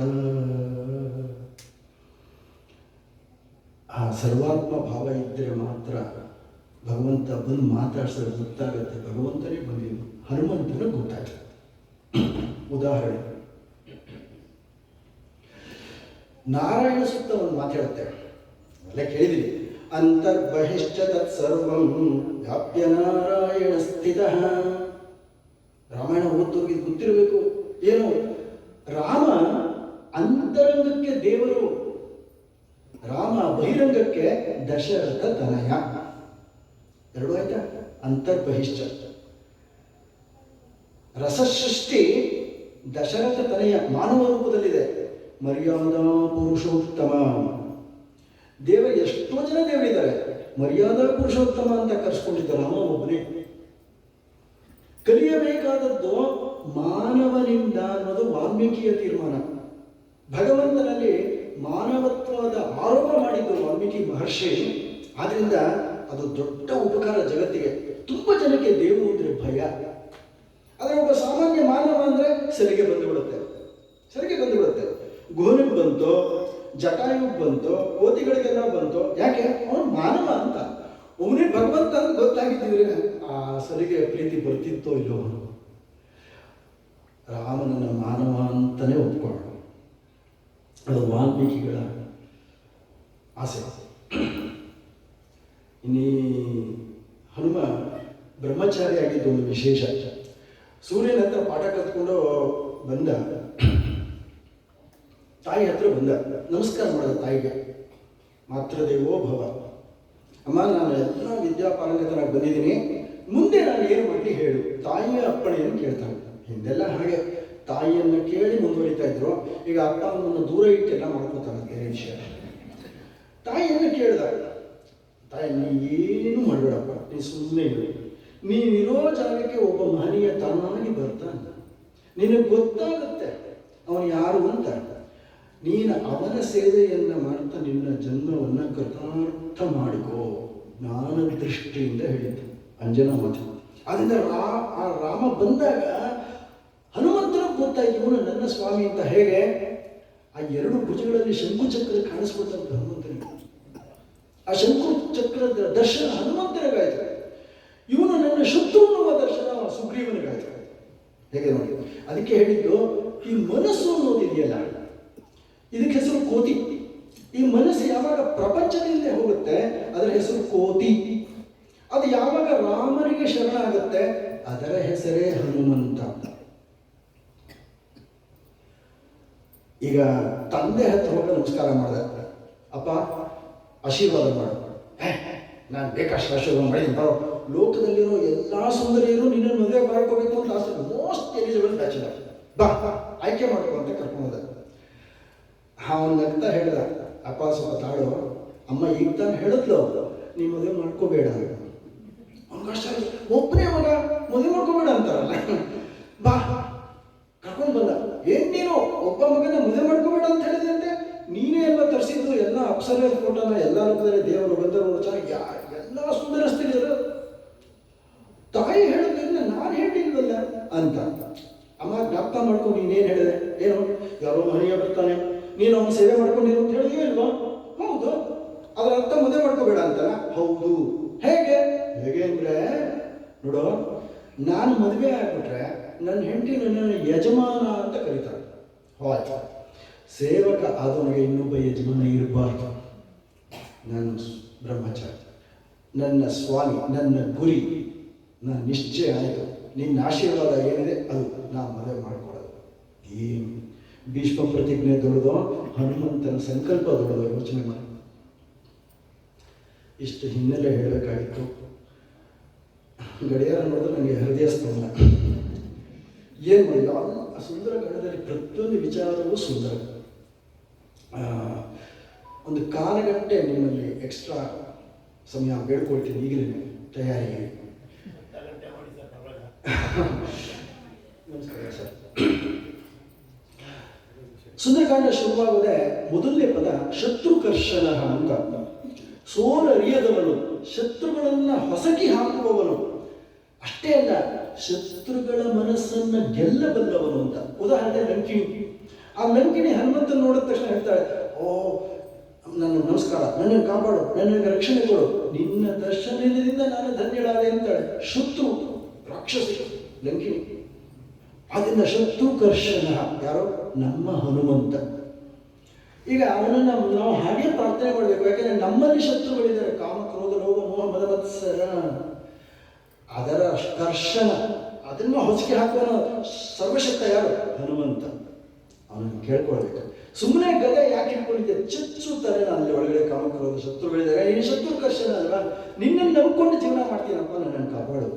ಆ ಸರ್ವಾತ್ಮ ಭಾವ ಇದ್ದರೆ ಮಾತ್ರ ಭಗವಂತ ಬಂದು ಮಾತಾಡ್ಸೋದು ಗೊತ್ತಾಗುತ್ತೆ. ಭಗವಂತನೇ ಬಂದಿದ್ದು, ಹನುಮಂತನ ಗೊತ್ತಾಗ್ತದೆ. ಉದಾಹರಣೆ, ನಾರಾಯಣ ಸೂಕ್ತ ಒಂದು ಮಾತಾಡುತ್ತೆ, ಎಲ್ಲ ಕೇಳಿದಿರಿ. ಅಂತರ್ಬಹಿಶ್ಚ ತತ್ಸರ್ವಂ ವ್ಯಾಪ್ಯ ನಾರಾಯಣ ಸ್ಥಿತಃ. ರಾಮಾಯಣ ಓದೋರ್ಗೆ ಗೊತ್ತಿರಬೇಕು. ಏನು? ರಾಮ ಅಂತರಂಗಕ್ಕೆ ದೇವರು, ರಾಮ ಬಹಿರಂಗಕ್ಕೆ ದಶರಥ ತನಯ. ಎರಡು ಆಯ್ತಾ? ಅಂತರ್ಬಹಿಶ್ಚ. ರಸಸೃಷ್ಟಿ ದಶರಥ ತನಯ ಮಾನವ ರೂಪದಲ್ಲಿದೆ. ಮರ್ಯಾದಾ ಪುರುಷೋತ್ತಮ ದೇವರು. ಎಷ್ಟೋ ಜನ ದೇವರಿದ್ದಾರೆ, ಮರ್ಯಾದಾ ಪುರುಷೋತ್ತಮ ಅಂತ ಕರೆಸ್ಕೊಂಡಿದ್ದ ರಾಮ ಒಬ್ಬನೇ. ಕಲಿಯಬೇಕಾದದ್ದು ಮಾನವನಿಂದ ಅನ್ನೋದು ವಾಲ್ಮೀಕಿಯ ತೀರ್ಮಾನ. ಭಗವಂತನಲ್ಲಿ ಮಾನವತ್ವದ ಆರೋಪ ಮಾಡಿದ್ದು ವಾಲ್ಮೀಕಿ ಮಹರ್ಷಿ. ಆದ್ರಿಂದ ಅದು ದೊಡ್ಡ ಉಪಕಾರ ಜಗತ್ತಿಗೆ. ತುಂಬ ಜನಕ್ಕೆ ದೇವರು ಅಂದರೆ ಭಯ. ಆದರೆ ಒಬ್ಬ ಸಾಮಾನ್ಯ ಮಾನವ ಅಂದರೆ ಸರಿಗೆ ಬಂದುಬಿಡುತ್ತೆ, ಸರಿಗೆ ಬಂದುಬಿಡುತ್ತೆ. ಗೋನಿಗೆ ಬಂತು, ಜಟಾಯುಗೆ ಬಂತು, ಕೋತಿಗಳಿಗೆಲ್ಲ ಬಂತು. ಯಾಕೆ? ಅವನು ಮಾನವ ಅಂತ. ಒಮ್ಮೆ ಭಗವಂತ ಅಂತ ಗೊತ್ತಾಗಿದ್ದಿದ್ರೆ ಆ ಸರಿಗೆ ಪ್ರೀತಿ ಬರ್ತಿತ್ತೋ ಇಲ್ಲೋ. ರಾಮನನ್ನ ಮಾನವ ಅಂತಲೇ ಒಪ್ಕೊಳ್ಳ. ಅದು ವಾಲ್ಮೀಕಿಗಳ ಆಸೆ. ಇನ್ನೀ ಹನುಮ ಬ್ರಹ್ಮಚಾರಿ ಆಗಿದ್ದು ಒಂದು ವಿಶೇಷ. ಸೂರ್ಯನ ಹತ್ರ ಪಾಠ ಕಲ್ತ್ಕೊಂಡು ಬಂದ, ತಾಯಿ ಹತ್ರ ಬಂದ, ನಮಸ್ಕಾರ ಮಾಡಿದ ತಾಯಿಗೆ. ಮಾತೃದೇವೋ ಭವ. ಅಮ್ಮ, ನಾನು ಎಲ್ಲ ವಿದ್ಯಾಪಾರಂಗತನಾಗಿ ಬಂದಿದ್ದೀನಿ, ಮುಂದೆ ನಾನು ಏನು ಮಾಡಲಿ ಹೇಳು. ತಾಯಿಯ ಅಪ್ಪಣೆಯನ್ನು ಕೇಳ್ತಾನೆ. ಹಿಂದೆಲ್ಲ ಹಾಗೆ ತಾಯಿಯನ್ನು ಕೇಳಿ ಮುಂದುವರಿತಾ ಇದ್ರು. ಈಗ ಅಪ್ಪ ಅಮ್ಮನ್ನು ದೂರ ಇಟ್ಟೆಲ್ಲ ಮಾಡ್ಕೋತಾನೆ, ಬೇರೆ ವಿಷಯ. ತಾಯಿಯನ್ನು ಕೇಳ್ದ, ತಾಯಿ ನೀ ಏನು ಮಾಡಬೇಡಪ್ಪ, ನೀ ಸುಮ್ಮನೆ ಇರು. ನೀನಿರೋ ಜಾಗಕ್ಕೆ ಒಬ್ಬ ಮಹನೀಯ ತಾನಾಗಿ ಬರ್ತಾನೆ, ನಿನಗೆ ಗೊತ್ತಾಗುತ್ತೆ ಅವನು ಯಾರು ಅಂತ. ನೀನು ಅವನ ಸೇವೆಯನ್ನು ಮಾಡ್ತಾ ನಿನ್ನ ಜನ್ಮವನ್ನು ಕೃತಾರ್ಥ ಮಾಡಿಕೋ. ಜ್ಞಾನ ದೃಷ್ಟಿಯಿಂದ ಹೇಳಿದ್ದು ಅಂಜನಾ ಮಾತು. ಅದರಿಂದ ಆ ರಾಮ ಬಂದಾಗ ಹನುಮಂತನ ಗೊತ್ತಾಯ್ತು ಇವನು ನನ್ನ ಸ್ವಾಮಿ ಅಂತ. ಹೇಗೆ ಆ ಎರಡು ಭುಜಗಳಲ್ಲಿ ಶಂಕುಚಕ್ರ ಕಾಣಿಸ್ಕೊಳ್ತಂತ ಹನುಮಂತನಿಗೆ. ಆ ಶಂಕುಚಕ್ರದ ದರ್ಶನ ಹನುಮಂತನಿಗಾಯ್ತು. ಇವನು ನನ್ನ ಶತ್ರು ಅನ್ನುವ ದರ್ಶನ ಸುಗ್ರೀವನಿಗಾಯ್ತು. ಹೇಗೆ ನೋಡಿ, ಅದಕ್ಕೆ ಹೇಳಿದ್ದು ಈ ಮನಸ್ಸು ಅನ್ನೋದಿದೆಯಲ್ಲ, ಇದಕ್ಕೆ ಹೆಸರು ಕೋತಿ. ಈ ಮನಸ್ಸು ಯಾವಾಗ ಪ್ರಪಂಚದಿಂದ ಹೋಗುತ್ತೆ ಅದರ ಹೆಸರು ಕೋತಿ. ಅದು ಯಾವಾಗ ರಾಮನಿಗೆ ಶರಣ ಆಗುತ್ತೆ ಅದರ ಹೆಸರೇ ಹನುಮಂತ. ಈಗ ತಂದೆ ಹತ್ರ ಹೋಗಿ ನಮಸ್ಕಾರ ಮಾಡಿದೆ, ಅಪ್ಪ ಆಶೀರ್ವಾದ ಮಾಡು. ನಾನು ಬೇಕಷ್ಟು ಆಶೀರ್ವಾದ ಮಾಡಿದ್ದೀನಿ ಬರೋ. ಲೋಕದಲ್ಲಿರೋ ಎಲ್ಲ ಸುಂದರಿಯರು ನಿನ್ನನ್ನು ಮದುವೆ ಮಾಡ್ಕೋಬೇಕು ಅಂತ ಆಸೆ. ಮೋಸ್ಟ್ ಎಲಿಜಿಬಲ್ ಬ್ಯಾಚುಲರ್, ಬಾ ಆಯ್ಕೆ ಮಾಡ್ಕೊ ಅಂತ ಕರ್ಕೊಂಡ. ಅವನು ನಗ್ತಾ ಹೇಳ್ದ, ಅಪ್ಪ ಸ್ವಲ್ಪ ತಾಳು, ಅಮ್ಮ ಈಗ ತಾನು ಹೇಳಿದ್ಲು ನೀ ಮದುವೆ ಮಾಡ್ಕೋಬೇಡ. ಅವನಿಗಷ್ಟ ಒಬ್ಬನೇ ಮಗ ಮದುವೆ ಮಾಡ್ಕೋಬೇಡ ಅಂತಾರಲ್ಲ, ಬಾ ಕರ್ಕೊಂಡು ಬಂದ. ಏನ್ ನೀನು ಒಬ್ಬ ಮಗನ ಮದುವೆ ಮಾಡ್ಕೋಬೇಡ ಅಂತ ಹೇಳಿದೆ ಅಂತೆ, ನೀನೇ ಎಲ್ಲ ತರಿಸಿದ್ದು ಎಲ್ಲ ಅಪ್ಸರ ಫೋಟೋನ, ಎಲ್ಲ ರೂಪದಲ್ಲಿ ದೇವರು ಬಂದರು ಚೆನ್ನಾಗಿ ಎಲ್ಲ ಸುಂದರಸ್ತಿದ್ರು. ತಾಯಿ ಹೇಳಿದ್ರಿಂದ ನಾನು ಹೇಳಿಲ್ವಲ್ಲ ಅಂತ. ಅಮ್ಮ ಜ್ಞಾಪಕ ಮಾಡ್ಕೊಂಡು ನೀನೇನು ಹೇಳಿದೆ, ಏನು ಯಾರೋ ಮನೆಗೆ ಬರ್ತಾನೆ ನೀನು ಅವನ ಸೇವೆ ಮಾಡ್ಕೊಂಡಿರು ಅಂತ ಹೇಳಿದ್ಯೋ ಇಲ್ವಾ? ಹೌದು. ಅದರ ಅರ್ಥ ಮದುವೆ ಮಾಡ್ಕೋಬೇಡ ಅಂತ? ಹೌದು. ಹೇಗೆ ಹೇಗೆ ಅಂದ್ರೆ ನೋಡು, ನಾನು ಮದುವೆ ಆಗ್ಬಿಟ್ರೆ ನನ್ನ ಹೆಂಡತಿ ನನ್ನನ್ನು ಯಜಮಾನ ಅಂತ ಕರೀತಾಳೆ. ಹೋಯ್ತು, ಸೇವಕ ಆದವನಿಗೆ ಇನ್ನೊಬ್ಬ ಯಜಮಾನ ಇರಬಾರ್ದು. ನನ್ನ ಬ್ರಹ್ಮಚಾರಿ, ನನ್ನ ಸ್ವಾಮಿ, ನನ್ನ ಗುರಿ, ನನ್ನ ನಿಶ್ಚಯ ಆಯಿತು. ನಿನ್ನ ಆಶೀರ್ವಾದ ಏನಿದೆ ಅದು ನಾವು ಮದುವೆ ಮಾಡ್ಕೊಳ್ಳೋದು. ಏನು ಭೀಷ್ಮ ಪ್ರತಿಜ್ಞೆ ದೊಡ್ಡದೋ, ಹನುಮಂತನ ಸಂಕಲ್ಪ ದೊಡ್ಡದೋ ಯೋಚನೆ ಮಾಡಿ. ಇಷ್ಟು ಹಿನ್ನೆಲೆ ಹೇಳಬೇಕಾಗಿತ್ತು. ಗಡಿಯಾರ ನೋಡಿದ್ರೆ ನನಗೆ ಹೃದಯ ಸ್ತಂಭನ. ಏನು ಮಾಡಿಲ್ಲ, ಆ ಸುಂದರ ಗಣದಲ್ಲಿ ಪ್ರತಿಯೊಂದು ವಿಚಾರವೂ ಸುಂದರ. ಒಂದು ಕಾಲಗಟ್ಟೆ ನಿಮ್ಮಲ್ಲಿ ಎಕ್ಸ್ಟ್ರಾ ಸಮಯ ಬೇಡ್ಕೊಳ್ತೀನಿ ಈಗಲೇ ತಯಾರಿಗೆ. ನಮಸ್ಕಾರ ಸರ್. ಸುಂದರಕಾಂಡ ಶುರುವಾಗುವುದೇ ಮೊದಲನೇ ಪದ ಶತ್ರುಕರ್ಷಣ ಅಂತ. ಸೋಲರಿಯದವನು, ಶತ್ರುಗಳನ್ನ ಹೊಸಕಿ ಹಾಕುವವನು. ಅಷ್ಟೇ ಅಲ್ಲ, ಶತ್ರುಗಳ ಮನಸ್ಸನ್ನ ಗೆಲ್ಲಬಲ್ಲವನು ಅಂತ. ಉದಾಹರಣೆ ಲಂಕಿಣಿ. ಆ ಲಂಕಿಣಿ ಹನುಮಂತನ ನೋಡಿದ ತಕ್ಷಣ ಹೇಳ್ತಾಳೆ, ಓ ನನ್ನ ನಮಸ್ಕಾರ, ನನ್ನನ್ನು ಕಾಪಾಡು, ನನಗೆ ರಕ್ಷಣೆ ಕೊಡು, ನಿನ್ನ ದರ್ಶನದಿಂದ ನಾನು ಧನ್ಯಳಾದೆ ಅಂತಾಳೆ. ಶತ್ರು ರಾಕ್ಷಸಿ ಲಂಕಿಣಿ. ಆದ್ದರಿಂದ ಶತ್ರುಕರ್ಷಣ ಯಾರೋ ನಮ್ಮ ಹನುಮಂತ. ಈಗ ಅವನನ್ನು ನಾವು ಹಾಗೆ ಪ್ರಾರ್ಥನೆ ಮಾಡಬೇಕು. ಯಾಕೆಂದ್ರೆ ನಮ್ಮಲ್ಲಿ ಶತ್ರುಗಳಿದ್ದಾರೆ, ಕಾಮ ಕ್ರೋಧ ಲೋಭ ಮೋಹ ಮದ ಮತ್ಸರ. ಅದರ ಕರ್ಷಣ, ಅದನ್ನು ಹೊಸಿಗೆ ಹಾಕುವ ಸರ್ವಶಕ್ತ ಯಾರು? ಹನುಮಂತ. ಅವನನ್ನು ಕೇಳ್ಕೊಳ್ಬೇಕು. ಸುಮ್ಮನೆ ಗದೆ ಯಾಕೆ ಇಟ್ಕೊಂಡಿದ್ದೆ, ಚುಚ್ಚುತ್ತಾರೆ ಅಲ್ಲಿ ಒಳಗಡೆ ಕಾಮಕ್ರೋಧ ಶತ್ರುಗಳಿದ್ದಾರೆ. ಈ ಶತ್ರು ಕರ್ಷಣ ಅಲ್ವಾ, ನಿನ್ನನ್ನು ನಂಬ್ಕೊಂಡು ಜೀವನ ಮಾಡ್ತೀನಪ್ಪ, ನನ್ನನ್ನು ಕಾಪಾಡು.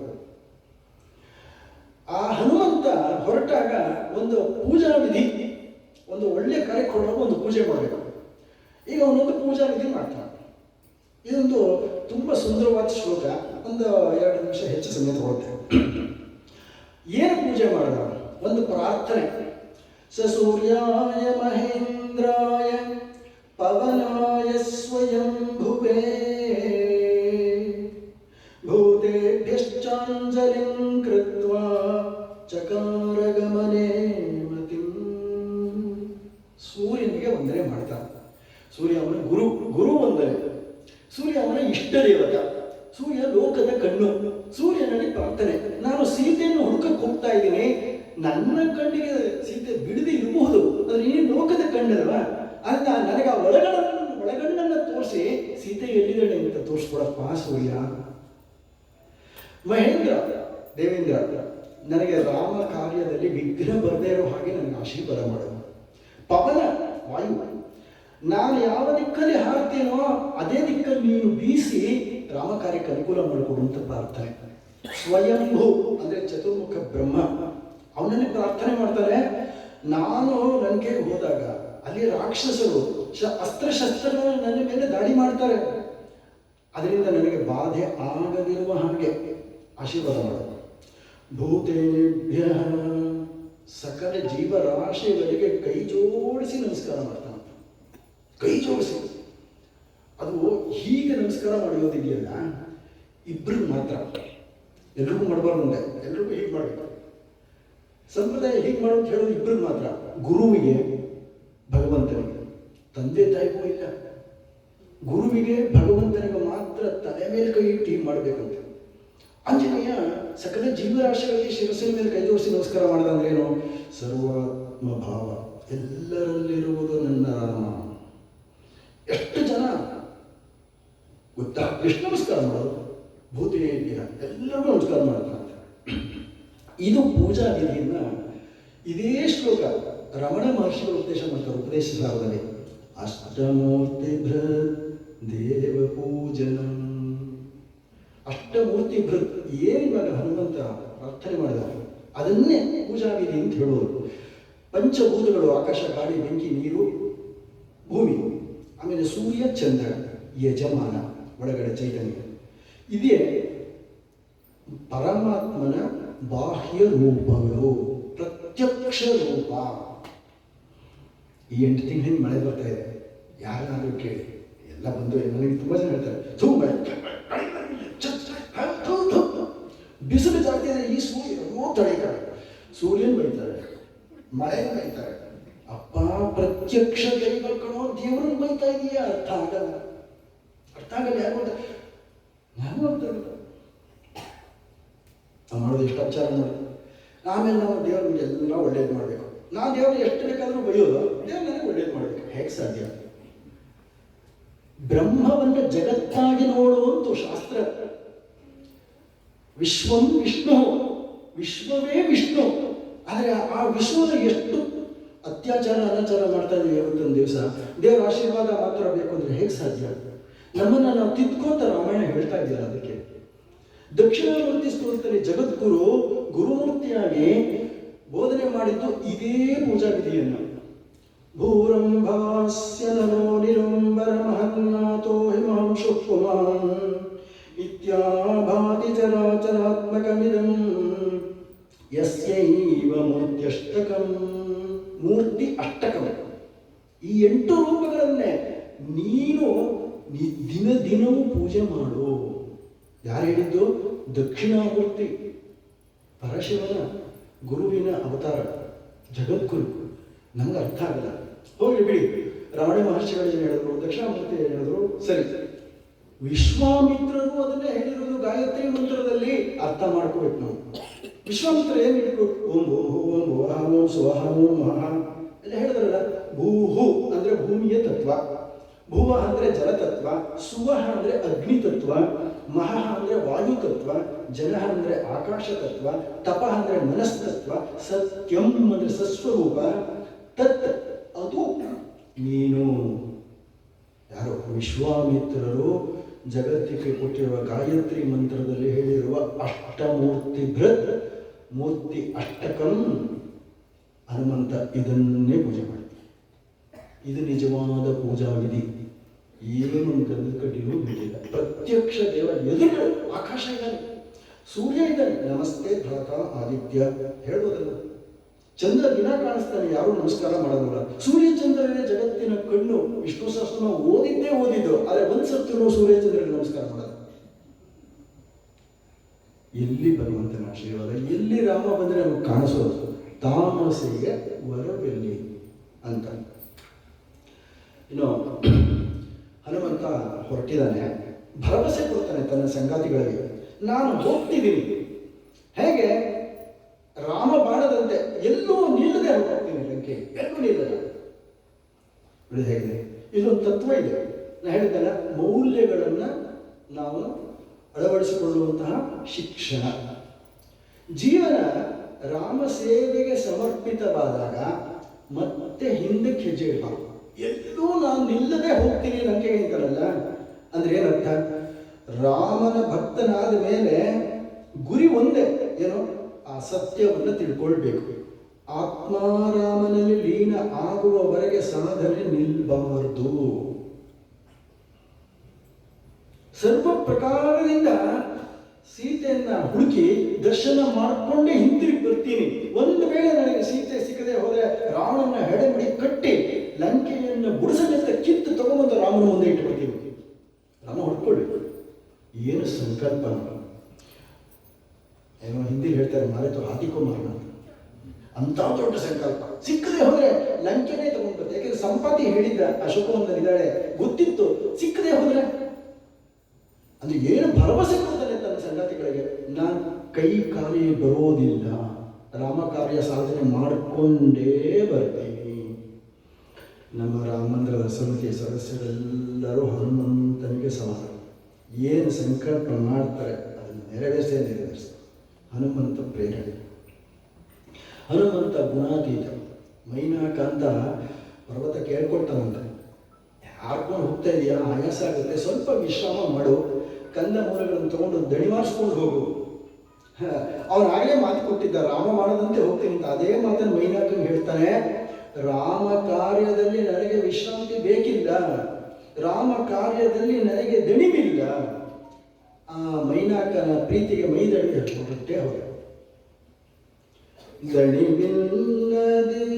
ಆ ಹನುಮಂತ ಹೊರಟಾಗ ಒಂದು ಪೂಜಾ ವಿಧಿ, ಒಂದು ಒಳ್ಳೆ ಕಾರ್ಯಕ್ರಮ, ಒಂದು ಪೂಜೆ ಮಾಡಬೇಕು. ಈಗ ಅವನೊಂದು ಪೂಜಾ ವಿಧಿ ಮಾಡ್ತಾನೆ. ಇದೊಂದು ತುಂಬ ಸುಂದರವಾದ ಶ್ಲೋಕ. ಒಂದು 2 ನಿಮಿಷ ಹೆಚ್ಚು ಸಮಯ ತಗೊಳ್ತೇವೆ. ಏನು ಪೂಜೆ ಮಾಡಿದ? ಒಂದು ಪ್ರಾರ್ಥನೆ. ಸ ಸೂರ್ಯಾಯ ಮಹೇಂದ್ರಾಯ ಪವನಾಯ ಸ್ವಯಂಭುವೇ ಭೂತೇಭ್ಯಶ್ಚಾಂಜಲಿಂ ಕೃತ್ವಾ ಚಕಾರ ಗಮನೆ ಮತಿಂ. ಸೂರ್ಯನಿಗೆ ವಂದನೆ ಮಾಡ್ತಾನೆ. ಸೂರ್ಯ ಅವನ ಗುರು ವಂದನೆ. ಸೂರ್ಯ ಅವನ ಇಷ್ಟ ದೇವತ. ಸೂರ್ಯ ಲೋಕದ ಕಣ್ಣು. ಸೂರ್ಯನಲ್ಲಿ ಪ್ರಾರ್ಥನೆ. ನಾನು ಸೀತೆಯನ್ನು ಹುಡುಕಕ್ಕೆ ಹೋಗ್ತಾ ಇದ್ದೀನಿ, ನನ್ನ ಕಣ್ಣಿಗೆ ಸೀತೆ ಬಿಡದೆ ಇರಬಹುದು, ಆದರೆ ನೀನು ಲೋಕದ ಕಣ್ಣಲ್ವಾ, ಅಂತ ನನಗೆ ಆ ಒಳಗಣ್ಣನ್ನು ತೋರಿಸಿ ಸೀತೆ ಎಲ್ಲಿದ್ದಾಳೆ ಅಂತ ತೋರಿಸ್ಕೊಡಪ್ಪ ಸೂರ್ಯ. ಮಹೇಂದ್ರ ದೇವೇಂದ್ರ, ನನಗೆ ರಾಮ ಕಾರ್ಯದಲ್ಲಿ ವಿಘ್ನ ಬರದೇ ಇರೋ ಹಾಗೆ ನನಗೆ ಆಶೀರ್ವಾದ ಮಾಡು. ಪವನ ವಾಯು, ನಾನು ಯಾವ ದಿಕ್ಕಲ್ಲಿ ಹಾರ್ತೀನೋ ಅದೇ ದಿಕ್ಕಲ್ಲಿ ನೀನು ಬೀಸಿ ರಾಮ ಕಾರ್ಯಕ್ಕೆ ಅನುಕೂಲ ಮಾಡಿಕೊಡುವಂತ ಪ್ರಾರ್ಥನೆ. ಸ್ವಯಂಭೂ ಅಂದರೆ ಚತುರ್ಮುಖ ಬ್ರಹ್ಮ, ಅವನಲ್ಲಿ ಪ್ರಾರ್ಥನೆ ಮಾಡ್ತಾರೆ. ನಾನು ಲಂಕೆಗೆ ಹೋದಾಗ ಅಲ್ಲಿ ರಾಕ್ಷಸರು ಅಸ್ತ್ರಶಸ್ತ್ರಗಳನ್ನು ನನ್ನ ಮೇಲೆ ದಾಳಿ ಮಾಡ್ತಾರೆ, ಅದರಿಂದ ನನಗೆ ಬಾಧೆ ಆಗದಿರುವ ಹಾಗೆ ಆಶೀರ್ವಾದ ಮಾಡು. ಭೂತೇಭ್ಯ, ಸಕಲ ಜೀವರಾಶಿಗಳಿಗೆ ಕೈ ಜೋಡಿಸಿ ನಮಸ್ಕಾರ ಮಾಡ್ತಾನೆ. ಕೈ ಜೋಡಿಸಿ. ಅದು ಹೀಗೆ ನಮಸ್ಕಾರ ಮಾಡೋದಿದೆಯಲ್ಲ, ಇಬ್ಬರಿಗೆ ಮಾತ್ರ, ಎಲ್ರಿಗೂ ಮಾಡಬಾರ್ದು, ಎಲ್ರಿಗೂ ಹೀಗೆ ಮಾಡಬೇಕು. ಸಂಪ್ರದಾಯ ಹೀಗೆ ಮಾಡೋದು ಹೇಳೋದು ಇಬ್ಬರಿಗೆ ಮಾತ್ರ, ಗುರುವಿಗೆ, ಭಗವಂತನಿಗೆ. ತಂದೆ ತಾಯಿಗೂ ಇಲ್ಲ, ಗುರುವಿಗೆ ಭಗವಂತನಿಗೆ ಮಾತ್ರ ತಲೆ ಮೇಲೆ ಕೈ ಇಟ್ಟು ಹೀಗೆ ಮಾಡಬೇಕಂತ. ಆಂಜನೇಯ ಸಕಲ ಜೀವರಾಶಿಗಳಿಗೆ ಶಿರಸ್ಸಿನ ಮೇಲೆ ಕೈ ಜೋಡಿಸಿ ನಮಸ್ಕಾರ ಮಾಡಿದಂದ್ರೆ ಏನು? ಸರ್ವಾತ್ಮ ಭಾವ, ಎಲ್ಲರಲ್ಲಿರುವುದು ನನ್ನ ರಾಮ. ಎಷ್ಟು ಜನ ಗೊತ್ತಾ ಎಷ್ಟು ನಮಸ್ಕಾರ ಮಾಡೋದು? ಭೂತಿ ಎಲ್ಲರಿಗೂ ನಮಸ್ಕಾರ ಮಾಡ್ತಾರೆ. ಇದು ಪೂಜಾ ವಿಧಿಯನ್ನ ಇದೇ ಶ್ಲೋಕ ರಮಣ ಮಹರ್ಷಿಗಳು ಉಪದೇಶ ಮಾಡ್ತಾರೆ. ಉಪದೇಶ ಸಾರದಲ್ಲಿ ಅಷ್ಟಮೂರ್ತಿ ಭೃತ್ ದೇವ ಪೂಜನಂ. ಅಷ್ಟಮೂರ್ತಿ ಭೃತ್ ಏನು ಇವಾಗ ಹನುಮಂತ ಪ್ರಾರ್ಥನೆ ಮಾಡಿದ್ದಾರೆ ಅದನ್ನೇ ಪೂಜಾ ವಿಧಿ ಅಂತ ಹೇಳೋದು. ಪಂಚಭೂತಗಳು ಆಕಾಶ, ಗಾಳಿ, ಬೆಂಕಿ, ನೀರು, ಭೂಮಿ, ಆಮೇಲೆ ಸೂರ್ಯ, ಚಂದ್ರ, ಯಜಮಾನ, ಒಳಗಡೆ ಚೈತನ್ಯ. ಇದೇ ಪರಮಾತ್ಮನ ಬಾಹ್ಯ ರೂಪಗಳು, ಪ್ರತ್ಯಕ್ಷ ರೂಪ. ಈ 8 ತಿಂಗಳಿಂದ ಮಳೆ ಬರ್ತಾ ಇದೆ, ಯಾರನ್ನಾದ್ರೂ ಕೇಳಿ, ಎಲ್ಲ ಬಂದು ನನಗೆ ತುಂಬ ಜನ ಹೇಳ್ತಾರೆ ಬಿಸಿಲು ಜಾಸ್ತಿ ಇದೆ, ಈ ಸೂರ್ಯ ತಡೀತಾರೆ, ಸೂರ್ಯನ್ ಬೈತಾರೆ, ಮಳೆ ಬೈತಾರೆ. ಅಪ್ಪ ಪ್ರತ್ಯಕ್ಷ ದೈವ ಕಣೋ, ದೇವರನ್ನು ಬೈತಾ ಇದೆಯಾ? ಅರ್ಥ ಆಗಲ್ಲ. ಯಾರು ಅಂತ ನಾನು ಅರ್ಥ ಆಗಲ್ಲ. ನಾವು ಮಾಡೋದು ಎಷ್ಟು ಅಪಚಾರ ನೋಡಿ. ಆಮೇಲೆ ನಾವು ದೇವ್ರಿಗೆ ಎಲ್ಲ ಒಳ್ಳೇದು ಮಾಡಬೇಕು. ನಾನು ದೇವ್ರಿಗೆ ಎಷ್ಟು ಬೇಕಾದರೂ ಬೈಯೋದು, ದೇವ್ರು ನನಗೆ ಒಳ್ಳೇದು ಮಾಡಬೇಕು. ಹೇಗೆ ಸಾಧ್ಯ? ಬ್ರಹ್ಮವನ್ನು ಜಗತ್ತಾಗಿ ನೋಡುವಂತೂ ಶಾಸ್ತ್ರ. ವಿಶ್ವಂ ವಿಷ್ಣು, ವಿಶ್ವವೇ ವಿಷ್ಣು. ಆದರೆ ಆ ವಿಶ್ವದ ಎಷ್ಟು ಅತ್ಯಾಚಾರ ಅನಾಚಾರ ಮಾಡ್ತಾ ಇದ್ದೀವಿ ಇವತ್ತೊಂದು ದಿವಸ. ದೇವರ ಆಶೀರ್ವಾದ ಮಾತ್ರ ಬೇಕು ಅಂದರೆ ಹೇಗೆ ಸಾಧ್ಯ? ನಮ್ಮನ್ನು ನಾವು ತಿದ್ಕೋತ ರಾಮಾಯಣ ಹೇಳ್ತಾ ಇದ್ದೀರ. ಅದಕ್ಕೆ ದಕ್ಷಿಣಾಮೂರ್ತಿ ಸ್ತೋತ್ರದಲ್ಲಿ ಜಗದ್ಗುರು ಗುರುಮೂರ್ತಿಯಾಗಿ ಬೋಧನೆ ಮಾಡಿದ್ದು ಇದೇ ಪೂಜಾ ವಿಧಿಯನ್ನು. ಭೂರಂಭಾಸ್ಯ ನರೋ ನಿರಂಬರ ಮಹನ್ನಾಥೋ ಹಿಮಾಂಶು ಪುಮಾನ್ ಇತ್ಯಾಭಾತಿ ಚರಾಚರಾತ್ಮಕಮಿದಂ ಯಸ್ಯೈವ ಮೂರ್ತ್ಯಷ್ಟಕಂ. ಮೂರ್ತಿ ಅಷ್ಟಕಂ. ಈ 8 ರೂಪಗಳನ್ನೇ ನೀನು ದಿನ ದಿನವೂ ಪೂಜೆ ಮಾಡು. ಯಾರು ಹೇಳಿದ್ದು? ದಕ್ಷಿಣಾಮೂರ್ತಿ, ಪರಶಿವನ ಗುರುವಿನ ಅವತಾರ, ಜಗದ್ಗುರು. ನಮ್ಗೆ ಅರ್ಥ ಆಗಲ್ಲ, ಹೋಗ್ಲಿ ಬಿಡಿ. ರಮಣ ಮಹರ್ಷಿಗಳು ಏನು ಹೇಳಿದ್ರು, ದಕ್ಷಿಣಾಮೂರ್ತಿ ಏನು ಹೇಳಿದ್ರು, ಸರಿ. ವಿಶ್ವಾಮಿತ್ರರು ಅದನ್ನೇ ಹೇಳಿರೋದು ಗಾಯತ್ರಿ ಮಂತ್ರದಲ್ಲಿ. ಅರ್ಥ ಮಾಡ್ಕೋಬೇಕು ನಾವು. ವಿಶ್ವಾಮಿತ್ರ ಏನು ಹೇಳಿದ್ರು? ಓಂ ಭೂಹು ಓಂ ಭುವಃ ಓಂ ಸ್ವಃ ಓಂ ಮಹಾ ಎಲ್ಲ ಹೇಳಿದ್ರಲ್ಲ. ಭೂಹು ಅಂದ್ರೆ ಭೂಮಿಯ ತತ್ವ, ಭುವ ಅಂದ್ರೆ ಜಲತತ್ವ, ಸುವಹ ಅಂದ್ರೆ ಅಗ್ನಿ ತತ್ವ, ಮಹಃ ಅಂದ್ರೆ ವಾಯು ತತ್ವ, ಜನ ಅಂದ್ರೆ ಆಕಾಶ ತತ್ವ, ತಪ ಅಂದ್ರೆ ಮನಸ್ತತ್ವ, ಸತ್ಯಂ ಅಂದ್ರೆ ಸಸ್ವರೂಪ, ತತ್ ಅದು ನೀನು. ಯಾರು? ವಿಶ್ವಾಮಿತ್ರರು ಜಗತ್ತಿಗೆ ಕೊಟ್ಟಿರುವ ಗಾಯತ್ರಿ ಮಂತ್ರದಲ್ಲಿ ಹೇಳಿರುವ ಅಷ್ಟಮೂರ್ತಿ ಬೃಹತ್ ಮೂರ್ತಿ ಅಷ್ಟಕಂ ಹನುಮಂತ ಇದನ್ನೇ ಪೂಜೆ ಮಾಡ್ತಾರೆ. ಇದು ನಿಜವಾದ ಪೂಜಾ ವಿಧಿ. ಏನು ಗಂಧ ಕಡ್ಡಿನೂ ಬಿಟ್ಟಿಲ್ಲ. ಪ್ರತ್ಯಕ್ಷ ದೇವ ಎದುರು ಆಕಾಶ ಇದ್ದಾನೆ, ಸೂರ್ಯ ಇದ್ದಾನೆ. ನಮಸ್ತೆ ಭ್ರಾತ ಆದಿತ್ಯ ಹೇಳೋದಲ್ಲ. ಚಂದ್ರ ದಿನ ಕಾಣಿಸ್ತಾನೆ, ಯಾರು ನಮಸ್ಕಾರ ಮಾಡೋದಿಲ್ಲ. ಸೂರ್ಯ ಚಂದ್ರನೇ ಜಗತ್ತಿನ ಕಣ್ಣು. ವಿಷ್ಣು ಸಹಸ್ರನಾಮ ಓದಿದ್ದು, ಆದರೆ ಒಂದ್ಸರ್ತಿನೂ ಸೂರ್ಯ ಚಂದ್ರನಿಗೆ ನಮಸ್ಕಾರ ಮಾಡೋದು. ಎಲ್ಲಿ ಭಗವಂತನ ಆಶೀರ್ವಾದ, ಎಲ್ಲಿ ರಾಮ ಬಂದರೆ ನಮಗೆ ಕಾಣಿಸೋದು. ತಾಮಸಿಗೆ ವರವೆಲ್ಲಿ ಅಂತ. ಇನ್ನು ಹನುಮಂತ ಹೊರಟಿದ್ದಾನೆ, ಭರವಸೆ ಕೊಡ್ತಾನೆ ತನ್ನ ಸಂಗಾತಿಗಳಿಗೆ, ನಾನು ಹೋಗ್ತಿದ್ದೀನಿ. ಹೇಗೆ? ರಾಮ ಬಾಣದಂತೆ ಎಲ್ಲೂ ನಿಲ್ಲದೆ ಹೋಗ್ತೀನಿ ಲಂಕೆ, ಎಲ್ಲೂ ನಿಲ್ಲಲ್ಲ. ಹೇಗಿದೆ? ಇಲ್ಲೊಂದು ತತ್ವ ಇದೆ. ನಾನು ಹೇಳಿದ್ದಲ್ಲ, ಮೌಲ್ಯಗಳನ್ನು ನಾವು ಅಳವಡಿಸಿಕೊಳ್ಳುವಂತಹ ಶಿಕ್ಷಣ. ಜೀವನ ರಾಮ ಸೇವೆಗೆ ಸಮರ್ಪಿತವಾದಾಗ ಮತ್ತೆ ಹಿಂದಕ್ಕೆ ಹೆಜ್ಜೆ ಇಡಬಾರ್ದು. ಎಲ್ಲೂ ನಾನು ನಿಲ್ಲದೆ ಹೋಗ್ತೀನಿ ಲಂಕೆಗೆ ಅಂತಾರಲ್ಲ, ಅಂದ್ರೆ ಏನರ್ಥ? ರಾಮನ ಭಕ್ತನಾದ ಮೇಲೆ ಗುರಿ ಒಂದೇ, ಏನು? ಆ ಸತ್ಯವನ್ನು ತಿಳ್ಕೊಳ್ಬೇಕು. ಆತ್ಮಾರಾಮನಲ್ಲಿ ಲೀನ ಆಗುವವರೆಗೆ ಸಾಧನೆ ನಿಲ್ಬಾರ್ದು. ಸರ್ವ ಪ್ರಕಾರದಿಂದ ಸೀತೆಯನ್ನ ಹುಡುಕಿ ದರ್ಶನ ಮಾಡಿಕೊಂಡೇ ಹಿಂತಿರುಗಿ ಬರ್ತೀನಿ. ಒಂದು ವೇಳೆ ನನಗೆ ಸೀತೆ ಸಿಕ್ಕದೆ ಹೋದರೆ ರಾವಣನ ಹೆಡೆಮುಡಿ ಕಟ್ಟಿ ಲಂಕೆಯನ್ನು ಬುಡಸಮೇತ ಕಿತ್ತು ತಗೊಂಬಂದು ರಾಮನ ಮುಂದೆ ಇಟ್ಬಿಡ್ತೀವಿ. ರಾಮ ಹೊಡ್ಕೊಳ್ಳಿ, ಏನು ಸಂಕಲ್ಪ. ಏನೋ ಹಿಂದಿ ಹೇಳ್ತಾರೆ, ಮಾರೇತು ಹಾಕಿಕೋ ಮಾರಣ ಅಂತ ದೊಡ್ಡ ಸಂಕಲ್ಪ. ಸಿಕ್ಕದೆ ಹೋದ್ರೆ ಲಂಕೆನೇ ತಗೊಂಡ್ಬರ್ತೆ. ಯಾಕಂದ್ರೆ ಸಂಪಾತಿ ಹೇಳಿದ್ದ ಅಶೋಕವನ್ನಲ್ಲಿದ್ದಾಳೆ, ಗೊತ್ತಿತ್ತು. ಸಿಕ್ಕದೆ ಹೋದ್ರೆ ಅಂದ್ರೆ ಏನು ಭರವಸೆ ಕೊಡ್ತಾನೆ ತನ್ನ ಸಂಗಾತಿಗಳಿಗೆ, ನಾನು ಕೈ ಕಾರ್ಯ ಬರೋದಿಲ್ಲ, ರಾಮ ಕಾರ್ಯ ಸಾಧನೆ ಮಾಡಿಕೊಂಡೇ ಬರ್ತೀನಿ. ನಮ್ಮ ರಾಮಮಂದಿರದ ಸಮಿತಿಯ ಸದಸ್ಯರೆಲ್ಲರೂ ಹನುಮಂತನಿಗೆ ಸಮಾನ. ಏನು ಸಂಕಲ್ಪ ಮಾಡ್ತಾರೆ ಅದನ್ನು ನೆರವೇರಿಸ್ತಾರೆ. ಹನುಮಂತ ಪ್ರೇರಣೆ. ಹನುಮಂತ ಗುಣಾತೀತ. ಮೈನಾಕ ಅಂತ ಪರ್ವತ ಕೇಳ್ಕೊಳ್ತಾನಂತ, ಯಾರ್ಕೊಂಡು ಹೋಗ್ತಾ ಇದೆಯಾ, ಆಯಾಸ ಆಗುತ್ತೆ, ಸ್ವಲ್ಪ ವಿಶ್ರಾಮ ಮಾಡು, ಕಂದ ಮೂಲಗಳನ್ನು ತಗೊಂಡು ದಣಿವಾರಿಸ್ಕೊಂಡು ಹೋಗು. ಅವನಾಗಲೇ ಮಾತು ಕೊಟ್ಟಿದ್ದ, ರಾಮ ಮಾಡದಂತೆ ಹೋಗ್ತೀನಿ ಅಂತ. ಅದೇ ಮಾತನ್ನು ಮೈನಾಕನ್ ಹೇಳ್ತಾನೆ, ರಾಮ ಕಾರ್ಯದಲ್ಲಿ ನನಗೆ ವಿಶ್ರಾಂತಿ ಬೇಕಿಲ್ಲ, ರಾಮ ಕಾರ್ಯದಲ್ಲಿ ನನಗೆ ದಣಿವಿಲ್ಲ. ಆ ಮೈನಾಕನ ಪ್ರೀತಿಗೆ ಮೈದಡಿ ಹಚ್ಕೊಂಡೇ ಹೋದ. ದಣಿವಿಲ್ಲದಿರಲಿ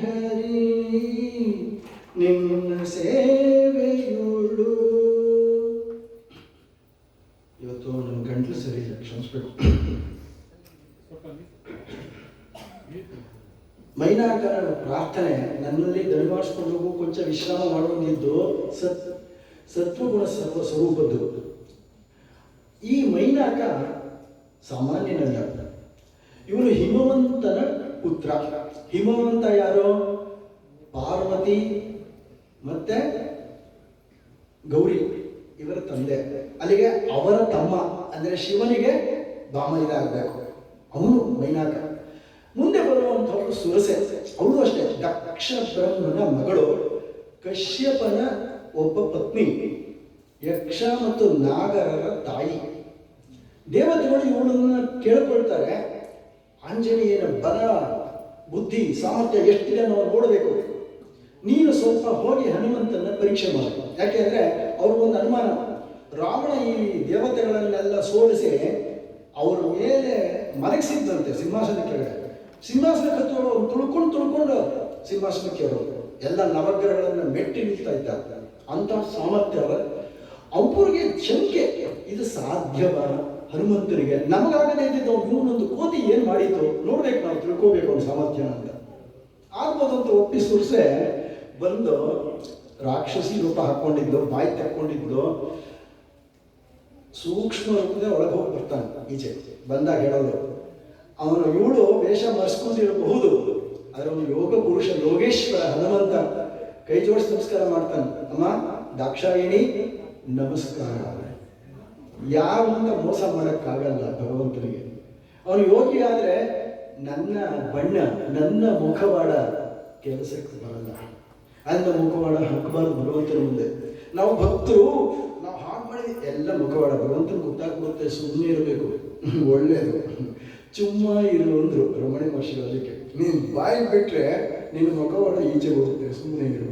ಹರಿ ನಿನ್ನ ಸೇವೆಯುಳು. ಇವತ್ತು ನನ್ನ ಗಂಟಲು ಸರಿ ಇಲ್ಲ, ಕ್ಷಮಿಸ್ಬೇಕು. ಮೈನಾಕನ ಪ್ರಾರ್ಥನೆ, ನನ್ನಲ್ಲಿ ದಣಿವಾರಿಸ್ಕೊಂಡು ಹೋಗು, ಕೊಂಚ ವಿಶ್ರಾಮ ಮಾಡುವಂದಿದ್ದು ಸತ್ವಗುಣ ಸ್ವರೂಪದ್ದು. ಈ ಮೈನಾಕ ಸಾಮಾನ್ಯನಲ್ಲ, ಇವನು ಹಿಮವಂತನ ಪುತ್ರ. ಹಿಮವಂತ ಯಾರು? ಪಾರ್ವತಿ ಮತ್ತೆ ಗೌರಿ ಇವರ ತಂದೆ. ಅಲ್ಲಿಗೆ ಅವರ ತಮ್ಮ, ಅಂದರೆ ಶಿವನಿಗೆ ಬಾಮೈದ ಆಗಬೇಕು ಅವನು ಮೈನಾಕ. ಮುಂದೆ ಬರುವಂಥವಳು ಸುರಸೆ, ಅವಳು ಅಷ್ಟೇ ದಕ್ಷ ಬ್ರಹ್ಮನ ಮಗಳು, ಕಶ್ಯಪನ ಒಬ್ಬ ಪತ್ನಿ, ಯಕ್ಷ ಮತ್ತು ನಾಗರರ ತಾಯಿ. ದೇವತೆಗಳು ಇವಳನ್ನ ಕೇಳ್ಕೊಳ್ತಾರೆ, ಆಂಜನೇಯನ ಬಲ, ಬುದ್ಧಿ, ಸಾಮರ್ಥ್ಯ ಎಷ್ಟಿದೆ ನಾವು ನೋಡಬೇಕು, ನೀನು ಸ್ವಲ್ಪ ಹೋಗಿ ಹನುಮಂತನ ಪರೀಕ್ಷೆ ಮಾಡು. ಯಾಕೆಂದ್ರೆ ಅವ್ರ ಒಂದು ಅನುಮಾನ, ರಾವಣ ಈ ದೇವತೆಗಳನ್ನೆಲ್ಲ ಸೋಲಿಸಿ ಅವ್ರ ಮೇಲೆ ಮಲಗಿಸಿದ್ದಂತೆ ಸಿಂಹಾಸನ ಕೆಳಗಡೆ. ಸಿಂಹಾಸನ ಕತ್ತೋರು ಅವ್ರು ತುಳ್ಕೊಂಡು ಸಿಂಹಾಸನಕ್ಕೆ ಅವರು ಎಲ್ಲ ನವಗ್ರಹಗಳನ್ನು ಮೆಟ್ಟಿ ನಿಲ್ತಾ ಇದ್ದಾರೆ. ಅಂತ ಸಾಮರ್ಥ್ಯ ಅವ್ರಿಗೆ ಶಂಕೆ, ಇದು ಸಾಧ್ಯವ ಹನುಮಂತನಿಗೆ? ನಮಗಾಗದೇ ಇದ್ದಿದ್ದು ಇವನೊಂದು ಕೋತಿ ಏನು ಮಾಡಿತ್ತು ನೋಡ್ಬೇಕು, ನಾವು ತಿಳ್ಕೋಬೇಕು ಅವ್ನ ಸಾಮರ್ಥ್ಯ ಅಂತ. ಆಗ್ಬೋದಂತ ಒಪ್ಪಿ ಸುರ್ಸೆ ಬಂದು ರಾಕ್ಷಸಿ ರೂಪ ಹಾಕೊಂಡಿದ್ದು, ಬಾಯಿ ತಕ್ಕೊಂಡಿದ್ದು, ಸೂಕ್ಷ್ಮ ರೂಪದ ಒಳಗೆ ಹೋಗಿ ಬರ್ತಾನೆ. ಈಚೆ ಬಂದಾಗ ಹೇಳೋದು, ಅವನು ಇವಳು ವೇಷ ಮರೆಸ್ಕೊಂಡಿರಬಹುದು, ಆದರೆ ಅವನು ಯೋಗ ಪುರುಷ ಯೋಗೇಶ್ವರ ಹನುಮಂತ. ಕೈ ಜೋಡಿಸಿ ನಮಸ್ಕಾರ ಮಾಡ್ತಾನೆ, ಅಮ್ಮ ದಾಕ್ಷಾಯಿಣಿ ನಮಸ್ಕಾರ. ಯಾವ ಅಂತ ಮೋಸ ಮಾಡೋಕ್ಕಾಗಲ್ಲ ಭಗವಂತನಿಗೆ. ಅವನು ಯೋಗಿ ಆದರೆ ನನ್ನ ಬಣ್ಣ, ನನ್ನ ಮುಖವಾಡ ಕೆಲಸಕ್ಕೆ ಬರಲ್ಲ. ಅಂದ ಮುಖವಾಡ ಹಾಕಬಾರ್ದು ಭಗವಂತನ ಮುಂದೆ. ನಾವು ಭಕ್ತರು, ನಾವು ಹಾಗೆ ಮಾಡಿದ್ವಿ ಎಲ್ಲ ಮುಖವಾಡ ಭಗವಂತನ ಗೊತ್ತಾಗ್ಬಿಡುತ್ತೆ. ಸುಮ್ಮನೆ ಇರಬೇಕು, ಒಳ್ಳೆಯದು. ಚುಮ್ಮ ಇರು ಅಂದ್ರು ರಮಣಿ ಮಹರ್ಷಿಗಳು. ಅದಕ್ಕೆ ನೀನು ಬಾಯಿ ಬಿಟ್ರೆ ನಿನ್ನ ಮುಖವಾಡ ಈಚೆ ಹೋಗುತ್ತೆ, ಸುಮ್ಮನೆ ಇರು.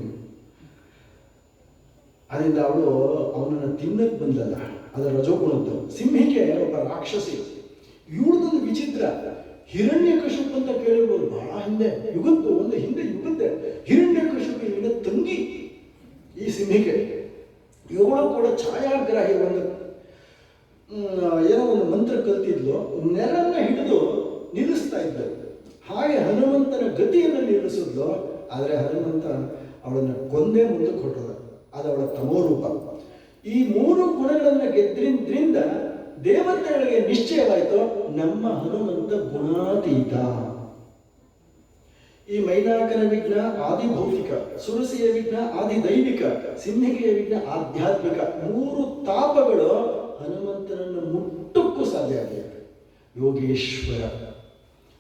ಅದರಿಂದ ಅವಳು ಅವನನ್ನು ತಿನ್ನಕ್ಕೆ ಬಂದಲ್ಲ, ಅದರ ರಜೋಗುಣದ್ದು. ಸಿಂಹಿಕೆ ಒಬ್ಬ ರಾಕ್ಷಸಿ. ಇವಳದೊಂದು ವಿಚಿತ್ರ, ಹಿರಣ್ಯಕಶಿಪು ಅಂತ ಕೇಳಿರ್ಬೋದು, ಬಹಳ ಹಿಂದೆ ಯುಗದ್ದು, ಒಂದು ಹಿಂದೆ ಯುಗದ್ದೆ. ಹಿರಣ್ಯಕಶಿಪು ಇವನ ತಂಗಿ ಈ ಸಿಂಹಿಕೆ. ಇವಳು ಕೂಡ ಛಾಯಾಗ್ರಾಹಿ. ಒಂದು ಏನೋ ಒಂದು ಮಂತ್ರ ಕಲ್ತಿದ್ಲು, ನೆರನ್ನ ಹಿಡಿದು ನಿಲ್ಲಿಸ್ತಾ ಇದ್ದರು. ಹಾಗೆ ಹನುಮಂತನ ಗತಿಯನ್ನು ನಿಲ್ಲಿಸಿದ್ಲು. ಆದರೆ ಹನುಮಂತ ಅವಳನ್ನು ಕೊಂದೇ ಮುಂದಕ್ಕೆ ಹೊರಟದ. ಅದು ಅವಳ ತಮೋರೂಪ. ಈ ಮೂರು ಗುಣಗಳನ್ನು ಗೆದ್ರಿಂದ ದೇವತೆಗಳಿಗೆ ನಿಶ್ಚಯವಾಯಿತು, ನಮ್ಮ ಹನುಮಂತ ಗುಣಾತೀತ. ಈ ಮೈನಾಕನ ವಿಘ್ನ ಆದಿ ಭೌತಿಕ, ಸುರಸಿಯ ವಿಘ್ನ ಆದಿ ದೈವಿಕ, ಸಿಂಹಿಕೆಯ ವಿಘ್ನ ಆಧ್ಯಾತ್ಮಿಕ. ಮೂರು ತಾಪಗಳು ಹನುಮಂತನನ್ನು ಮುಟ್ಟಕ್ಕೂ ಸಾಧ್ಯ ಆಗಲಿಲ್ಲ. ಯೋಗೇಶ್ವರ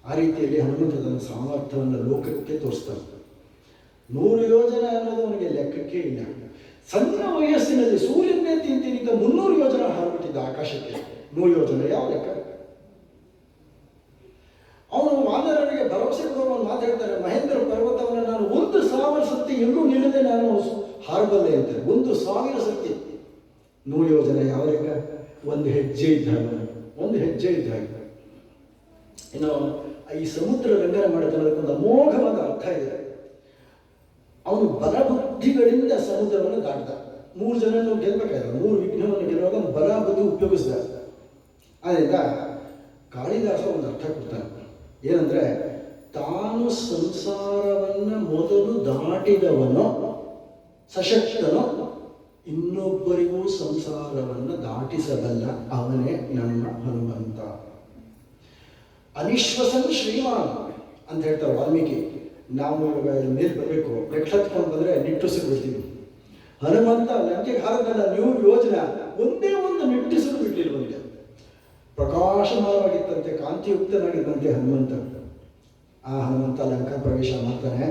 ಆ ರೀತಿಯಲ್ಲಿ ಹನುಮಂತ ತನ್ನ ಸಾಮರ್ಥ್ಯವನ್ನು ಲೋಕಕ್ಕೆ ತೋರಿಸ್ತಾನೆ. 100 ಯೋಜನ ಅನ್ನೋದು ಅವನಿಗೆ ಲೆಕ್ಕಕ್ಕೆ ಇಲ್ಲ. ಸಣ್ಣ ವಯಸ್ಸಿನಲ್ಲಿ ಸೂರ್ಯನೇ ತಿಂತಿನಿಂದ 300 ಯೋಜನ ಹಾರಿಬಿಟ್ಟಿದ್ದ ಆಕಾಶಕ್ಕೆ. 100 ಯೋಜನ ಯಾವ ಲೆಕ್ಕ? ಅವನು ವಾನರರಿಗೆ ಭರವಸೆ ಕೊಡುವ ಮಾತಾಡ್ತಾರೆ, ಮಹೇಂದ್ರ ಪರ್ವತವನ್ನು ನಾನು 1000 ಸತಿ ಎಲ್ಲೂ ನಿಲ್ಲದೆ ನಾನು ಹಾರಬಲ್ಲೆ ಅಂತಾರೆ. 1000 ಸತಿ 100 ಯೋಜನ ಯಾವ ಲೆಕ್ಕ? ಒಂದು ಹೆಜ್ಜೆ ಇದ್ದಾಗ, ಒಂದು ಹೆಜ್ಜೆ ಇದ್ದಾಗ. ಇನ್ನು ಈ ಸಮುದ್ರ ಲಂಘನ ಮಾಡಿದ ಒಂದು ಅಮೋಘವಾದ ಅರ್ಥ ಇದೆ. ಅವನು ಬಲಬುದ್ಧಿಗಳಿಂದ ಸಮುದ್ರವನ್ನು ದಾಟಿದ. 3 ಜನನ್ನು ಗೆಲ್ಲಬೇಕಾದ್ರೆ 3 ವಿಘ್ನವನ್ನು ಗೆಲ್ಲುವಾಗ ಅವನು ಬಲ ಬುದ್ಧಿ ಉಪಯೋಗಿಸಿದ. ಆದ್ದರಿಂದ ಕಾಳಿದಾಸ ಒಂದು ಅರ್ಥ ಕೊಡ್ತಾನೆ, ಏನಂದ್ರೆ ತಾನು ಸಂಸಾರವನ್ನು ಮೊದಲು ದಾಟಿದವನು ಸಶಕ್ತನು, ಇನ್ನೊಬ್ಬರಿಗೂ ಸಂಸಾರವನ್ನು ದಾಟಿಸಬಲ್ಲ ಅವನೇ ನಮ್ಮ ಹನುಮಂತ. ಅನಿಶ್ವಸನ್ ಶ್ರೀಮಾನ್ ಅಂತ ಹೇಳ್ತಾರೆ ವಾಲ್ಮೀಕಿ. ನಾವು ಇವಾಗ ಮೇಲೆ ಬರಬೇಕು, ಲೆಕ್ಕತ್ಕೊಂಡು ಬಂದರೆ ನಿಟ್ಟುಸಿರು ಬಿಡ್ತೀವಿ. ಹನುಮಂತ ಲಂಕೆಗೆ ಹಾರದಲ್ಲ, ನೀವು ಯೋಜನೆ ಒಂದೇ ಒಂದು ನಿಟ್ಟುಸಿರು ಬಿಟ್ಟಿಲ್ವಂತೆ. ಪ್ರಕಾಶಮಾನವಾಗಿತ್ತಂತೆ, ಕಾಂತಿಯುಕ್ತನಾಗಿದ್ದಂತೆ ಹನುಮಂತ. ಆ ಹನುಮಂತ ಲಂಕಾ ಪ್ರವೇಶ ಮಾಡ್ತಾನೆ.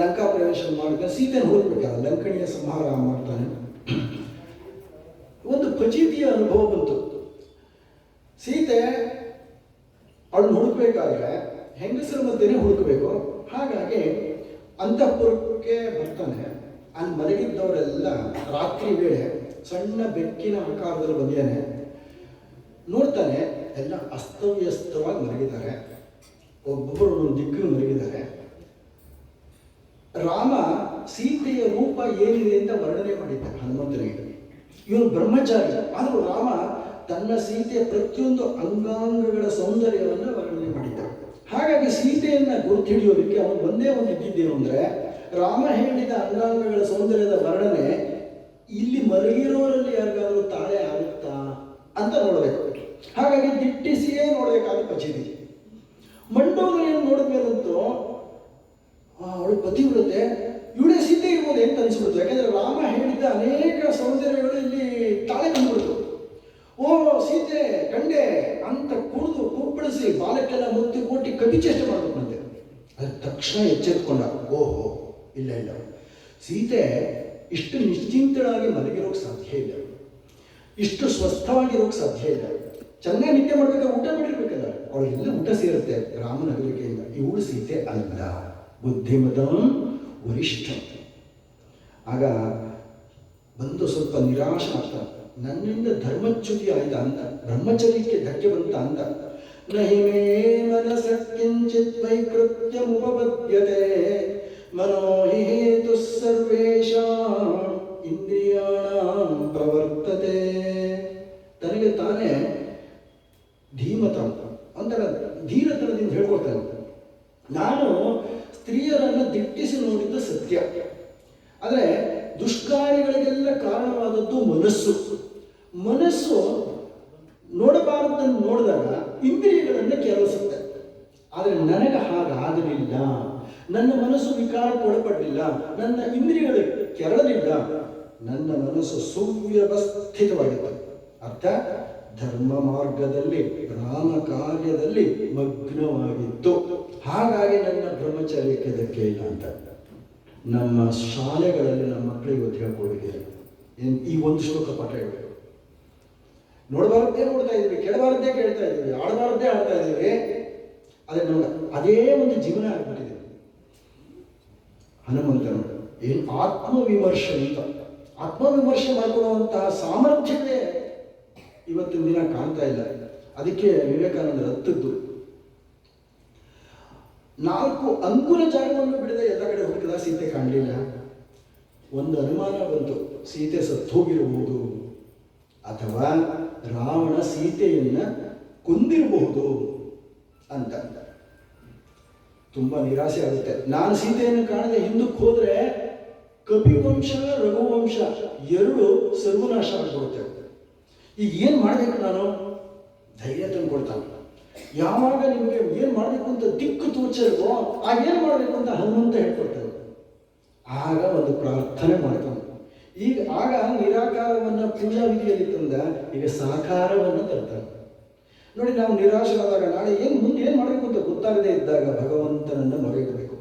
ಲಂಕಾ ಪ್ರವೇಶ ಮಾಡಿದ ಸೀತೆನ ಹೋಗ್ಬೇಕಾದ್ರೆ ಲಂಕಣಿಯ ಸಂಹಾರ ಮಾಡ್ತಾನೆ. ಒಂದು ಫಜೀತಿಯ ಅನುಭವ ಬಂತು. ಸೀತೆ ಅವಳು ಹುಡುಕ್ಬೇಕಾದ್ರೆ ಹೆಂಗಸರ ಮಧ್ಯೆನೇ ಹುಡುಕಬೇಕು. ಹಾಗಾಗಿ ಅಂತಃಪುರಕ್ಕೆ ಬರ್ತಾನೆ. ಅಲ್ಲಿ ಮಲಗಿದ್ದವರೆಲ್ಲ ರಾತ್ರಿ ವೇಳೆ ಸಣ್ಣ ಬೆಕ್ಕಿನ ಆಕಾರದಲ್ಲಿ ಬಂದಿದ್ದಾನೆ. ನೋಡ್ತಾನೆ, ಎಲ್ಲ ಅಸ್ತವ್ಯಸ್ತವಾಗಿ ಮಲಗಿದ್ದಾರೆ, ಒಬ್ಬೊಬ್ಬರು ಒಂದೊಂದು ದಿಕ್ಕನ್ನು ಮಲಗಿದ್ದಾರೆ. ರಾಮ ಸೀತೆಯ ರೂಪ ಏನಿದೆ ಅಂತ ವರ್ಣನೆ ಮಾಡಿದ್ದಾನೆ ಹನುಮಂತನಿಗೆ. ಇವನು ಬ್ರಹ್ಮಚಾರಿ, ಆದರೂ ರಾಮ ತನ್ನ ಸೀತೆಯ ಪ್ರತಿಯೊಂದು ಅಂಗಾಂಗಗಳ ಸೌಂದರ್ಯವನ್ನು ವರ್ಣನೆ ಮಾಡಿದ್ದ. ಹಾಗಾಗಿ ಸೀತೆಯನ್ನ ಗುರುತು ಹಿಡಿಯೋದಕ್ಕೆ ಅವನು ಒಂದೇ ಒಂದು ಇದ್ದಿದ್ದೇನು ಅಂದರೆ, ರಾಮ ಹೇಳಿದ ಅಂಗಾಂಗಗಳ ಸೌಂದರ್ಯದ ವರ್ಣನೆ ಇಲ್ಲಿ ಮಲಗಿರೋರಲ್ಲಿ ಯಾರಿಗಾದರೂ ತಾಳೆ ಆಗುತ್ತಾ ಅಂತ ನೋಡಬೇಕು. ಹಾಗಾಗಿ ದಿಟ್ಟಿಸಿಯೇ ನೋಡಬೇಕಾದ ಪಚಿದಿ. ಮಂಡೋದರಿಯನ್ನು ನೋಡಿದ್ಮೇಲಂತೂ ಅವಳು ಪತಿವ್ರತೆ, ಇವಳೇ ಸೀತೆ ಇರ್ಬೋದು ಅಂತ ಅನ್ಸ್ಬಿಡ್ತು. ಯಾಕೆಂದ್ರೆ ರಾಮ ಹೇಳಿದ್ದ ಅನೇಕ ಸೌಂದರ್ಯಗಳು ಇಲ್ಲಿ ತಾಳೆ ಬಂದ್ಬಿಡ್ತು. ಓ ಸೀತೆ ಕಂಡೆ ಅಂತ ಕುಡಿದು ಕುಪ್ಪಳಿಸಿ ಬಾಲಕ್ಕೆಲ್ಲ ಮುತ್ತಿ ಕೊಟ್ಟಿ ಕವಿಚೇಷ್ಟೆ ಮಾಡ್ಬೇಕಂತೆ. ಅದು ತಕ್ಷಣ ಎಚ್ಚೆತ್ಕೊಂಡ, ಓಹೋ ಇಲ್ಲ ಇಲ್ಲ, ಸೀತೆ ಇಷ್ಟು ನಿಶ್ಚಿಂತಳಾಗಿ ಮಲಗಿರೋಕೆ ಸಾಧ್ಯ ಇಲ್ಲ, ಇಷ್ಟು ಸ್ವಸ್ಥವಾಗಿರೋಕೆ ಸಾಧ್ಯ ಇಲ್ಲ. ಚೆನ್ನಾಗಿ ನಿದ್ದೆ ಮಾಡ್ಬೇಕಾದ್ರೆ ಊಟ ಮಾಡಿರ್ಬೇಕಲ್ಲ, ಅವಳಿಗೆಲ್ಲ ಊಟ ಸೇರುತ್ತೆ ರಾಮನ ಅಗಲಿಕೆಯಿಂದ. ಇವಳು ಸೀತೆ ಅಲ್ಲ, ಬುದ್ಧಿಮತಂ ವರಿಷ್ಠ. ಆಗ ಬಂದು ಸ್ವಲ್ಪ ನಿರಾಶ ಆಗ್ತಾನೆ. ನನ್ನಿಂದ ಧರ್ಮಚ್ಯುತಿ ಆಯ್ತಾ ಅಂತ, ಬ್ರಹ್ಮಚರ್ಯಕ್ಕೆ ಧಕ್ಕೆ ಬಂತ ಅಂತ. ನಹಿ ಮೇ ಮನಸ ಕಿಂಚಿತ್ ವೈಕೃತ್ಯಮುಪಪದ್ಯತೆ ಮನೋ ಹಿ ಹೇತು ಸರ್ವೇಷಾಂ ಇಂದ್ರಿಯಾಣಾಂ ಪ್ರವರ್ತತೆ. ತನಗೆ ತಾನೇ ಧೀಮತ ಒಂಥರ ಧೀರತನದಿಂದ ಹೇಳ್ಕೊಳ್ತಾನೆ, ನಾನು ಸ್ತ್ರೀಯರನ್ನು ದಿಟ್ಟಿಸಿ ನೋಡಿದ್ದು ಸತ್ಯ, ಆದರೆ ದುಷ್ಕಾರ್ಯಗಳಿಗೆಲ್ಲ ಕಾರಣವಾದದ್ದು ಮನಸ್ಸು. ಮನಸ್ಸು ನೋಡಬಾರದನ್ನು ನೋಡಿದಾಗ ಇಂದ್ರಿಯಗಳನ್ನು ಕೆರಳಿಸುತ್ತೆ. ಆದರೆ ನನಗೆ ಹಾಗಾಗಲಿಲ್ಲ, ನನ್ನ ಮನಸ್ಸು ವಿಕಾರಕ್ಕೊಳಪಡಲಿಲ್ಲ, ನನ್ನ ಇಂದ್ರಿಯಗಳು ಕೆರಳಲಿಲ್ಲ, ನನ್ನ ಮನಸ್ಸು ಸುವ್ಯವಸ್ಥಿತವಾಗಿತ್ತು. ಅರ್ಥ, ಧರ್ಮ ಮಾರ್ಗದಲ್ಲಿ ರಾಮ ಕಾರ್ಯದಲ್ಲಿ ಮಗ್ನವಾಗಿತ್ತು. ಹಾಗಾಗಿ ನನ್ನ ಬ್ರಹ್ಮಚರ್ಯಕ್ಕೆ ಧಕ್ಕೆ ಇಲ್ಲ ಅಂತ ನಮ್ಮ ಶಾಲೆಗಳಲ್ಲಿ ನಮ್ಮ ಮಕ್ಕಳಿಗೆ ಇವತ್ತು ಹೇಳ್ಕೊಡ್ಬೇಕಿದೆ. ಈ ಒಂದು ಶ್ಲೋಕ ಪಾಠ ಹೇಳಬೇಕು. ನೋಡಬಾರದ್ದೇ ನೋಡ್ತಾ ಇದ್ದೀವಿ, ಕೇಳಬಾರದ್ದೇ ಕೇಳ್ತಾ ಇದ್ದೀವಿ, ಆಡಬಾರದ್ದೇ ಆಡ್ತಾ ಇದ್ದೀವಿ. ಅದೇ ನೋಡಿ, ಅದೇ ಒಂದು ಜೀವನ ಆಗ್ಬಿಟ್ಟಿದೆ ಹನುಮಂತನು. ಏನು ಆತ್ಮವಿಮರ್ಶೆ ಅಂತ, ಆತ್ಮವಿಮರ್ಶೆ ಮಾಡಿಕೊಳ್ಳುವಂತಹ ಸಾಮರ್ಥ್ಯವೇ ಇವತ್ತಿನ ದಿನ ಕಾಣ್ತಾ ಇಲ್ಲ. ಅದಕ್ಕೆ ವಿವೇಕಾನಂದರ ಹತ್ತದ್ದು 4 ಅಂಗುಲ ಜಾಗವನ್ನು ಬಿಡದೆ ಎಲ್ಲ ಕಡೆ ಹುಡುಕಿದ, ಸೀತೆ ಕಾಣಲಿಲ್ಲ. ಒಂದು ಅನುಮಾನ ಬಂತು, ಸೀತೆ ಸತ್ತು ಹೋಗಿರಬಹುದು ಅಥವಾ ರಾವಣ ಸೀತೆಯನ್ನ ಕೊಂದಿರಬಹುದು ಅಂತ. ತುಂಬಾ ನಿರಾಸೆ ಆಗುತ್ತೆ. ನಾನು ಸೀತೆಯನ್ನು ಕಾಣದೆ ಹಿಂದಕ್ಕೆ ಹೋದ್ರೆ ಕಪಿವಂಶ ರಘುವಂಶ 2 ಸರ್ವನಾಶ ಆಗಿಬಿಡುತ್ತೆ. ಈಗ ಏನು ಮಾಡಬೇಕು, ನಾನು ಧೈರ್ಯ ತಂದು ಕೊಡ್ತಾನೆ. ಯಾವಾಗ ನಿಮಗೆ ಏನು ಮಾಡಬೇಕು ಅಂತ ದಿಕ್ಕು ತೋಚಲ್ವೋ ಆಗ ಏನು ಮಾಡಬೇಕು ಅಂತ ಹನುಮಂತ ಹೇಳ್ಕೊಡ್ತಾನೆ. ಆಗ ಒಂದು ಪ್ರಾರ್ಥನೆ ಮಾಡ್ತಾನೆ. ಈಗ ಆಗ ನಿರಾಕಾರವನ್ನು ಪೂಜಾ ವಿಧಿಯಲ್ಲಿ ತಂದ, ಈಗ ಸಾಕಾರವನ್ನು ತರ್ತಾನೆ. ನೋಡಿ, ನಾವು ನಿರಾಶರಾದಾಗ ನಾಳೆ ಮುಂದೆ ಏನು ಮಾಡಬೇಕು ಅಂತ ಗೊತ್ತಾಗದೇ ಇದ್ದಾಗ ಭಗವಂತನನ್ನು ಮೊರೆಯಿಡಬೇಕು.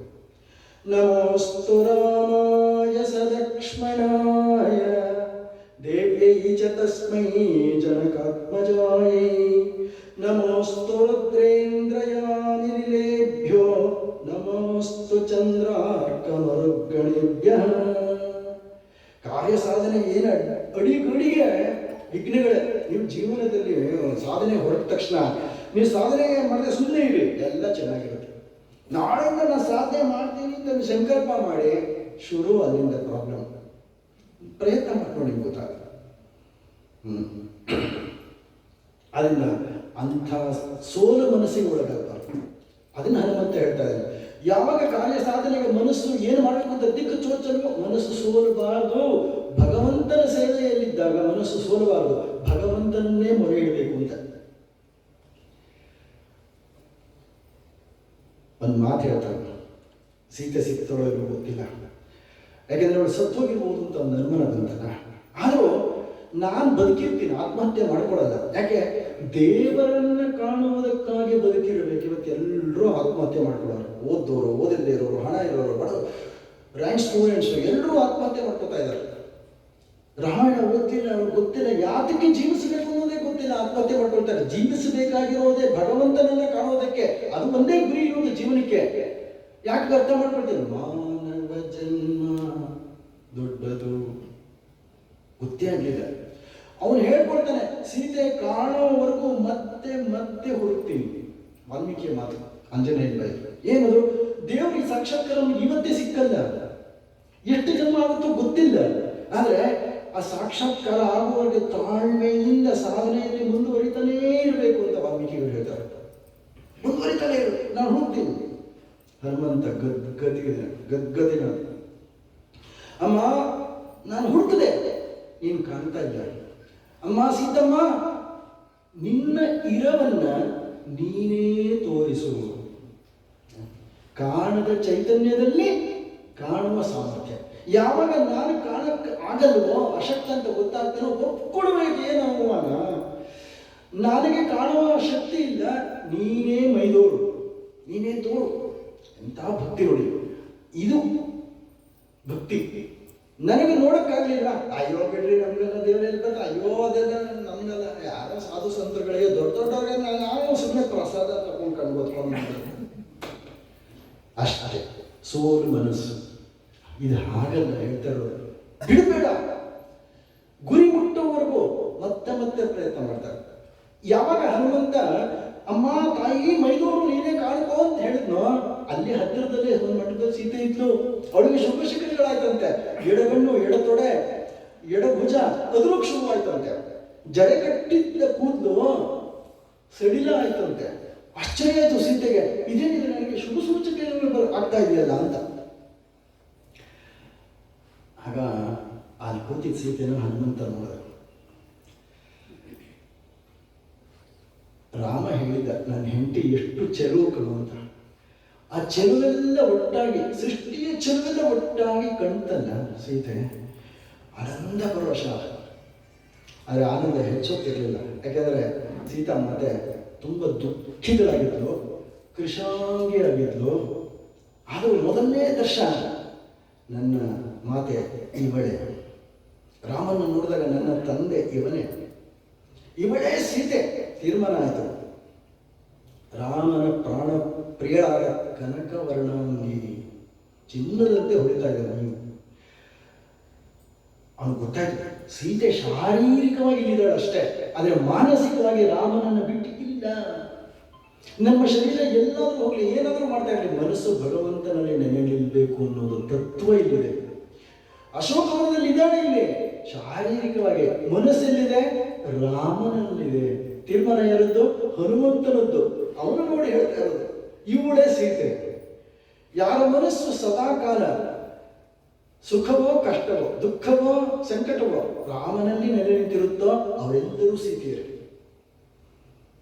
ನಮೋಸ್ತು ರಾಮಾಯ ಸಲಕ್ಷ್ಮಣಾಯ ದೇವ್ಯೈ ಚ ತಸ್ಮೈ ಜನಕಾತ್ಮಜಾಯೈ ನಮೋಸ್ತು ರುದ್ರೇಂದ್ರಯಾನಿಲೇಭ್ಯೋ ನಮೋಸ್ತು ಚಂದ್ರಾರ್ಕಮರುಗಣೇಭ್ಯಃ. ಕಾರ್ಯ ಸಾಧನೆ ಏನು ಅಡಿಗಡಿಗೆ ವಿಘ್ನಗಳೇ. ನೀವು ಜೀವನದಲ್ಲಿ ಸಾಧನೆ ಹೊರಟ ತಕ್ಷಣ ನೀವು ಸಾಧನೆ ಮಾಡಿದ್ರೆ ಸುಮ್ಮನೆ ಇರಿ, ಎಲ್ಲ ಚೆನ್ನಾಗಿರುತ್ತೆ. ನಾಳೆಯಿಂದ ನಾನು ಸಾಧನೆ ಮಾಡ್ತೀನಿ ಅಂತ ಸಂಕಲ್ಪ ಮಾಡಿ ಶುರು ಅಲ್ಲಿಂದ ಪ್ರಾಬ್ಲಮ್. ಪ್ರಯತ್ನ ಮಾಡ್ಕೊಂಡು ನಿಮ್ಗೆ ಗೊತ್ತಾಗುತ್ತೆ. ಅದರಿಂದ ಅಂಥ ಸೋಲು ಮನಸ್ಸಿಗೆ ಒಳಗಾಗಬಾರ್ದು. ಅದನ್ನು ಹನುಮಂತ ಹೇಳ್ತಾ ಇದ್ದಾರೆ. ಯಾವಾಗ ಕಾರ್ಯ ಸಾಧನೆಗೆ ಮನಸ್ಸು ಏನು ಮಾಡಬೇಕು ಅಂತ ದಿಕ್ಕು ಚೋಚಲು ಮನಸ್ಸು ಸೋಲಬಾರದು. ಭಗವಂತನ ಸೇವೆಯಲ್ಲಿದ್ದಾಗ ಮನಸ್ಸು ಸೋಲಬಾರದು, ಭಗವಂತನನ್ನೇ ಮೊರೆ ಇಡಬೇಕು ಅಂತ. ಒಂದು ಮಾತು ಹೇಳ್ತಾರೆ, ಸೀತೆ ಸಿಕ್ತೊಳಗೆ ಗೊತ್ತಿಲ್ಲ, ಯಾಕೆಂದ್ರೆ ಅವಳು ಸತ್ತೋಗಿರ್ಬೋದು ಅಂತ ಒಂದು ಅನುಮಾನ ಬಂತಲ್ಲ. ಆದರೂ ನಾನು ಬದುಕಿರ್ತೀನಿ, ಆತ್ಮಹತ್ಯೆ ಮಾಡ್ಕೊಳ್ಳಲ್ಲ. ಯಾಕೆ? ದೇವರನ್ನ ಕಾಣುವುದಕ್ಕಾಗಿ ಬದುಕಿರಬೇಕು. ಇವತ್ತು ಎಲ್ಲರೂ ಆತ್ಮಹತ್ಯೆ ಮಾಡ್ಕೊಳ್ಳೋರು, ಓದ್ದವರು, ಓದಿಲ್ಲದೆ ಇರೋರು, ಹಣ ಇರೋರು, ಬಡ ರ್ಯಾಂಕ್ ಸ್ಟೂಡೆಂಟ್ಸ್ ಎಲ್ಲರೂ ಆತ್ಮಹತ್ಯೆ ಮಾಡ್ಕೊತಾ ಇದ್ದಾರೆ. ರಾಮಾಯಣ ಓದ್ತಿಲ್ಲ, ಅವ್ರಿಗೆ ಗೊತ್ತಿಲ್ಲ, ಯಾತಕ್ಕೆ ಜೀವಿಸಬೇಕು ಅನ್ನೋದೇ ಗೊತ್ತಿಲ್ಲ, ಆತ್ಮಹತ್ಯೆ ಮಾಡ್ಕೊಳ್ತಾರೆ. ಜೀವಿಸಬೇಕಾಗಿರೋದೇ ಭಗವಂತನನ್ನ ಕಾಣೋದಕ್ಕೆ, ಅದು ಒಂದೇ ಗುರಿ ಇರೋದು ಜೀವನಕ್ಕೆ. ಯಾಕೆ ಅರ್ಥ ಮಾಡ್ಕೊಳ್ತೀವಿ? ಮಾನವ ಜನ್ಮ ದೊಡ್ಡದು, ಗೊತ್ತೇ ಆಗಲಿಲ್ಲ. ಅವನು ಹೇಳ್ಕೊಡ್ತಾನೆ, ಸೀತೆ ಕಾಣೋವರೆಗೂ ಮತ್ತೆ ಮತ್ತೆ ಹುಡುಕ್ತೀನಿ. ವಾಲ್ಮೀಕಿಯ ಮಾತು, ಆಂಜನೇಯ ಬೈ ಏನದು? ದೇವರಿಗೆ ಸಾಕ್ಷಾತ್ಕಾರ ಇವತ್ತೇ ಸಿಕ್ಕಲ್ಲ, ಎಷ್ಟು ಜನ್ಮ ಆಗುತ್ತೋ ಗೊತ್ತಿಲ್ಲ. ಆದರೆ ಆ ಸಾಕ್ಷಾತ್ಕಾರ ಆಗುವವರೆಗೆ ತಾಳ್ಮೆಯಿಂದ ಸಾಧನೆಯಲ್ಲಿ ಮುಂದುವರಿತಾನೇ ಇರಬೇಕು ಅಂತ ವಾಲ್ಮೀಕಿಗಳು ಹೇಳ್ತಾರೆ. ಮುಂದುವರಿತಾನೇ ಇರು, ನಾನು ಹುಡುಕ್ತೀನಿ. ಹನುಮಂತ ಗದ್ಗದಿನ, ಅಮ್ಮ ನಾನು ಹುಡುಕದೆ, ನೀನು ಕಾಣ್ತಾ ಇಲ್ಲ. ಅಮ್ಮ ಸೀತಮ್ಮ, ನಿನ್ನ ಇರವನ್ನ ನೀನೇ ತೋರಿಸು. ಕಾಣದ ಚೈತನ್ಯದಲ್ಲಿ ಕಾಣುವ ಸಾಮರ್ಥ್ಯ. ಯಾವಾಗ ನಾನು ಕಾಣಕ್ಕೆ ಆಗಲ್ವೋ, ಅಶಕ್ತ ಅಂತ ಗೊತ್ತಾಗ್ತಾನೋ, ಒಪ್ಕೊಳ್ಬೇಕು. ಏನು ಅವಮಾನ, ನನಗೆ ಕಾಣುವ ಶಕ್ತಿ ಇಲ್ಲ, ನೀನೇ ಮೈದೋರು, ನೀನೇ ತೋರು. ಎಂಥ ಭಕ್ತಿ ನೋಡಿ, ಇದು ಭಕ್ತಿ. ನನಗೆ ನೋಡಕ್ಕಾಗ್ಲಿಲ್ಲ, ಅಯ್ಯೋ ಬಿಡ್ರಿ, ನಮ್ಗೆಲ್ಲ ದೇವರಲ್ಲಿ ಬಂದ್ರೆ ಅಯ್ಯೋ ಅದೆಲ್ಲ ನಮ್ಗೆಲ್ಲ ಯಾರೋ ಸಾಧು ಸಂತರುಗಳಿಗೆ ದೊಡ್ಡ ದೊಡ್ಡವ್ರಿಗೆ ನಾವು ಸುಮ್ಮನೆ ಪ್ರಸಾದ ತಗೊಂಡು ಕಂಡು ಅಷ್ಟೇ. ಸೋಲು ಮನಸ್ಸು ಇದು ಹಾಗಲ್ಲ. ಹೇಳ್ತಾ ಇರೋದು ಬಿಡಬೇಡ, ಗುರಿ ಮುಟ್ಟುವವರೆಗೂ ಮತ್ತೆ ಮತ್ತೆ ಪ್ರಯತ್ನ ಮಾಡ್ತಾರೆ. ಯಾವಾಗ ಹನುಮಂತ ಅಮ್ಮ ತಾಯಿ ಮೈದೂರು ನೀನೇ ಕಾಣ್ಕೋ ಅಂತ ಹೇಳಿದ್ನೋ, ಅಲ್ಲಿ ಹತ್ತಿರದಲ್ಲಿ ಒಂದು ಮಠದಲ್ಲಿ ಸೀತೆ ಇದ್ಲು. ಅವಳಿಗೆ ಶುಭ ಶಿಖರಿಗಳಾಯ್ತಂತೆ. ಎಡಗಣ್ಣು, ಎಡತೊಡೆ, ಎಡಭುಜ ಅದ್ರಕ್ಕೆ ಶುರುವಾಯ್ತಂತೆ. ಜಡೆ ಕಟ್ಟಿದ್ದ ಕೂದಲು ಸಡಿಲ ಆಯ್ತಂತೆ. ಆಶ್ಚರ್ಯ ಆಯ್ತು ಸೀತೆಗೆ, ಇದೇನಿದೆ ನನಗೆ ಶುಭ ಸೂಚನೆಗಳು ಆಗ್ತಾ ಇದೆಯಲ್ಲ ಅಂತ. ಆಗ ಅಲ್ಲಿ ಕೂತಿದ್ದ ಸೀತೆಯನ್ನು ಹನುಮಂತ ನೋಡಿದ. ರಾಮ ಹೇಳಿದ, ನನ್ನ ಹೆಂಡತಿ ಎಷ್ಟು ಚೆಲುವು ಕಣು ಅಂತ. ಆ ಚೆಲುವೆಲ್ಲ ಒಟ್ಟಾಗಿ, ಸೃಷ್ಟಿಯ ಚೆಲುವೆಲ್ಲ ಒಟ್ಟಾಗಿ ಕಣ್ತಲ್ಲ ಸೀತೆ, ಆನಂದ ಪರವಶ. ಆದರೆ ಆನಂದ ಹೆಚ್ಚೋಗ್ತಿರ್ಲಿಲ್ಲ. ಯಾಕೆಂದರೆ ಸೀತಾ ಮಾತೆ ತುಂಬ ದುಃಖಿತರಾಗಿದ್ಲು, ಕೃಶಾಂಗಿ ಆಗಿದ್ಲು. ಆದರೂ ಮೊದಲನೇ ದರ್ಶನ ನನ್ನ ಮಾತೆ ಇವಳೆ. ರಾಮನ ನೋಡಿದಾಗ ನನ್ನ ತಂದೆ ಇವನೇ, ಇವಳೇ ಸೀತೆ. ತೀರ್ಮಾನ ಆಯಿತು. ರಾಮನ ಪ್ರಾಣ ಪ್ರಿಯಳಾದ ಕನಕವರ್ಣಾಂಗಿ, ಚಿನ್ನದಂತೆ ಹೊಡಿತಾ ಇದ್ದಾನೆ ನೀವು. ಅವನು ಗೊತ್ತಾಯ್ತು, ಸೀತೆ ಶಾರೀರಿಕವಾಗಿ ಇಲ್ಲಿದ್ದಾಳೆ ಅಷ್ಟೇ, ಆದರೆ ಮಾನಸಿಕವಾಗಿ ರಾಮನನ್ನು ಬಿಟ್ಟಿಲ್ಲ. ನಮ್ಮ ಶರೀರ ಎಲ್ಲಾದ್ರೂ ಹೋಗಲಿ, ಏನಾದರೂ ಮಾಡ್ತಾ ಇರಲಿ, ಮನಸ್ಸು ಭಗವಂತನಲ್ಲಿ ನೆನೆಯಲಿರಬೇಕು ಅನ್ನೋದು ತತ್ವ ಇಲ್ಲಿದೆ. ಅಶೋಕವನದಲ್ಲಿ ಇದ್ದಾಳೆ ಇಲ್ಲಿ ಶಾರೀರಿಕವಾಗಿ, ಮನಸ್ಸೆಲ್ಲಿದೆ? ರಾಮನಲ್ಲಿದೆ. ತೀರ್ಮಾನ ಯಾರದ್ದು? ಹನುಮಂತನದ್ದು. ಅವನು ನೋಡಿ ಹೇಳ್ತಾ ಇರೋದು, ಇವಳೇ ಸೀತೆ. ಯಾರ ಮನಸ್ಸು ಸದಾಕಾಲ ಸುಖವೋ ಕಷ್ಟವೋ, ದುಃಖವೋ ಸಂಕಟವೋ ರಾಮನಲ್ಲಿ ನೆಲೆ ನಿಂತಿರುತ್ತೋ ಅವರೆಲ್ಲರೂ ಸೀತೆಯರು.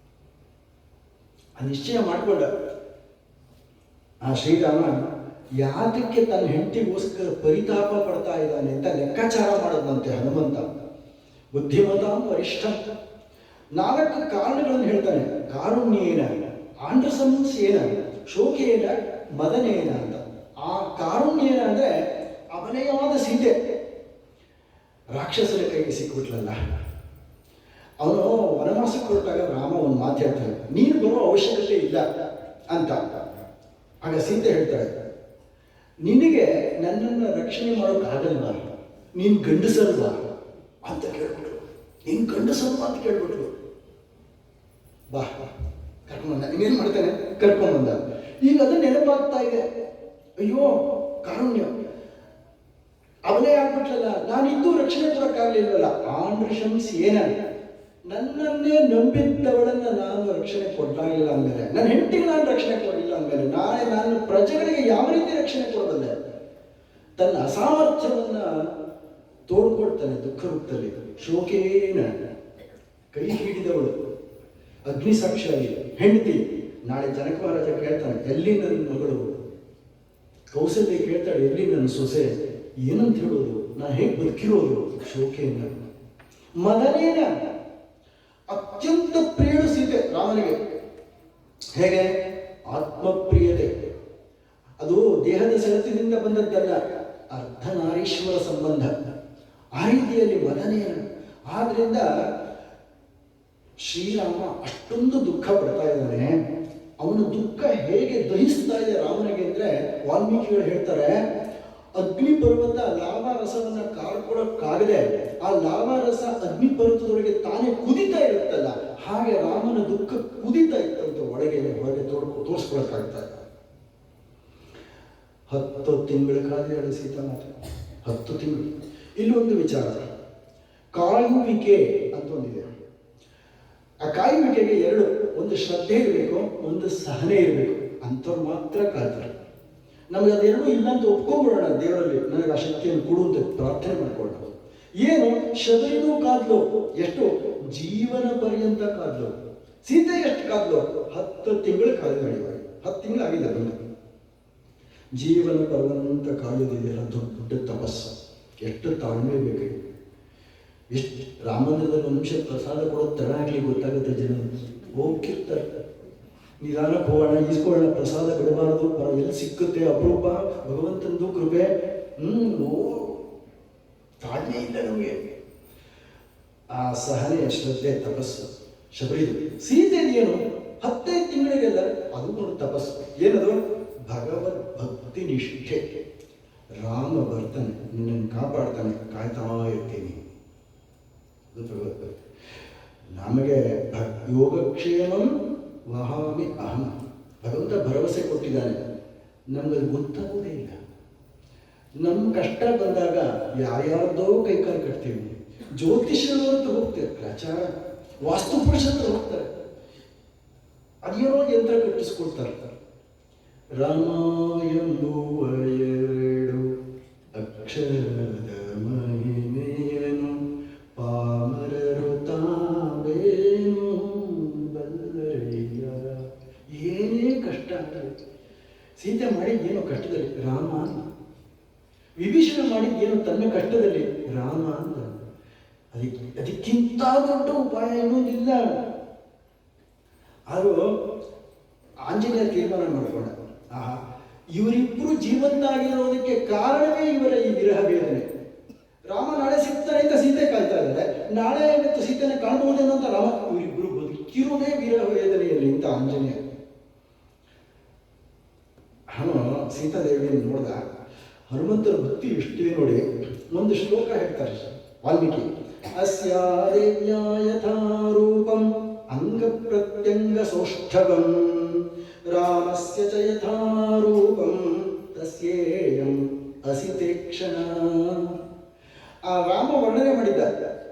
ಆ ನಿಶ್ಚಯ ಮಾಡಿಕೊಂಡ ಆ ಶ್ರೀರಾಮ ಯಾತಕ್ಕೆ ತನ್ನ ಹೆಂಡತಿಗೋಸ್ಕರ ಪರಿತಾಪ ಪಡ್ತಾ ಇದ್ದಾನೆ ಅಂತ ಲೆಕ್ಕಾಚಾರ ಮಾಡೋದಂತೆ ಹನುಮಂತ. ಬುದ್ಧಿಮತ ವರಿಷ್ಠ 4 ಕಾರಣಗಳನ್ನು ಹೇಳ್ತಾನೆ. ಕಾರುಣ್ಯೇನ, ಆಂಡ್ರಸಂಸ್ಯೇನ, ಶೋಕೇನ, ಮದನೇನ ಅಂತ. ಆ ಕಾರುಣ್ಯೇನ ಅಂದ್ರೆ ಅವನೆಯಾದ ಸೀತೆ ರಾಕ್ಷಸರ ಕೈಗೆ ಸಿಕ್ಬಿಟ್ಲಲ್ಲ. ಅವನು ವನವಾಸಕ್ಕೆ ಹೊರಟಾಗ ರಾಮ ಒಂದು ಮಾತು ಹೇಳ್ತಾನೆ, ನೀನು ಬರೋ ಅವಶ್ಯಕತೆ ಇಲ್ಲ ಅಂತ. ಆಗ ಸೀತೆ ಹೇಳ್ತಾಳೆ, ನಿನಗೆ ನನ್ನನ್ನು ರಕ್ಷಣೆ ಮಾಡೋಕ್ಕಾಗಲ್ವಾ, ನೀನು ಗಂಡಸಲ್ವಾ ಅಂತ ಕೇಳ್ಬಿಟ್ರು. ನೀನು ಗಂಡಸಲ್ವಾ ಅಂತ ಕೇಳ್ಬಿಟ್ರು. ಬಾ ಕರ್ಕೊಂಡ್ಬಂದ. ನೀನೇನು ಮಾಡ್ತಾನೆ? ಕರ್ಕೊಂಡ್ಬಂದ. ಈಗ ಅದು ನೆನಪಾಗ್ತಾ ಇದೆ. ಅಯ್ಯೋ ಕಾರುಣ್ಯ, ಅವನೇ ಆಗ್ಬಿಟ್ಲಲ್ಲ, ನಾನಿದ್ದು ರಕ್ಷಣೆ ಕೊಡಕ್ಕಾಗ್ಲಿಲ್ವಲ್ಲ. ಆಂಡ್ರಿಷನ್ಸ್ ಏನ, ನನ್ನನ್ನೇ ನಂಬಿದ್ದವಳನ್ನ ನಾನು ರಕ್ಷಣೆ ಕೊಡಲಾಗಿಲ್ಲ ಅಂದಮೇಲೆ, ನನ್ನ ಹೆಂಡತಿಗೆ ನಾನು ರಕ್ಷಣೆ ಕೊಡಲಿಲ್ಲ ಅಂದಮೇಲೆ, ನಾಳೆ ನಾನು ಪ್ರಜೆಗಳಿಗೆ ಯಾವ ರೀತಿ ರಕ್ಷಣೆ ಕೊಡಬಲ್ಲೆ? ತನ್ನ ಅಸಾಮರ್ಥ್ಯವನ್ನ ತೋಡ್ಕೊಡ್ತಾನೆ ದುಃಖ ರೂಪದಲ್ಲಿ. ಶೋಕೇನ ಕೈ ಹಿಡಿದವಳು ಅಗ್ನಿ ಸಾಕ್ಷಿಯಾಗಿ ಹೆಂಡತಿ. ನಾಳೆ ಜನಕ ಮಹಾರಾಜ ಕೇಳ್ತಾನೆ, ಎಲ್ಲಿ ನನ್ನ ಮಗಳು? ಕೌಸಲ್ಯ ಕೇಳ್ತಾಳೆ, ಎಲ್ಲಿ ನನ್ನ ಸೊಸೆ? ಏನಂತ ಹೇಳೋದು? ನಾ ಹೇಗೆ ಬದುಕಿರೋದು? ಶೋಕೇನ. ಮದನೇನ ಅತ್ಯಂತ ಪ್ರಿಯಳು ಸೀತೆ ರಾಮನಿಗೆ. ಹೇಗೆ? ಆತ್ಮಪ್ರಿಯತೆ. ಅದು ದೇಹದ ಸೆಳೆತದಿಂದ ಬಂದದ್ದಲ್ಲ, ಅರ್ಧನಾರೀಶ್ವರ ಸಂಬಂಧ. ಆ ರೀತಿಯಲ್ಲಿ ಮದನೇನ. ಆದ್ರಿಂದ ಶ್ರೀರಾಮ ಅಷ್ಟೊಂದು ದುಃಖ ಪಡ್ತಾ ಇದ್ದಾನೆ. ಅವನ ದುಃಖ ಹೇಗೆ ದಹಿಸ್ತಾ ಇದೆ ರಾಮನಿಗೆ ಅಂದ್ರೆ, ವಾಲ್ಮೀಕಿಗಳು ಹೇಳ್ತಾರೆ, ಅಗ್ನಿ ಪರ್ವತ ಲಾವಾರಸವನ್ನ ಕಾರ್ಕೊಳಕ್ಕಾಗದೆ ಆ ಲಾವಾರಸ ಅಗ್ನಿ ಪರ್ವತದೊಳಗೆ ತಾನೇ ಕುದಿತಾ ಇರುತ್ತಲ್ಲ, ಹಾಗೆ ರಾಮನ ದುಃಖ ಕುದಿತಾ ಇತ್ತಂತ ಹೊರಗೆ ತೋರಿಸ್ಕೊಳಕ್ಕಾಗ್ತಾ ಇಲ್ಲ. 10 ತಿಂಗಳ ಕಾಲ ಸೀತಾಮಾತೆ, 10 ತಿಂಗಳು. ಇಲ್ಲಿ ಒಂದು ವಿಚಾರ, ಕಾಯುವಿಕೆ ಅಂತ ಒಂದಿದೆ. ಆ ಕಾಯುವಿಕೆಗೆ 2, ಒಂದು ಶ್ರದ್ಧೆ ಇರಬೇಕು, ಒಂದು ಸಹನೆ ಇರಬೇಕು. ಅಂಥವ್ರು ಮಾತ್ರ ಕಾಯ್ತಾರೆ. ನಮಗೆ ಅದೆರಡೂ ಇಲ್ಲ ಅಂತ ಒಪ್ಕೊಂಡ್ಬಿಡೋಣ, ದೇವರಲ್ಲಿ ನನಗೆ ಆ ಶಕ್ತಿಯನ್ನು ಕೊಡು ಅಂತ ಪ್ರಾರ್ಥನೆ ಮಾಡ್ಕೊಳ್ಳೋಣ. ಏನು? ಶಬರಿನೂ ಕಾದ್ಲು, ಎಷ್ಟು? ಜೀವನ ಪರ್ಯಂತ ಕಾದ್ಲು. ಸೀತೆ ಎಷ್ಟು ಕಾದ್ಲು? 10 ತಿಂಗಳು ಕಾದಿದ್ದಾಳೆ. 10 ತಿಂಗಳಾಗಿದೆ ಅದನ್ನು. ಜೀವನ ಪರ್ಯಂತ ಕಾಯೋದಿದೆಯಲ್ಲ, ದೊಡ್ಡ ತಪಸ್ಸು. ಎಷ್ಟು ತಾಳ್ಮೆ ಬೇಕು. ಎಷ್ಟು ರಾಮಂದ್ರದಲ್ಲಿ ಒಂದು ನಿಮಿಷ ಪ್ರಸಾದ ಕೊಡೋದು ತಡ ಆಗಲಿ ಗೊತ್ತಾಗುತ್ತೆ. ಜನ ಹೋಗ್ತಿರ್ತಾರೆ, ನಿಧಾನಕ್ಕೆ ಹೋಗೋಣ, ಈಸ್ಕೊಳ್ಳೋಣ, ಪ್ರಸಾದ ಬಿಡಬಾರದು, ಎಲ್ಲಿ ಸಿಕ್ಕುತ್ತೆ, ಅಪರೂಪ, ಭಗವಂತನದು ಕೃಪೆ. ತಾಳ್ಮೆ ಇಲ್ಲ ನಮಗೆ. ಆ ಸಹನೆ, ಶ್ರದ್ಧೆ, ತಪಸ್ಸು ಶಬರಿದು. ಸೀತೆದು ಏನು? 15 ತಿಂಗಳಿಗೆಲ್ಲ ಅದು ಒಂದು ತಪಸ್ಸು. ಏನದು? ಭಗವದ್ ಭಕ್ತಿ ನಿಷ್ಠೆ. ರಾಮ ಬರ್ತಾನೆ, ನಿನ್ನನ್ನು ಕಾಪಾಡ್ತಾನೆ, ಕಾಯ್ತಾ ಇರ್ತೀನಿ. ನಮಗೆ ಯೋಗಕ್ಷೇಮಂ ವಹಾಮಿ ಅಹಂ. ಭಗವಂತ ಭರವಸೆ ಕೊಟ್ಟಿದ್ದಾನೆ, ನಮಗದು ಗೊತ್ತಾಗೋದೇ ಇಲ್ಲ. ನಮ್ಮ ಕಷ್ಟ ಬಂದಾಗ ಯಾರ್ಯಾರ್ದೋ ಕೈಕಾಲು ಕಟ್ತೀವಿ. ಜ್ಯೋತಿಷ್ಯರು ಅಂತ ಹೋಗ್ತಾರೆ, ಪ್ರಚಾರ ವಾಸ್ತುಪುರುಷ ಹತ್ರ ಹೋಗ್ತಾರೆ, ಅದೇನೋ ಯಂತ್ರ ಕಟ್ಟಿಸ್ಕೊಳ್ತಾರೆ. ರಾಮ ಎಂಬುವ 2 ಅಕ್ಷರದ ಮಹಿಮೆಯನು ಪಾಮರರು ತಾವೇನು ಬಲ್ಲಯ್ಯ. ಏನೇ ಕಷ್ಟ ಅಂತ ಸೀತೆ ಮಾಡಿದ್ದೇನೋ ಕಷ್ಟದಲ್ಲಿ ರಾಮ ಅಂತ, ವಿಭೀಷಣ ಮಾಡಿದ್ದೇನೋ ತನ್ನ ಕಷ್ಟದಲ್ಲಿ ರಾಮ ಅಂತ. ಅದಕ್ಕಿಂತ ದೊಡ್ಡ ಉಪಾಯ ಇನ್ನೊಂದಿಲ್ಲ. ಆದರೂ ಆಂಜನೇಯ ತೀರ್ಮಾನ ಮಾಡಿಕೊಂಡ, ಇವರಿಬ್ಬರು ಜೀವಂತ ಆಗಿರೋದಕ್ಕೆ ಕಾರಣವೇ ಇವರ ಈ ವಿರಹ ವೇದನೆ. ರಾಮ ನಾಳೆ ಸಿಗ್ತಾನೆ ಅಂತ ಸೀತೆ ಕಾಯ್ತಾ ಇದ್ದಾರೆ, ನಾಳೆ ಇವತ್ತು ಸೀತೆನ ಕಾಣಬಹುದೇನೋ ಅಂತ ರಾಮ. ಇವರಿಬ್ಬರು ಬದುಕಿರೋದೇ ವಿರಹ ವೇದನೆಯಲ್ಲಿ ಅಂತ ಆಂಜನೇಯ. ಸೀತಾದೇವಿಯನ್ನು ನೋಡ್ದ. ಹನುಮಂತರ ಭಕ್ತಿ ಎಷ್ಟಿದೆ ನೋಡಿ. ಒಂದು ಶ್ಲೋಕ ಹೇಳ್ತಾರೆ ವಾಲ್ಮೀಕಿ, ಅಸ್ಯಾ ದೇವ್ಯಾ ಯಥಾ ರೂಪಂ ಅಂಗ ಪ್ರತ್ಯಂಗ ಸೌಷ್ಠವಂ ರಾಮಸ್ಯ ಚ ಯಥಾ ರೂಪಂ ತಸ್ಯೇಯಂ ಅಸಿತೇಕ್ಷಣ. ಆ ರಾಮ ವರ್ಣನೆ ಮಾಡಿದ್ದ,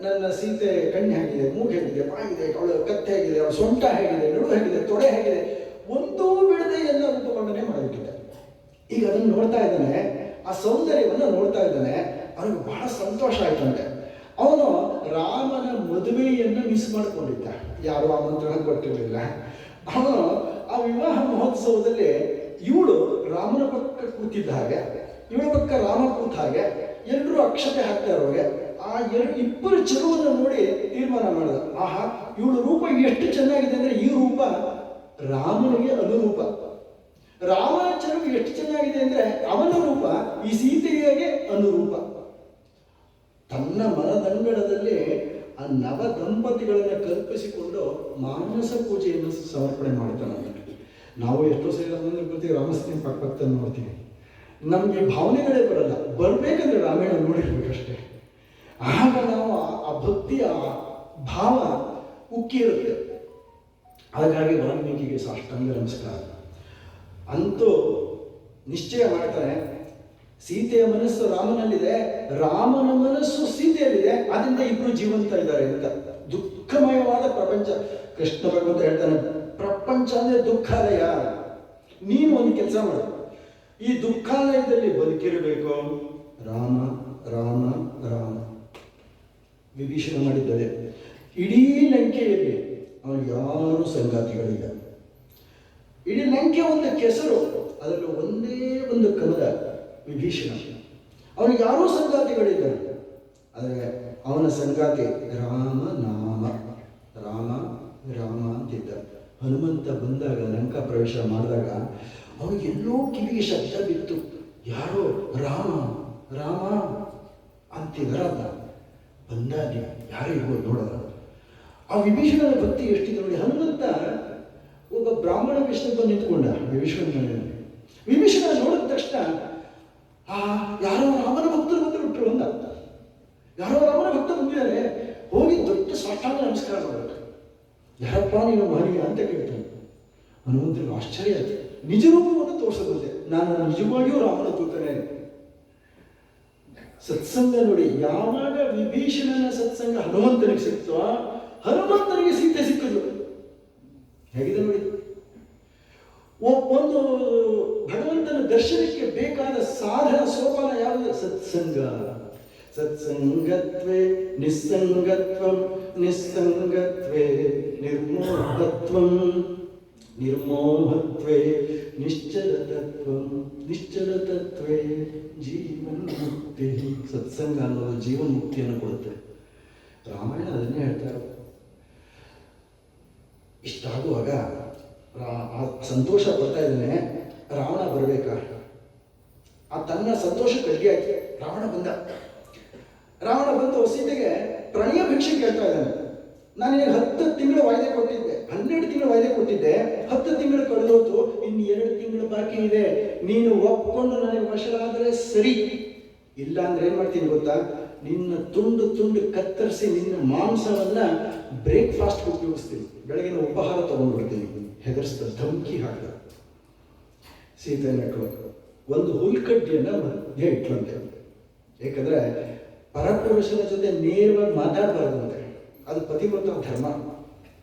ನನ್ನ ಸೀತೆ ಕಣ್ಣು ಹೇಗಿದೆ, ಮೂಗು ಹೇಗಿದೆ, ಬಾಯಿದೆ, ಅವಳ ಕತ್ತೆ ಹೇಗಿದೆ, ಅವಳ ಸೊಂಟ ಹೇಗಿದೆ, ನಡು ಹೇಗಿದೆ, ತೊಡೆ ಹೇಗಿದೆ, ಒಂದೂ ಬಿಡದೆ ಎಲ್ಲ ರೂಪ ವರ್ಣನೆ ಮಾಡಿಬಿಟ್ಟಿದ್ದ. ಈಗ ಅದನ್ನು ನೋಡ್ತಾ ಇದ್ದಾನೆ, ಆ ಸೌಂದರ್ಯವನ್ನು ನೋಡ್ತಾ ಇದ್ದಾನೆ. ಅವನಿಗೆ ಬಹಳ ಸಂತೋಷ ಆಯ್ತಂತೆ. ಅವನು ರಾಮನ ಮದುವೆಯನ್ನು ಮಿಸ್ ಮಾಡಿಕೊಂಡಿದ್ದ, ಯಾರು ಆಮಂತ್ರಣ ಕೊಟ್ಟಿರಲಿಲ್ಲ. ಅವನು ಆ ವಿವಾಹ ಮಹೋತ್ಸವದಲ್ಲಿ ಇವಳು ರಾಮನ ಪಕ್ಕ ಕೂತಿದ್ದ ಹಾಗೆ, ಇವಳ ಪಕ್ಕ ರಾಮ ಕೂತ ಹಾಗೆ, ಎಲ್ಲರೂ ಅಕ್ಷತೆ ಹಾಕ್ತಾ ಇರೋಗೆ ಆ ಇಬ್ಬರು ಚೆಲುವನ್ನು ನೋಡಿ ತೀರ್ಮಾನ ಮಾಡಿದ, ಆಹಾ ಇವಳ ರೂಪ ಎಷ್ಟು ಚೆನ್ನಾಗಿದೆ ಅಂದ್ರೆ ಈ ರೂಪ ರಾಮನಿಗೆ ಅನುರೂಪ. ರಾಮನ ಚೆಲುವು ಎಷ್ಟು ಚೆನ್ನಾಗಿದೆ ಅಂದ್ರೆ ಅವನ ರೂಪ ಈ ಸೀತೆಗೆ ಅನುರೂಪ. ತನ್ನ ಮನದಂಗಡದಲ್ಲಿ ಆ ನವ ದಂಪತಿಗಳನ್ನು ಕಲ್ಪಿಸಿಕೊಂಡು ಮಾನಸ ಪೂಜೆಯನ್ನು ಸಮರ್ಪಣೆ ಮಾಡ್ತಾನೆ. ನಾವು ಎಷ್ಟೋ ಸರಿ ರಾಮಂದ್ರ ಬರ್ತೀವಿ, ರಾಮಸ್ವಾಮಿ ಪಕ್ಕ ನೋಡ್ತೀವಿ, ನಮಗೆ ಭಾವನೆಗಳೇ ಬರಲ್ಲ. ಬರ್ಬೇಕಂದ್ರೆ ರಾಮಾಯಣ ನೋಡಿರ್ಬೇಕಷ್ಟೇ, ಆಗ ನಾವು ಆ ಭಕ್ತಿಯ ಭಾವ ಉಕ್ಕಿ ಇರುತ್ತೆ. ಹಾಗಾಗಿ ವಾಲ್ಮೀಕಿಗೆ ಸಾಷ್ಟಾಂಗ ನಮಸ್ಕಾರ. ಅಂತೂ ನಿಶ್ಚಯ ಮಾಡ್ತಾನೆ, ಸೀತೆಯ ಮನಸ್ಸು ರಾಮನಲ್ಲಿದೆ, ರಾಮನ ಮನಸ್ಸು ಸೀತೆಯಲ್ಲಿದೆ, ಅದರಿಂದ ಇಬ್ರು ಜೀವಂತ ಇದ್ದಾರೆ ಅಂತ. ದುಃಖಮಯವಾದ ಪ್ರಪಂಚ. ಕೃಷ್ಣ ಭಗವಂತ ಹೇಳ್ತಾನೆ, ಪ್ರಪಂಚ ಅಂದ್ರೆ ದುಃಖಾಲಯ. ನೀನು ಒಂದು ಕೆಲಸ ಮಾಡು, ಈ ದುಃಖಾಲಯದಲ್ಲಿ ಬದುಕಿರಬೇಕು. ರಾಮ ರಾಮ ರಾಮ. ವಿಭೀಷಣ ಮಾಡಿದ್ದಾರೆ. ಇಡೀ ಲಂಕೆಯಲ್ಲಿ ಅವನಿಗೆ ಯಾರೂ ಸಂಗಾತಿಗಳಿಲ್ಲ. ಇಡೀ ಲಂಕೆ ಒಂದು ಕೆಸರು, ಅದರಲ್ಲಿ ಒಂದೇ ಒಂದು ಕಮಲ ವಿಭೀಷಣ. ಅವನಿಗೆ ಯಾರೂ ಸಂಗಾತಿಗಳಿಲ್ಲ. ಆದರೆ ಅವನ ಸಂಗಾತಿ ರಾಮ ನಾಮ. ರಾಮ ರಾಮ ಅಂತಿದ್ದ. ಹನುಮಂತ ಬಂದಾಗ ಲಂಕಾ ಪ್ರವೇಶ ಮಾಡಿದಾಗ ಅವನಿಗೆ ಎಲ್ಲೋ ಕಿವಿಗೆ ಶಬ್ದ ಬಿತ್ತು, ಯಾರೋ ರಾಮ ರಾಮ ಅಂತಿದಾರ. ಬಂದಾಗ ಯಾರಿಗೂ ನೋಡೋಣ. ಆ ವಿಭೀಷಣನ ಭಕ್ತಿ ಎಷ್ಟಿದೆ ನೋಡಿ. ಹನುಮಂತ ಒಬ್ಬ ಬ್ರಾಹ್ಮಣ ವಿಷ್ಣು ನಿಂತ್ಕೊಂಡ ವಿಭೀಷಣ ಮನೆಯಲ್ಲಿ. ವಿಭೀಷಣ ನೋಡಿದ ತಕ್ಷಣ ಯಾರೋ ರಾಮನ ಭಕ್ತರು ಬಂದುಬಿಟ್ರು ಅಂದ. ಯಾರೋ ರಾಮನ ಭಕ್ತ ಬಂದಿದ್ದಾರೆ, ಹೋಗಿ ದೊಡ್ಡ ಸಾಷ್ಟಾಂಗ ನಮಸ್ಕಾರ ಮಾಡಬೇಕು. ಯಾರಪ್ಪ ನೀನು ಮಹನೀಯ ಅಂತ ಕೇಳ್ತಾನೆ. ಹನುಮಂತನಿಗೆ ಆಶ್ಚರ್ಯ ಆಯ್ತು. ನಿಜ ರೂಪವನ್ನು ತೋರಿಸಬಲ್ಲೆ, ನಾನು ನಿಜವಾಗಿಯೂ ರಾಮನ ದೂತನೇ. ಸತ್ಸಂಗ ನೋಡಿ, ಯಾವಾಗ ವಿಭೀಷಣನ ಸತ್ಸಂಗ ಹನುಮಂತನಿಗೆ ಸಿಕ್ತೋ, ಹನುಮಂತನಿಗೆ ಸೀತೆ ಸಿಕ್ಕಿದ್ರು. ಹೇಗಿದೆ ನೋಡಿ. ಒಂದು ಭಗವಂತನ ದರ್ಶನಕ್ಕೆ ಬೇಕಾದ ಸಾಧನ ಸೋಪಾನ ಯಾವುದು? ಸತ್ಸಂಗ. ಸತ್ಸಂಗತ್ವೇ ನಿಸ್ಸಂಗತ್ವಂ, ನಿಸ್ಸಂಗತ್ವೇ ನಿರ್ಮೋಹತ್ವಂ, ನಿರ್ಮೋಹತ್ವೇ ನಿಶ್ಚಲತತ್ವಂ, ನಿಶ್ಚಲತತ್ವೇ ಜೀವನ್ ಮುಕ್ತಿ. ಸತ್ಸಂಗ ಅನ್ನೋದು ಜೀವನ್ ಮುಕ್ತಿಯನ್ನು ಕೊಡುತ್ತೆ. ರಾಮಾಯಣ ಅದನ್ನೇ ಹೇಳ್ತಾರೆ. ಇಷ್ಟಾಗುವಾಗ ಸಂತೋಷ ಪಡ್ತಾ ಇದ್ದಾನೆ. ರಾವಣ ಬರಬೇಕಾ? ತನ್ನ ಸಂತೋಷ ಕಡ್ಡಿ ಆಯ್ತು. ರಾವಣ ಬಂದ. ರಾವಣ ಬಂದು ಸೀತೆಗೆ ಪ್ರಣಯ ಭಿಕ್ಷೆ ಕೇಳ್ತಾ ಇದ್ದಾನೆ. ನಾನೇನು 10 ತಿಂಗಳು ವಾಯ್ದೆ ಕೊಟ್ಟಿದ್ದೆ, 12 ತಿಂಗಳು ವಾಯ್ದೆ ಕೊಟ್ಟಿದ್ದೆ, 10 ತಿಂಗಳು ಕಳೆದೋತು, ಇನ್ನು 2 ತಿಂಗಳು ಬಾಕಿ ಇದೆ. ನೀನು ಒಪ್ಕೊಂಡು ನನಗೆ ವಶರಾದರೆ ಸರಿ, ಇಲ್ಲ ಅಂದ್ರೆ ಏನ್ ಮಾಡ್ತೀನಿ ಗೊತ್ತಾ? ನಿನ್ನ ತುಂಡು ತುಂಡು ಕತ್ತರಿಸಿ ನಿನ್ನ ಮಾಂಸವನ್ನ ಬ್ರೇಕ್ಫಾಸ್ಟ್ ಉಪಯೋಗಿಸ್ತೀನಿ, ಬೆಳಗಿನ ಉಪಹಾರ ತಗೊಂಡ್ಬಿಡ್ತೀನಿ. ಹೆದರ್ಸ್ತ ಧಮಕಿ ಹಾಕಿದ. ಸೀತೆ ನಕ್ಕಳು. ಒಂದು ಹುಲ್ಕಡ್ಡಿಯನ್ನ ಮಧ್ಯೆ ಇಟ್ಲಂತೆ. ಯಾಕಂದ್ರೆ ಪರಪುರುಷನ ಜೊತೆ ನೇರವಾಗಿ ಮಾತಾಡಬಾರ್ದು ಅಂತೆ, ಅದು ಪತಿವ್ರತ ಧರ್ಮ.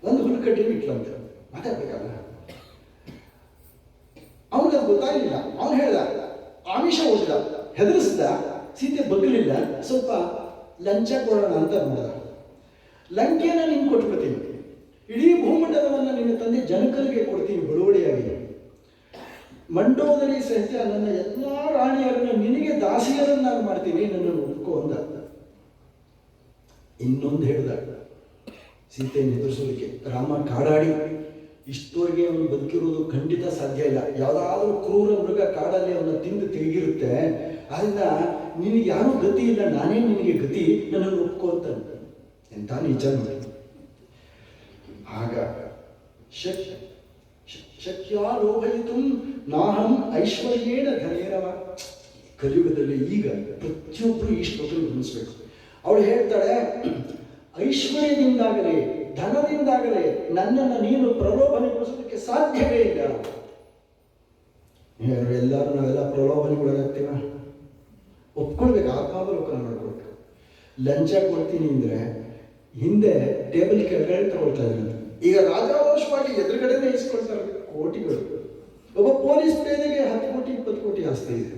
ಒಂದು ಹುಲ್ಕಡ್ಡಿಯನ್ನು ಇಟ್ಲಂತೆ, ಮಾತಾಡ್ಬೇಕಲ್ಲ. ಅವನಿಗದು ಗೊತ್ತಾಗಲಿಲ್ಲ. ಅವನು ಹೇಳ್ದ, ಆಮಿಷ ಓದಿದ, ಹೆದರಿಸಿದ. ಸೀತೆ ಬಗ್ಗಲಿಲ್ಲ. ಸ್ವಲ್ಪ ಲಂಚ ಕೊಡೋಣ ಅಂತ ನೋಡಿದ. ಲಂಕೆನ ನಿಂಗೆ ಕೊಟ್ಬಿಡ್ತೀನಿ, ಇಡೀ ಭೂಮಂಡಲವನ್ನು ನಿನ್ನ ತಂದೆ ಜನಕರಿಗೆ ಕೊಡ್ತೀನಿ ಬಳುವಳಿಯಾಗಿ. ಮಂಡೋದರಿ ಸಹಿತ ನನ್ನ ಎಲ್ಲ ರಾಣಿಯರನ್ನು ನಿನಗೆ ದಾಸಿಯರನ್ನಾಗಿ ಮಾಡ್ತೀನಿ, ನನ್ನನ್ನು ಒಪ್ಕೋ ಅಂದ. ಇನ್ನೊಂದು ಹೇಳ್ದ ಸೀತೆಯನ್ನು ಎದುರಿಸೋದಕ್ಕೆ. ರಾಮ ಕಾಡಾಡಿ ಇಷ್ಟವರೆಗೆ ಅವನು ಬದುಕಿರುವುದು ಖಂಡಿತ ಸಾಧ್ಯ ಇಲ್ಲ. ಯಾವುದಾದ್ರೂ ಕ್ರೂರ ಮೃಗ ಕಾಡಲ್ಲಿ ಅವನ್ನ ತಿಂದು ತೆಗಿರುತ್ತೆ. ಆದ್ರಿಂದ ನಿನಗೆ ಯಾರೂ ಗತಿ ಇಲ್ಲ, ನಾನೇ ನಿನಗೆ ಗತಿ, ನನ್ನನ್ನು ಒಪ್ಕೋ ಅಂತ. ಎಂತ ನಿಜ ನೋಡಿ. ಆಗ ಶಕ್ಯಾಲೋಭಯಿತು ನಾಹಂ ಐಶ್ವರ್ಯೇಣ ಧನೇರವ. ಕಲಿಯುಗದಲ್ಲಿ ಈಗ ಪ್ರತಿಯೊಬ್ಬರು ಈ ಶ್ಲೋಕ ಗಮನಿಸಬೇಕು. ಅವಳು ಹೇಳ್ತಾಳೆ, ಐಶ್ವರ್ಯದಿಂದಾಗಲೇ ಧನದಿಂದಾಗಲೇ ನನ್ನನ್ನು ನೀನು ಪ್ರಲೋಭನೆಗೊಳಿಸೋದಕ್ಕೆ ಸಾಧ್ಯವೇ ಇಲ್ಲ. ಎಲ್ಲರೂ ನಾವೆಲ್ಲ ಪ್ರಲೋಭನೆಗೊಳಗಾಗ್ತೀವ? ಒಪ್ಕೊಳ್ಬೇಕು, ಆತ್ಮಾವಲೋಕನ ಮಾಡ್ಕೊಳ್ಬೇಕು. ಲಂಚ ಕೊಡ್ತೀನಿ ಅಂದರೆ ಹಿಂದೆ ಟೇಬಲ್ ಕೆಳಗಡೆ ತಗೊಳ್ತಾ ಇದ್ದಾರೆ, ಈಗ ರಾಜಾರೋಷವಾಗಿ ಎದುರುಗಡೆನೇ ಇಸ್ಕೊಳ್ತಾರೆ ಕೋಟಿಗಳು. ಒಬ್ಬ ಪೊಲೀಸ್ ಪೇದೆಗೆ 10 ಕೋಟಿ 20 ಕೋಟಿ ಆಸ್ತಿ ಇದೆ.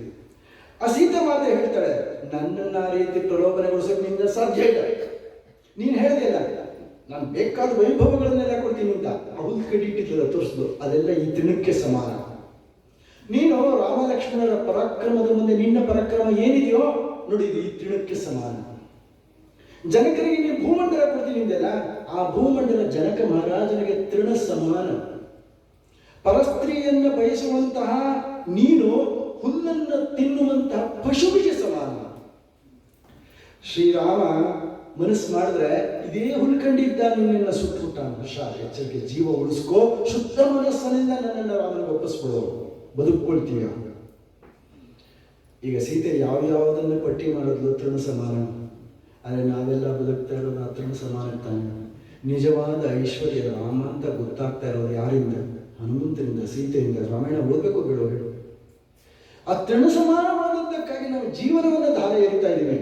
ಆ ಸೀತೆ ಮಾತೆ ಹೇಳ್ತಾಳೆ, ನನ್ನನ್ನು ಆ ರೀತಿ ಪ್ರಲೋಭನೆಗೊಳಿಸೋಕೆ ನಿಂದ ಸಾಧ್ಯ ಇಲ್ಲ. ನೀನು ಹೇಳಿದೆಯಲ್ಲ, ನಾನು ಬೇಕಾದ ವೈಭವಗಳನ್ನೆಲ್ಲ ಕೊಡ್ತೀನಿ ಅಂತ. ಅವ್ರು ಕಡಿಟ್ಟಿದ್ದಲ್ಲ ತೋರಿಸ್ದು, ಅದೆಲ್ಲ ಈ ದಿನಕ್ಕೆ ಸಮಾನ. ನೀನು ರಾಮ ಲಕ್ಷ್ಮಣರ ಪರಾಕ್ರಮದ ಮುಂದೆ ನಿನ್ನ ಪರಾಕ್ರಮ ಏನಿದೆಯೋ ನೋಡಿ, ಇದು ಈ ತೃಣಕ್ಕೆ ಸಮಾನ. ಜನಕರಿಗೆ ನೀನು ಭೂಮಂಡಲ ಕೊಡ್ತೀನಿ ಅಂದೆಲ್ಲ, ಆ ಭೂಮಂಡಲ ಜನಕ ಮಹಾರಾಜನಿಗೆ ತೃಣ ಸಮಾನ. ಪರಸ್ತ್ರೀಯನ್ನು ಬಯಸುವಂತಹ ನೀನು ಹುಲ್ಲನ್ನು ತಿನ್ನುವಂತಹ ಪಶುವಿಗೆ ಸಮಾನ. ಶ್ರೀರಾಮ ಮನಸ್ಸು ಮಾಡಿದ್ರೆ ಇದೇ ಹುಲ್ಕಂಡಿದ್ದ ನಿನ್ನನ್ನು ಸುಟ್ಟುಬಿಟ್ಟ. ಎಚ್ಚರಿಕೆ, ಜೀವ ಉಳಿಸ್ಕೋ, ಶುದ್ಧ ಮನಸ್ಸಿನಿಂದ ನನ್ನನ್ನು ರಾಮನಿಗೆ ಒಪ್ಪಿಸ್ಬಿಡೋ, ಬದುಕೊಳ್ತೀಯ. ಈಗ ಸೀತೆ ಯಾವ್ಯಾವುದನ್ನು ಪಟ್ಟಿ ಮಾಡಿದ್ಲು ತೃಣ ಸಮಾನ. ಆದರೆ ನಾವೆಲ್ಲ ಬದುಕ್ತಾ ಇರೋದು ಆ ತೃಣ ಸಮಾನ ತಾನೆ. ನಿಜವಾದ ಐಶ್ವರ್ಯ ರಾಮ ಅಂತ ಗೊತ್ತಾಗ್ತಾ ಇರೋದು ಯಾರಿಂದ? ಹನುಮ ಹನುಮಂತರಿಂದ ಸೀತೆಯಿಂದ ರಾಮಾಯಣ ಓದಬೇಕು ಬೇಡೋ ಹೇಳು. ಆ ತೃಣ ಸಮಾನವಾದದ್ದಕ್ಕಾಗಿ ನಾವು ಜೀವನವನ್ನು ಧಾರೆ ಎರಿತಾ ಇದ್ದೀವಿ.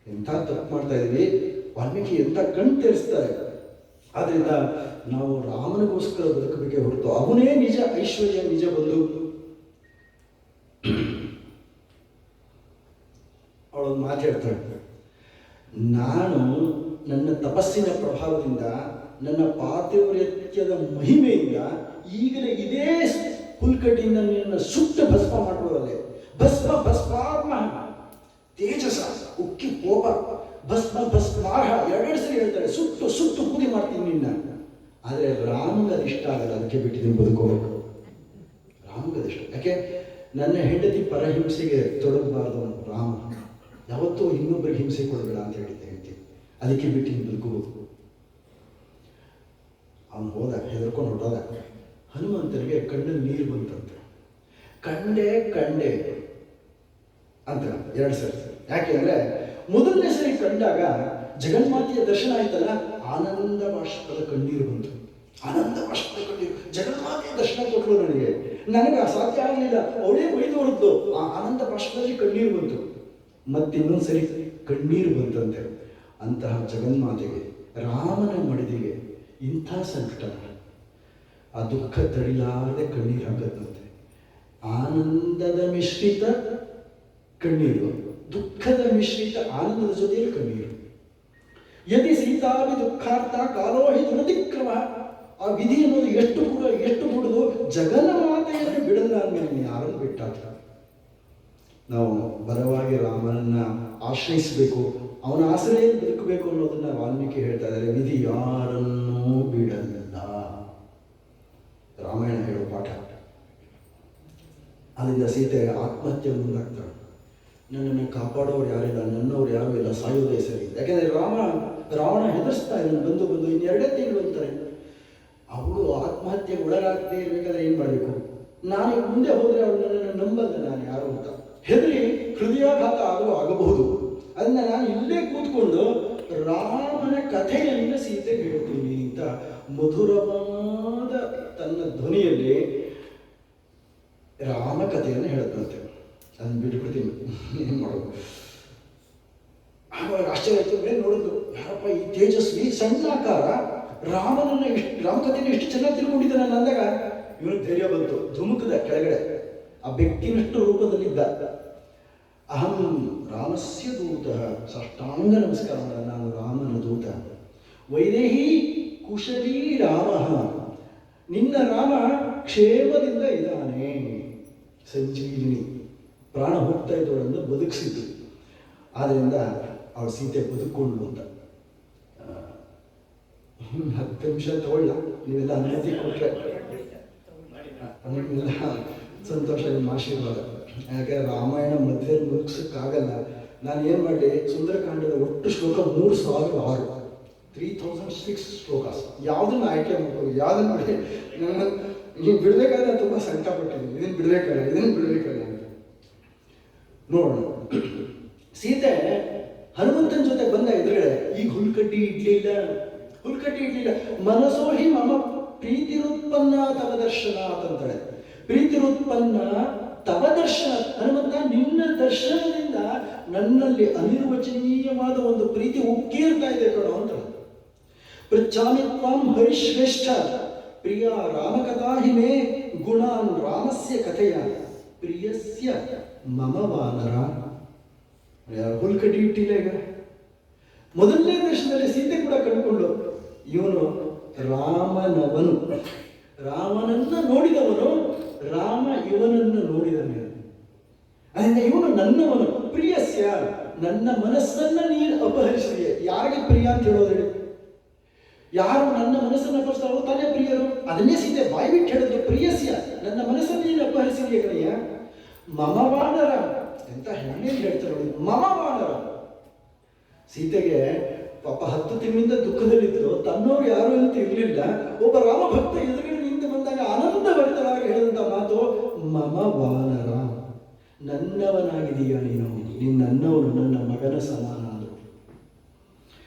ಎಂಥ ತಪ್ಪು ಮಾಡ್ತಾ ಇದ್ದೀವಿ. ವಾಲ್ಮೀಕಿ ಎಂಥ ಕಣ್ ತೆರೆಸ್ತಾರೆ. ಆದ್ರಿಂದ ನಾವು ರಾಮನಿಗೋಸ್ಕರ ಬದುಕಬೇಕೆ ಹೊರತು ಅವನೇ ನಿಜ ಐಶ್ವರ್ಯ, ನಿಜ ಬಂಧು. ಅವಳೊಂದು ಮಾತಾಡ್ತಾಳೆ, ನಾನು ನನ್ನ ತಪಸ್ಸಿನ ಪ್ರಭಾವದಿಂದ, ನನ್ನ ಪಾತಿವ್ರತ್ಯದ ಮಹಿಮೆಯಿಂದ ಈಗಲೇ ಇದೇ ಹುಲ್ಕಟ್ಟಿಯಿಂದ ನಿನ್ನ ಸುಟ್ಟ ಭಸ್ಮ ಮಾಡಿಕೊಳ್ಳಲೆ. ಭಸ್ಮ ಭಸ್ಮಾತ್ಮ ತೇಜಸ ಉಕ್ಕಿ ಕೋಪ ಭಸ್ಮ ಭಸ್ಮಾರ್ಹ ಎರಡೆರಡು ಸರಿ ಹೇಳ್ತಾರೆ. ಸುಟ್ಟು ಸುಟ್ಟು ಪೂಜೆ ಮಾಡ್ತೀನಿ ನಿನ್ನ. ಆದರೆ ರಾಮನಿಗೆ ಅದಿಷ್ಟ ಆಗಲ್ಲ. ಅದಕ್ಕೆ ಬಿಟ್ಟಿದ್ದೀನಿ ಬದುಕೋಬೇಕು. ರಾಮನಿಗೆ ಅದಿಷ್ಟ. ಯಾಕೆ? ನನ್ನ ಹೆಂಡತಿ ಪರಹಿಂಸೆಗೆ ತೊಡಗಬಾರ್ದು ರಾಮ. ಯಾವತ್ತೂ ಇನ್ನೊಬ್ಬರಿಗೆ ಹಿಂಸೆ ಕೊಡಬೇಡ ಅಂತ ಹೇಳ್ತೀನಿ. ಅದಕ್ಕೆ ಬಿಟ್ಟು ಬದುಕೋಬೇಕು. ಅವನು ಹೋದ, ಹೆದರ್ಕೊಂಡು ಹೊರಟೋದ. ಹನುಮಂತನಿಗೆ ಕಣ್ಣಲ್ಲಿ ನೀರು ಬಂತಂತೆ. ಕಂಡೆ ಕಂಡೆ ಅಂತ ಎರಡು ಸರಿ. ಯಾಕೆ ಅಂದರೆ ಮೊದಲನೇ ಸರಿ ಕಂಡಾಗ ಜಗನ್ಮಾತೆಯ ದರ್ಶನ ಆಯ್ತಲ್ಲ, ಆನಂದ ಬಾಷ್ಪದ ಕಣ್ಣೀರು ಬಂತು. ಆನಂದ ಬಾಷ್ಪದ ಕಣ್ಣೀರು. ಜಗನ್ಮಾತೆಯ ದರ್ಶನ ಕೊಟ್ಟರು ನನಗೆ ಅಸಾಧ್ಯ ಆಗಲಿಲ್ಲ. ಅವಳೇ ಬೈದು ಹೊರದ್ದು. ಆ ಆನಂದ ಬಾಷ್ಪದಲ್ಲಿ ಕಣ್ಣೀರು ಬಂತು. ಮತ್ತಿನ್ನೊಂದು ಸರಿ ಕಣ್ಣೀರು ಬಂತಂತೆ. ಅಂತಹ ಜಗನ್ಮಾತೆಗೆ, ರಾಮನ ಮಡಿದಿಗೆ ಇಂಥ ಸಂಕಟ, ಆ ದುಃಖ ತಡಿಲಾರದೆ ಕಣ್ಣೀರು ಹಾಕತ್ತಂತೆ. ಆನಂದದ ಮಿಶ್ರಿತ ಕಣ್ಣೀರು, ದುಃಖದ ಮಿಶ್ರಿತ ಆನಂದದ ಜೊತೆಯಲ್ಲಿ ಕಣ್ಣೀರು. ಯದಿ ಸೀತಾವಿ ದುಃಖಾರ್ಥ ಕಾಲೋಹಿ ದುರತಿಕ್ರಮ. ಆ ವಿಧಿ ಅನ್ನೋದು ಎಷ್ಟು ಬಿಡುದು. ಜಗನ್ಮಾತೆಯನ್ನು ಬಿಡಲ್ಲ ಅಂದ್ಮೇಲೆ ಯಾರನ್ನು ಬಿಟ್ಟಾಗ ನಾವು ಬಲವಾಗಿ ರಾಮನನ್ನ ಆಶ್ರಯಿಸಬೇಕು, ಅವನ ಆಶ್ರಯ ಬದುಕಬೇಕು ಅನ್ನೋದನ್ನ ವಾಲ್ಮೀಕಿ ಹೇಳ್ತಾ ಇದ್ದಾರೆ. ವಿಧಿ ಯಾರನ್ನೂ ಬಿಡಲ್ಲ. ರಾಮಾಯಣ ಹೇಳೋ ಪಾಠ. ಅಲ್ಲಿಂದ ಸೀತೆ ಆತ್ಮಹತ್ಯೆ ಮುಂದಾಗ್ತಾಳೆ. ನನ್ನನ್ನು ಕಾಪಾಡೋರು ಯಾರಿಲ್ಲ, ನನ್ನವ್ರು ಯಾರೂ ಇಲ್ಲ, ಸಾಯೋದೇ ಸರಿ. ಯಾಕೆಂದರೆ ರಾವಣ ಹೆದರ್ಸ್ತಾ ಇದ್ದಾನೆ. ಬಂದು ಇನ್ನೆರಡೇ ತಿಂಗಳು ಅಂತಾರೆ. ಅವಳು ಆತ್ಮಹತ್ಯೆಗೆ ಒಳಗಾಗದೇ ಇರಬೇಕಾದ್ರೆ ಏನು ಮಾಡಬೇಕು? ನಾನು ಮುಂದೆ ಹೋದರೆ ಅವಳು ನನ್ನನ್ನು ನಂಬಲ್ಲ, ನಾನು ಯಾರು ಅಂತ ಹೆದರಿ ಹೃದಯಾಘಾತ ಆಗಬಹುದು. ಅದನ್ನ ನಾನು ಇಲ್ಲೇ ಕೂತ್ಕೊಂಡು ರಾಮನ ಕಥೆಯನ್ನು ಸೀತೆಗೆ ಹೇಳ್ತೀನಿ ಅಂತ ಮಧುರವಾದ ತನ್ನ ಧ್ವನಿಯಲ್ಲಿ ರಾಮ ಕಥೆಯನ್ನು ಹೇಳುತ್ತಂತೆ. ಅದನ್ನು ಬಿಟ್ಬಿಡ್ತೀನಿ, ಏನು ಮಾಡೋದು. ಆವಾಗ ಆಶ್ಚರ್ಯ ಆಯ್ತು. ಮೇಲೆ ನೋಡಿದ್ರು, ಯಾರಪ್ಪ ಈ ತೇಜಸ್ವಿ ಸಣ್ಣ ಆಕಾರ ರಾಮಕಥೆಯನ್ನು ಎಷ್ಟು ಚೆನ್ನಾಗಿ ತಿಳ್ಕೊಂಡಿದ್ದಾನೆ ಅಂದಾಗ ಇವನಿಗೆ ಧೈರ್ಯ ಬಂತು. ಧುಮುಕದ ಕೆಳಗಡೆ ಆ ಬೆಕ್ಕಿನಷ್ಟು ರೂಪದಲ್ಲಿದ್ದ. ಅಹಂ ರಾಮಸ್ಯ ದೂತ, ಸಾಷ್ಟಾಂಗ ನಮಸ್ಕಾರ ಮಾಡ, ನಾನು ರಾಮನ ದೂತ. ವೈದೇಹಿ ಕುಶಲೀ ರಾಮ, ನಿನ್ನ ರಾಮ ಕ್ಷೇಮದಿಂದ ಇದ್ದಾನೆ. ಸಂಜೀವಿನಿ, ಪ್ರಾಣ ಹೋಗ್ತಾ ಇದ್ದವಳನ್ನು ಬದುಕಿಸಿದ್ದು. ಆದ್ದರಿಂದ ಅವಳು ಸೀತೆ ಬದುಕೊಂಡು ಅಂತ. 10 ನಿಮಿಷ ತಗೊಳ್ಳ, ನೀವೆಲ್ಲ ಅನುಮತಿ ಕೊಟ್ಟರೆ ನಿಮ್ಮೆಲ್ಲ ಸಂತೋಷ, ನಿಮ್ಮ ಆಶೀರ್ವಾದ. ಯಾಕೆ ರಾಮಾಯಣ ಮಧ್ಯೆ ಮುಗಿಸೋಕ್ಕಾಗಲ್ಲ. ನಾನು ಏನು ಮಾಡಲಿ, ಸುಂದರಕಾಂಡದ ಒಟ್ಟು ಶ್ಲೋಕ 3006, 3006 ಶ್ಲೋಕಾಸ್. ಯಾವುದನ್ನು ಆಯ್ಕೆ ಮಾಡ್ಬೋದು, ಯಾವುದನ್ನು ಮಾಡಿ ನೀವು ಬಿಡಬೇಕಾದ್ರೆ ನಾನು ತುಂಬ ಸಂಕಟ ಪಟ್ಟಿದ್ದೀನಿ. ಇದನ್ನು ಬಿಡಬೇಕಲ್ಲ ಅಂತ ನೋಡೋಣ. ಸೀತೆ ಹನುಮಂತನ ಜೊತೆ ಬಂದ ಎದುರುಗಡೆ ಈಗ ಹುಲ್ಕಡ್ಡಿ ಇಡ್ಲಿಲ್ಲ. ಮನಸೋಹಿ ಮಮ ಪ್ರೀತಿರುತ್ಪನ್ನ ತವ ದರ್ಶನ ಅಂತಂತಾಳೆ. ಪ್ರೀತಿರುತ್ಪನ್ನ ತವ ದರ್ಶನ. ಹನುಮಂತ, ನಿನ್ನ ದರ್ಶನದಿಂದ ನನ್ನಲ್ಲಿ ಅನಿರ್ವಚನೀಯವಾದ ಒಂದು ಪ್ರೀತಿ ಉಕ್ಕೇರ್ತಾ ಇದೆ ಕಣೋ ಅಂತ. ಪೃಚ್ಛಾಮಿ ತ್ವಾಂ ಹರಿಶ್ರೇಷ್ಠ ಪ್ರಿಯ ರಾಮಕಥಾ ಹಿಮೇ ಗುಣಾನ್ ರಾಮಸ್ಯ ಕಥೆಯ ಪ್ರಿಯಸ್ಯ ಮಮ ವಾನರ. ಹುಲ್ಕಡ್ಡಿ ಇಟ್ಟಿಲ್ಲ. ಈಗ ಮೊದಲನೇ ದರ್ಶನದಲ್ಲಿ ಸೀತೆ ಕೂಡ ಕಂಡುಕೊಂಡು ಇವನು ರಾಮನವನು, ರಾಮನನ್ನ ನೋಡಿದವನು, ರಾಮ ಇವನನ್ನು ನೋಡಿದನು. ಅದರಿಂದ ಇವನು ನನ್ನವನು. ಪ್ರಿಯಸ್ಯ, ನನ್ನ ಮನಸ್ಸನ್ನ ನೀನು ಅಪಹರಿಸಿದೆಯೇ. ಯಾರಿಗೆ ಪ್ರಿಯ ಅಂತ ಹೇಳೋದು ಹೇಳಿ? ಯಾರು ನನ್ನ ಮನಸ್ಸನ್ನು ಅಪಹರಿಸ್ತಾರೋ ತಾನೇ ಪ್ರಿಯರು. ಅದನ್ನೇ ಸೀತೆ ಬಾಯಿ ಬಿಟ್ಟು ಹೇಳಿದ್ರು. ಪ್ರಿಯಸ್ಯ, ನನ್ನ ಮನಸ್ಸನ್ನು ನೀನು ಅಪಹರಿಸಿದೆಯೇ ಕಡೆಯ. ಮಮ ವಾನರ, ಎಂತ ಹೆಣ್ಣೇನು ಹೇಳ್ತಾರೆ ನೋಡಿ, ಮಮ ವಾನರ. ಸೀತೆಗೆ ಪಾಪ 10 ತಿಂಗಳಿಂದ ದುಃಖದಲ್ಲಿದ್ರು, ತನ್ನೋರು ಯಾರು ಅಂತ ಇರಲಿಲ್ಲ. ಒಬ್ಬ ರಾಮ ಭಕ್ತ ಎದುರುಗಡೆ ನಿಂತು ಬಂದಾಗ ಆನಂದಭರಿತರಾಗಿ ಹೇಳಿದಂಥ ಮಾತು ಮಮ ವಾನರ. ನನ್ನವನಾಗಿದೀಯ ನೀನು ನನ್ನವನು, ನನ್ನ ಮಗನ ಸಮಾನ ಅಂದರು.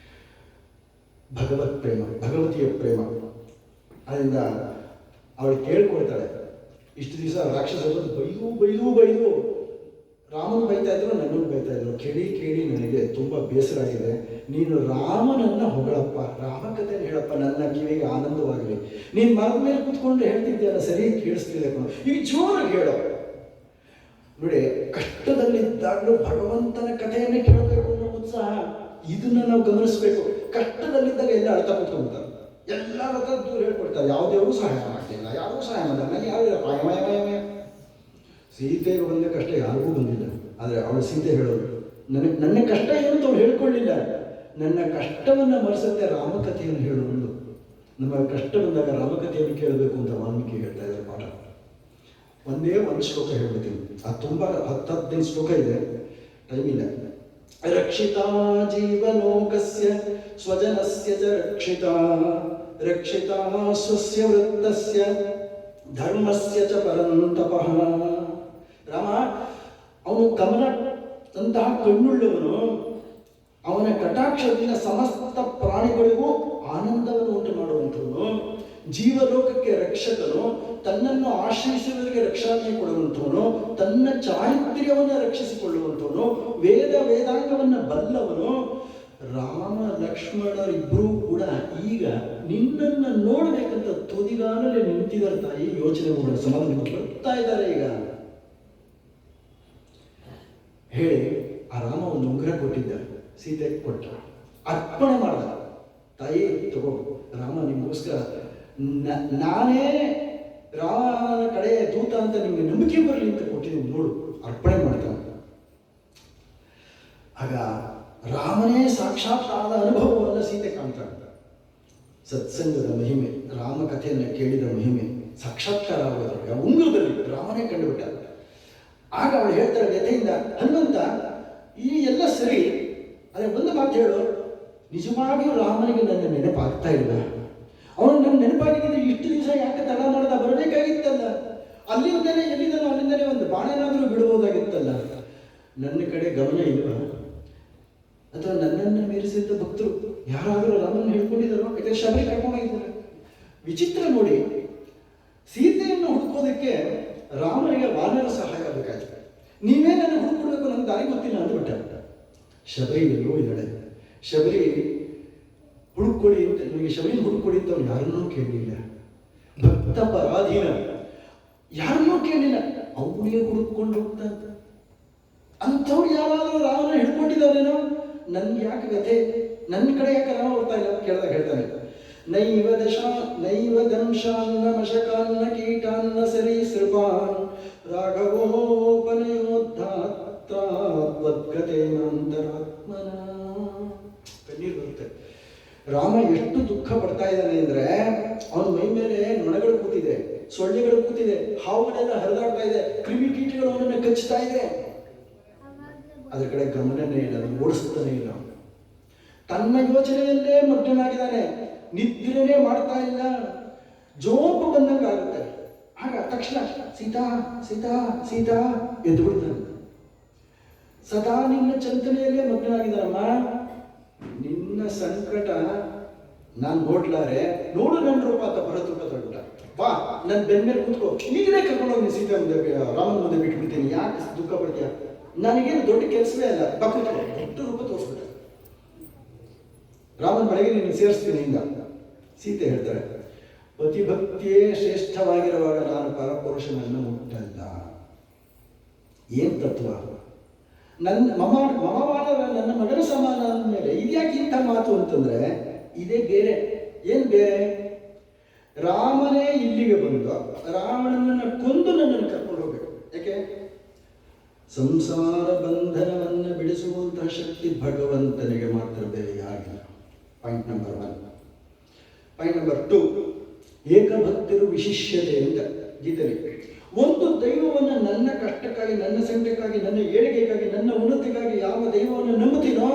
ಭಗವತ್ ಪ್ರೇಮ, ಭಗವತಿಯ ಪ್ರೇಮ. ಅದರಿಂದ ಅವಳು ಕೇಳ್ಕೊಳ್ತಾಳೆ. ಇಷ್ಟು ದಿವಸ ರಾಕ್ಷಸ ಬೈದು ರಾಮನ ಬೈತಾ ಇದ್ರು, ನನ್ನನ್ನು ಬೈತಾ ಇದ್ರು. ಕೇಳಿ ನನಗೆ ತುಂಬ ಬೇಸರ ಆಗಿದೆ. ನೀನು ರಾಮನನ್ನ ಹೊಗಳಪ್ಪ, ರಾಮಕಥೆ ಹೇಳಪ್ಪ, ನನ್ನ ಕಿವಿಗೆ ಆನಂದವಾಗಲಿ. ನೀನು ಮರದ ಮೇಲೆ ಕೂತ್ಕೊಂಡು ಹೇಳ್ತಿದ್ದೀಯಲ್ಲ, ಸರಿ ಕೇಳಿಸ್ತಿದೆ ಕಣೋ, ಈಗ ಜೋರಾಗಿ ಹೇಳೋ. ನೋಡಿ, ಕಷ್ಟದಲ್ಲಿದ್ದಾಗಲೂ ಭಗವಂತನ ಕಥೆಯನ್ನೇ ಕೇಳಬೇಕು ಅನ್ನೋ ಉತ್ಸಾಹ, ಇದನ್ನ ನಾವು ಗಮನಿಸಬೇಕು. ಕಷ್ಟದಲ್ಲಿದ್ದಾಗ ಎಲ್ಲ ಅಳ್ತಾ ಕೂತ್ಕೊಂಡ್ಬಿಡ್ತಾರೆ, ಎಲ್ಲರ ಹತ್ರ ದೂರ ಹೇಳ್ಕೊಡ್ತಾರೆ, ಯಾವುದೇವ್ರು ಸಹಾಯ ಮಾಡ್ತಿಲ್ಲ, ಯಾರೂ ಸಹಾಯ ಮಾಡಿಲ್ಲ, ನನಗೆ ಯಾರು ಸೀತೆಗೆ ಬಂದ ಕಷ್ಟ ಯಾರಿಗೂ ಬಂದಿಲ್ಲ. ಆದರೆ ಅವಳು ಸೀತೆ ಹೇಳೋದು, ನನ್ನ ಕಷ್ಟ ಏನು ಅಂತ ಅವಳು ಹೇಳ್ಕೊಳ್ಳಿಲ್ಲ. ನನ್ನ ಕಷ್ಟವನ್ನು ಮರೆಸುತ್ತೆ ರಾಮಕಥೆಯನ್ನು ಹೇಳುವುದು. ನಮ್ಮ ಕಷ್ಟ ಬಂದಾಗ ರಾಮಕಥೆಯನ್ನು ಕೇಳಬೇಕು ಅಂತ ವಾಲ್ಮೀಕಿ ಹೇಳ್ತಾ ಇದ್ದಾರೆ ಪಾಠ. ಒಂದೇ ಒಂದು ಶ್ಲೋಕ ಹೇಳ್ಬಿಡ್ತೀನಿ, ಅದು ತುಂಬ 10-15 ಶ್ಲೋಕ ಇದೆ, ಟೈಮ್ ಇಲ್ಲ. ರಕ್ಷಿತಾ ಜೀವಲೋಕಸ್ಯ ಸ್ವಜನಸ್ಯ ಚ ರಕ್ಷಿತಾ ಸ್ವಸ್ಯ ವೃತ್ತಸ್ಯ ಧರ್ಮಸ್ಯ ಚ ಪರಂತಪಃ. ರಾಮ ಅವನು ಕಮಲ ಅಂತಹ ಕಣ್ಣುಳ್ಳವನು, ಅವನ ಕಟಾಕ್ಷದಿಂದ ಸಮಸ್ತ ಪ್ರಾಣಿಗಳಿಗೂ ಆನಂದವನ್ನು ಉಂಟು ಮಾಡುವಂಥವನು, ಜೀವಲೋಕಕ್ಕೆ ರಕ್ಷಕನು, ತನ್ನನ್ನು ಆಶ್ರಯಿಸುವವರಿಗೆ ರಕ್ಷಣೆ ಕೊಡುವಂಥವನು, ತನ್ನ ಚಾರಿತ್ರ್ಯವನ್ನು ರಕ್ಷಿಸಿಕೊಳ್ಳುವಂಥವನು, ವೇದಾಂಗವನ್ನು ಬಲ್ಲವನು. ರಾಮ ಲಕ್ಷ್ಮಣರಿಬ್ಬರೂ ಕೂಡ ಈಗ ನಿನ್ನನ್ನು ನೋಡಬೇಕಂತ ತುದಿಗಾಲಲ್ಲಿ ನಿಂತಿದ್ದಾರೆ ತಾಯಿ. ಯೋಚನೆ ಮಾಡೋ ಸಮಾಧಾನ ಬರ್ತಾ ಇದ್ದಾರೆ ಈಗ ಹೇಳಿ. ಆ ರಾಮ ಒಂದು ಉಂಗುರ ಕೊಟ್ಟಿದ್ದಾರೆ, ಸೀತೆ ಕೊಟ್ಟ, ಅರ್ಪಣೆ ಮಾಡ್ದ. ತಾಯಿ ತಗೋ, ರಾಮ ನಿಮಗೋಸ್ಕರ ನಾನೇ ರಾಮನ ಕಡೆ ದೂತ ಅಂತ ನಿಮ್ಗೆ ನಂಬಿಕೆ ಬರಲಿ ಅಂತ ಕೊಟ್ಟಿದ್ದೀನಿ, ನೋಡು, ಅರ್ಪಣೆ ಮಾಡ್ತಾನೆ. ಆಗ ರಾಮನೇ ಸಾಕ್ಷಾತ್ ಆದ ಅನುಭವವನ್ನು ಸೀತೆ ಕಾಣ್ತಾಳೆ. ಸತ್ಸಂಗದ ಮಹಿಮೆ, ರಾಮ ಕಥೆಯನ್ನು ಕೇಳಿದ ಮಹಿಮೆ ಸಾಕ್ಷಾತ್ಕಾರ ಆಗೋದ್ರೊಳಗೆ ಆ ಉಂಗುರದಲ್ಲಿ ರಾಮನೇ ಕಂಡುಬಿಟ್ಟ. ಆಗ ಅವಳು ಹೇಳ್ತಾಳೆ ವ್ಯಥೆಯಿಂದ, ಹನುಮಂತ ಈ ಎಲ್ಲ ಸರಿ, ಅದೇ ಒಂದು ಮಾತು ಹೇಳು, ನಿಜವಾಗಿಯೂ ರಾಮನಿಗೆ ನನ್ನ ನೆನಪಾಗ್ತಾ ಇಲ್ಲ. ಅವನು ನನ್ನ ನೆನಪಾಗಿದ್ದರೆ ಇಷ್ಟು ದಿವಸ ಯಾಕೆ ತಡ ಮಾಡ್ದ, ಬರಬೇಕಾಗಿತ್ತಲ್ಲ. ಅಲ್ಲಿಂದಲೇ ಎಲ್ಲಿಂದನೋ ಅಲ್ಲಿಂದಲೇ ಒಂದು ಬಾಣನಾದರೂ ಬಿಡಬಹುದಾಗಿತ್ತಲ್ಲ. ನನ್ನ ಕಡೆ ಗಮನ ಇಲ್ವಾ? ಅಥವಾ ನನ್ನನ್ನು ಮೀರಿಸಿದ್ದ ಭಕ್ತರು ಯಾರಾದರೂ ರಾಮನ ಹೇಳ್ಕೊಂಡಿದ್ದಾರೋ? ಯಾಕಂದ್ರೆ ಶಬರಿ ಕರ್ಕೊಂಡೋಗಿದ್ದಾರೆ. ವಿಚಿತ್ರ ನೋಡಿ, ಸೀತೆಯನ್ನು ಹುಡುಕೋದಕ್ಕೆ ರಾಮನಿಗೆ ವಾನರ ಸಹಾಯ ಬೇಕಾಯ್ತು. ನೀವೇ ನನ್ನ ಹುಡುಕೊಡ್ಬೇಕು, ನನ್ನ ದಾರಿ ಗೊತ್ತಿಲ್ಲ ಅಂದ್ಬಿಟ್ಟ. ಶಬರಿ ಎಲ್ಲೋ ಇದ್ದಾಳೆ. ಶಬರಿ ಹುಡುಕೊಡಿ ಅಂತ, ನಿಮಗೆ ಶಬರಿ ಹುಡುಕೊಡಿ ಅಂತ ಅವ್ನು ಯಾರನ್ನೂ ಕೇಳಲಿಲ್ಲ. ಭಕ್ತ ಪರಾಧೀನ, ಯಾರನ್ನೂ ಕೇಳಲಿಲ್ಲ, ಅವನಿಗೆ ಹುಡುಕೊಂಡು ಹೋಗ್ತಾ. ಅಂಥವ್ರು ಯಾರಾದರೂ ರಾಮನ ಹಿಡ್ಕೊಂಡಿದ್ದಾರೇನೋ? ನನ್ಗೆ ಯಾಕೆ ವ್ಯಥೆ, ನನ್ನ ಕಡೆ ಯಾಕೆ ರಾಮ ಬರ್ತಾ ಇಲ್ಲ ಕೇಳಿದಾಗ ಹೇಳ್ತಾನೆ, ನೈವ ದಂಶಾನ್ನ ಮಶಕಾನ್ನ ಕೀಟಾನ್ನ ಸರೀಸೃಪಾನ್ ರಾಘವೋಪನಯೋದ್ಧಾತ್ರಾತ್ವದ್ಗತೇನಾಂತರಾತ್ಮನ. ಕಣ್ಣೀರು ಬರುತ್ತೆ. ರಾಮ ಎಷ್ಟು ದುಃಖ ಪಡ್ತಾ ಇದ್ದಾನೆ ಅಂದ್ರೆ, ಅವನ ಮೈ ಮೇಲೆ ನೊಣಗಳು ಕೂತಿದೆ, ಸೊಳ್ಳೆಗಳು ಕೂತಿದೆ, ಹಾವುಗಳೆಲ್ಲ ಹರಿದಾಡ್ತಾ ಇದೆ, ಕ್ರಿಮಿಕೀಟಗಳು ಅವನನ್ನು ಕಚ್ಚುತ್ತಾ ಇದೆ. ಅದರ ಕಡೆ ಗಮನನೇ ಇಲ್ಲ, ಅದನ್ನು ಓಡಿಸ್ತಾನೆ ಇಲ್ಲ. ತನ್ನ ಯೋಚನೆಯಲ್ಲೇ ಮಗ್ನನಾಗಿದ್ದಾನೆ, ನಿದ್ರೆನೇ ಮಾಡ್ತಾ ಇಲ್ಲ. ಜೋಪು ಬಂದಂಗೆ ಆಗುತ್ತೆ. ಆಗ ತಕ್ಷಣ ಸೀತಾ ಸೀತಾ ಸೀತಾ ಎದ್ದು ಬಿಡ್ತಾನೆ. ಸದಾ ನಿನ್ನ ಚಿಂತನೆಯಲ್ಲೇ ಮಗ್ನನಾಗಿದ್ದಾನಮ್ಮ. ನಿನ್ನ ಸಂಕಟ ನಾನು ನೋಡ್ಲಾರೆ, ನೋಡು ನನ್ನ ರೂಪ ಅಂತ ಭರತ ರೂಪ ತಗೊಂಡ. ಬಾ ನನ್ನ ಬೆನ್ನ ಮೇಲೆ ಕೂತ್ಕೋ, ನೀನೇ ಕರ್ಕೊಂಡೋಗಿ ಸೀತಾ ಮುಂದೆ ರಾಮನ ಮುಂದೆ ಬಿಟ್ಬಿಡ್ತೀನಿ, ಯಾಕೆ ದುಃಖ ಪಡ್ತೀಯ? ನನಗೇನು ದೊಡ್ಡ ಕೆಲಸವೇ ಅಲ್ಲ, ದೊಡ್ಡ ರೂಪ ತೋರಿಸ್ಬಿಟ್ಟ. ರಾಮನ ಬಳಿಗೆ ನೀನು ಸೇರಿಸ್ತೀನಿ ಇಂದ. ಸೀತೆ ಹೇಳ್ತಾರೆ, ಪತಿಭಕ್ತಿಯೇ ಶ್ರೇಷ್ಠವಾಗಿರುವಾಗ ನಾನು ಪರಪುರುಷನನ್ನು ಮುಟ್ಟಲ್ಲ. ಏನ್ ತತ್ವ? ಮಮವಾನರ ನನ್ನ ಮಗನ ಸಮಾನ ಅಂದಮೇಲೆ ಇದ್ಯಾಕೆ ಇಂಥ ಮಾತು ಅಂತಂದ್ರೆ, ಇದೇ ಬೇರೆ. ಏನ್ ಬೇರೆ? ರಾಮನೇ ಇಲ್ಲಿಗೆ ಬಂದು ರಾವಣನನ್ನು ಕೊಂದು ನನ್ನನ್ನು ಕರ್ಕೊಂಡು ಹೋಗ್ಬೇಕು. ಯಾಕೆ? ಸಂಸಾರ ಬಂಧನವನ್ನು ಬಿಡಿಸುವಂತಹ ಶಕ್ತಿ ಭಗವಂತನಿಗೆ ಮಾತ್ರ, ಬೇರೆ ಯಾರಿಲ್ಲ. Point number 1. ಪಾಯಿಂಟ್ ನಂಬರ್ 2, ಏಕಭಕ್ತಿರು ವಿಶಿಷ್ಯತೆ ಅಂತ ಗೀತೆಯಲ್ಲಿ. ಒಂದು ದೈವವನ್ನು ನನ್ನ ಕಷ್ಟಕ್ಕಾಗಿ, ನನ್ನ ಸಂಕಟಕ್ಕಾಗಿ, ನನ್ನ ಏಳಿಗೆಗಾಗಿ, ನನ್ನ ಉನ್ನತಿಗಾಗಿ ಯಾವ ದೈವವನ್ನು ನಂಬುತ್ತೀನೋ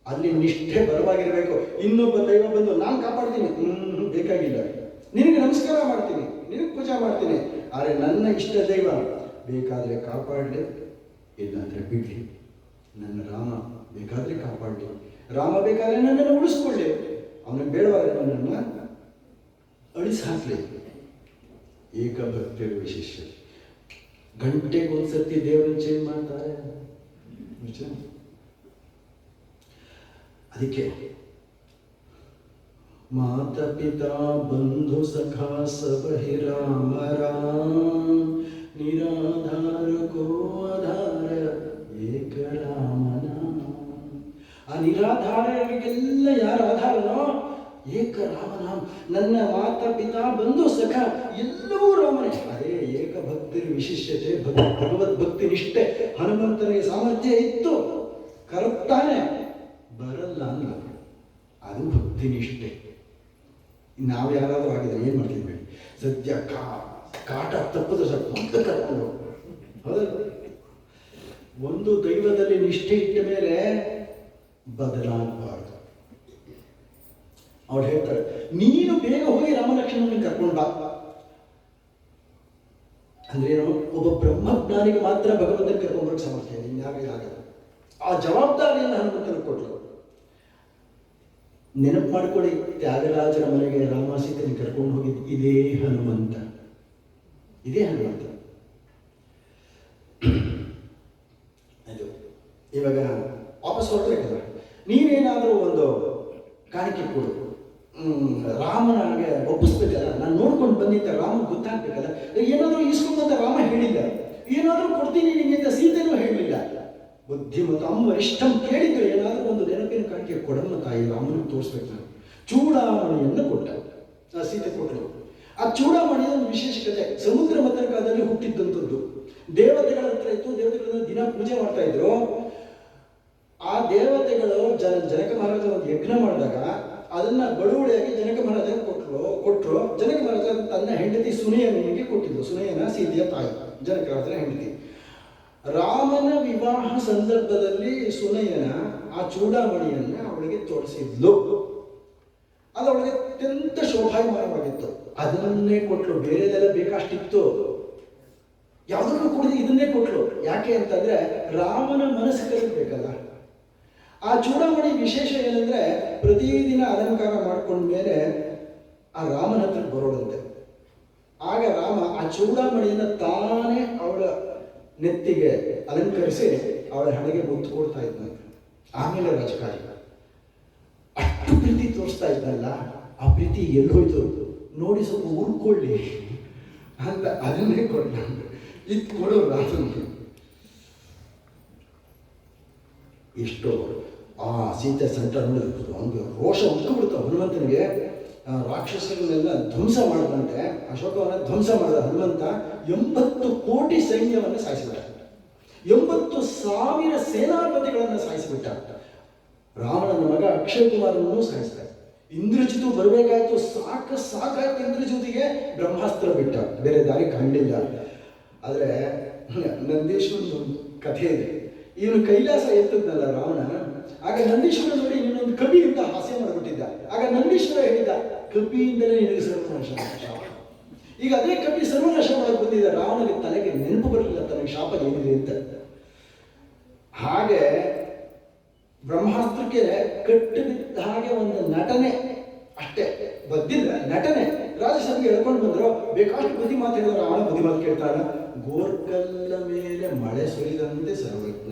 ಅಲ್ಲಿ ನಿಷ್ಠೆ ಬರವಾಗಿರಬೇಕು. ಇನ್ನೊಬ್ಬ ದೈವ ಬಂದು ನಾನು ಕಾಪಾಡ್ತೀನಿ, ಬೇಕಾಗಿಲ್ಲ, ನಿನಗೆ ನಮಸ್ಕಾರ ಮಾಡ್ತೀನಿ, ನಿನಗೆ ಪೂಜೆ ಮಾಡ್ತೀನಿ, ಆದರೆ ನನ್ನ ಇಷ್ಟ ದೈವ ಬೇಕಾದರೆ ಕಾಪಾಡಲಿ, ಇಲ್ಲಾಂದರೆ ಬಿಡಲಿ. ನನ್ನ ರಾಮ ಬೇಕಾದರೆ ಕಾಪಾಡಲಿ, ರಾಮ ಬೇಕಾದರೆ ನನ್ನನ್ನು ಉಳಿಸ್ಕೊಳ್ಳಿ, ಅವನಿಗೆ ಬೇಡವಾದರೆ ನನ್ನನ್ನು ಅಳಿಸಿ ಹಾಕಲಿ. ಏಕಭಕ್ತಿರು ವಿಶೇಷ. ಗಂಟೆಗೊಂದ್ಸತಿ ದೇವರನ್ನ ಚೇಂಜ್ ಮಾಡ್ತಾರೆ. ಅದಕ್ಕೆ ಮಾತಾ ಪಿತಾ ಬಂಧು ಸಖಾ ಸಬ ಹಿ ರಾಮ ರಾಮ, ನಿರಾಧಾರ ಕೋ ಆಧಾರ ಏಕ ರಾಮ ನಾಮ. ಆ ನಿರಾಧಾರರಿಗೆಲ್ಲ ಯಾರು ಆಧಾರನೋ ಏಕ ರಾಮನಾಮ. ನನ್ನ ಮಾತಾ ಪಿತಾ ಬಂಧು ಸಖ ಎಲ್ಲವೂ ರಾಮನೇ. ಅದೇ ಏಕಭಕ್ತಿ ವಿಶಿಷ್ಟತೆ, ಭಗವದ್ಭಕ್ತಿ ನಿಷ್ಠೆ. ಹನುಮಂತನಿಗೆ ಸಾಮರ್ಥ್ಯ ಇತ್ತು, ಕರುತ್ತಾನೆ, ಬರಲ್ಲ ಅಲ್ಲ, ಅದು ಭಕ್ತಿ ನಿಷ್ಠೆ. ನಾವು ಯಾರಾದರೂ ಆಗಿದ್ರೆ ಏನು ಮಾಡ್ತಿದ್ವಿ? ಸದ್ಯ ಕಾಟ ತಪ್ಪದು ಸ್ವಲ್ಪ ಮೊದಲು ಕರ್ಕೊಂಡು ಹೌದಲ್ಲ. ಒಂದು ದೈವದಲ್ಲಿ ನಿಷ್ಠೆ ಇಟ್ಟ ಮೇಲೆ ಬದಲಾಗಬಾರ್ದು. ಅವ್ರು ಹೇಳ್ತಾರೆ, ನೀನು ಬೇಗ ಹೋಗಿ ರಾಮಲಕ್ಷ್ಮಣನ ಕರ್ಕೊಂಡು ಬಾ ಅಂದ್ರೇನು? ಒಬ್ಬ ಬ್ರಹ್ಮಜ್ಞಾನಿಗೆ ಮಾತ್ರ ಭಗವಂತನ ಕರ್ಕೊಂಡ್ಬರೋಕೆ ಸಾಮರ್ಥ್ಯ ಇದೆ, ಇನ್ಯಾರಿಗಾಗಲ್ಲ. ಆ ಜವಾಬ್ದಾರಿಯನ್ನು ಹನುಮಂತನಿಗೆ ಕೊಟ್ಟರು. ನೆನಪು ಮಾಡ್ಕೊಳ್ಳಿ, ತ್ಯಾಗರಾಜರ ಮನೆಗೆ ರಾಮ ಸೀತೆಯನ್ನು ಕರ್ಕೊಂಡು ಹೋಗಿದ್ದು ಇದೇ ಹನುಮಂತ. ಅದು ಇವಾಗ ವಾಪಸ್ ಹೊರಟಬೇಕಲ್ಲ, ನೀವೇನಾದರೂ ಒಂದು ಕಾಣಿಕೆ ಕೊಡು, ರಾಮನಿಗೆ ಒಪ್ಪಿಸ್ಬೇಕಲ್ಲ. ನಾನು ನೋಡ್ಕೊಂಡು ಬಂದಿದ್ದೆ, ರಾಮನಿಗೆ ಗೊತ್ತಾಗ್ಬೇಕಲ್ಲ. ಏನಾದರೂ ಇಸ್ಕೊಂಬಂತ ರಾಮ ಹೇಳಿಲ್ಲ, ಏನಾದರೂ ಕೊಡ್ತೀನಿ ನಿಮಗೆ ಅಂತ ಸೀತೆನೂ ಹೇಳಲಿಲ್ಲ. ಬುದ್ಧಿಮತ ವರಿಷ್ಠಂ ಕೇಳಿದ್ರು, ಏನಾದರೂ ಒಂದು ನೆನಪಿನ ಕಾಣಿಕೆ ಕೊಡಮ್ಮ ತಾಯಿ, ರಾಮನಿಗೆ ತೋರಿಸ್ಬೇಕು. ನಾನು ಚೂಡಾಮಣಿಯನ್ನು ಕೊಟ್ಟ, ಸೀತೆ ಕೊಟ್ಟರು. ಆ ಚೂಡಾಮಣಿಯ ಒಂದು ವಿಶೇಷತೆ, ಸಮುದ್ರ ಮಥನಕಾಲದಲ್ಲಿ ಹುಟ್ಟಿದ್ದಂಥದ್ದು. ದೇವತೆಗಳ ಹತ್ರ ಇತ್ತು, ದೇವತೆಗಳನ್ನ ದಿನ ಪೂಜೆ ಮಾಡ್ತಾ ಇದ್ರು. ಆ ದೇವತೆಗಳು ಜನಕ ಮಹಾರಾಜ ಒಂದು ಯಜ್ಞ ಮಾಡಿದಾಗ ಅದನ್ನ ಬಳುವಳಿಯಾಗಿ ಜನಕ ಮಹಾರಾಜ ಕೊಟ್ಟರು. ಜನಕ ಮಹಾರಾಜ ತನ್ನ ಹೆಂಡತಿ ಸುನಯನಿಗೆ ಕೊಟ್ಟಿದ್ದು. ಸುನಯನ ಸೀತೆಯ ತಾಯಿ, ಜನಕರಾಜನ ಹೆಂಡತಿ. ರಾಮನ ವಿವಾಹ ಸಂದರ್ಭದಲ್ಲಿ ಸುನಯನ ಆ ಚೂಡಾಮಣಿಯನ್ನ ಅವಳಿಗೆ ತೋರಿಸಿದ್ಲು. ಅದು ಅವಳಿಗೆ ಅತ್ಯಂತ ಶೋಭಾಯಮಾನವಾಗಿತ್ತು. ಅದನ್ನೇ ಕೊಟ್ಲು, ಬೇರೆದೆಲ್ಲ ಬೇಕಷ್ಟಿತ್ತು, ಯಾವುದಕ್ಕೂ ಕೊಡದೆ ಇದನ್ನೇ ಕೊಟ್ಲು. ಯಾಕೆ ಅಂತಂದ್ರೆ ರಾಮನ ಮನಸ್ಸು ಕಲಿಬೇಕಲ್ಲ. ಆ ಚೂಡಾಮಣಿ ವಿಶೇಷ ಏನಂದ್ರೆ, ಪ್ರತಿದಿನ ಅಲಂಕಾರ ಮಾಡ್ಕೊಂಡ್ಮೇಲೆ ಆ ರಾಮನ ಹತ್ರ ಬರೋದಂತೆ. ಆಗ ರಾಮ ಆ ಚೂಡಾಮಣಿಯನ್ನ ತಾನೇ ಅವಳ ನೆತ್ತಿಗೆ ಅಲಂಕರಿಸಿ ಅವಳ ಹಣೆಗೆ ಮುತ್ತು ಕೊಡ್ತಾ ಇದ್ದಂತೆ. ಆಮೇಲೆ ರಾಜಕಾರಿ ಅಷ್ಟು ಪ್ರೀತಿ ತೋರಿಸ್ತಾ ಇದ್ನಲ್ಲ, ಆ ಪ್ರೀತಿ ಎಲ್ಲೋಯ್ತು ನೋಡಿ, ಸ್ವಲ್ಪ ಉಳ್ಕೊಳ್ಳಿ ಅಂತ ಅದನ್ನೇ ಕೊಟ್ಟ. ಇದು ಕೊಡೋ ರಾಜನ ಎಷ್ಟೋ ಆ ಸೀತೆ ಸಂಟ ನೋಡಿದ್ರು, ಹಂಗೆ ರೋಷ ಉಟ್ಕೊಬಿಡ್ತು ಹನುಮಂತನಿಗೆ. ರಾಕ್ಷಸರನ್ನೆಲ್ಲ ಧ್ವಂಸ ಮಾಡಿದಂತೆ, ಅಶೋಕವನ್ನ ಧ್ವಂಸ ಮಾಡಿದ ಹನುಮಂತ 80 ಕೋಟಿ ಸೈನ್ಯವನ್ನು ಸಾಯಿಸಿಬಿಟ್ಟ, 80,000 ಸೇನಾಪತಿಗಳನ್ನು ಸಾಯಿಸಿಬಿಟ್ಟ. ರಾವಣನ ಮಗ ಅಕ್ಷಯ ಕುಮಾರನನ್ನು ಸಾಯಿಸ್ತಾರೆ. ಇಂದ್ರಜಿತು ಬರಬೇಕಾಯ್ತು, ಸಾಕಾಯ್ತು ಇಂದ್ರಜಿತಿಗೆ. ಬ್ರಹ್ಮಾಸ್ತ್ರ ಬಿಟ್ಟ, ಬೇರೆ ದಾರಿ ಕಂಡಿಲ್ಲ. ಆದರೆ ನಂದೀಶ್ವರನ ಕಥೆ ಇದೆ. ಇವನು ಕೈಲಾಸ ಎತ್ತದ್ನಲ್ಲ ರಾವಣ, ಆಗ ನಂದೀಶ್ವರ ನೋಡಿ ಇನ್ನೊಂದು ಕವಿ ಅಂತ ಹಾಸ್ಯ ಮಾಡಿಬಿಟ್ಟಿದ್ದ. ಆಗ ನಂದೀಶ್ವರ ಹೇಳಿದ, ಕಪಿಯಿಂದಲೇ ನಿನಗೆ ಸರ್ವನಾಶ. ಈಗ ಅದೇ ಕಪಿ ಸರ್ವನಾಶ ಮಾಡಕ್ಕೆ ಬಂದಿದ್ದ. ರಾವಣನಿಗೆ ತಲೆಗೆ ನೆನಪು ಬರಲಿಲ್ಲ ತನಗೆ ಶಾಪ ಏನಿದೆ ಅಂತ. ಹಾಗೆ ಬ್ರಹ್ಮಾಸ್ತ್ರಕ್ಕೆ ಕಟ್ಟು ಬಿದ್ದ ಹಾಗೆ ಒಂದು ನಟನೆ ಅಷ್ಟೇ, ಬದ್ದಿಲ್ಲ ನಟನೆ. ರಾಜಸಭೆಗೆ ಎಳ್ಕೊಂಡು ಬಂದ್ರು, ಬೇಕಾಷ್ಟು ಬುದ್ಧಿ ಮಾತು ಹೇಳಿದ್ರು. ರಾವಣ ಬುದ್ಧಿ ಮಾತು ಕೇಳ್ತಾಳ. ಗೋರ್ಕಲ್ಲ ಮೇಲೆ ಮಳೆ ಸುರಿದಂತೆ ಸರ್ವಜ್ಞ.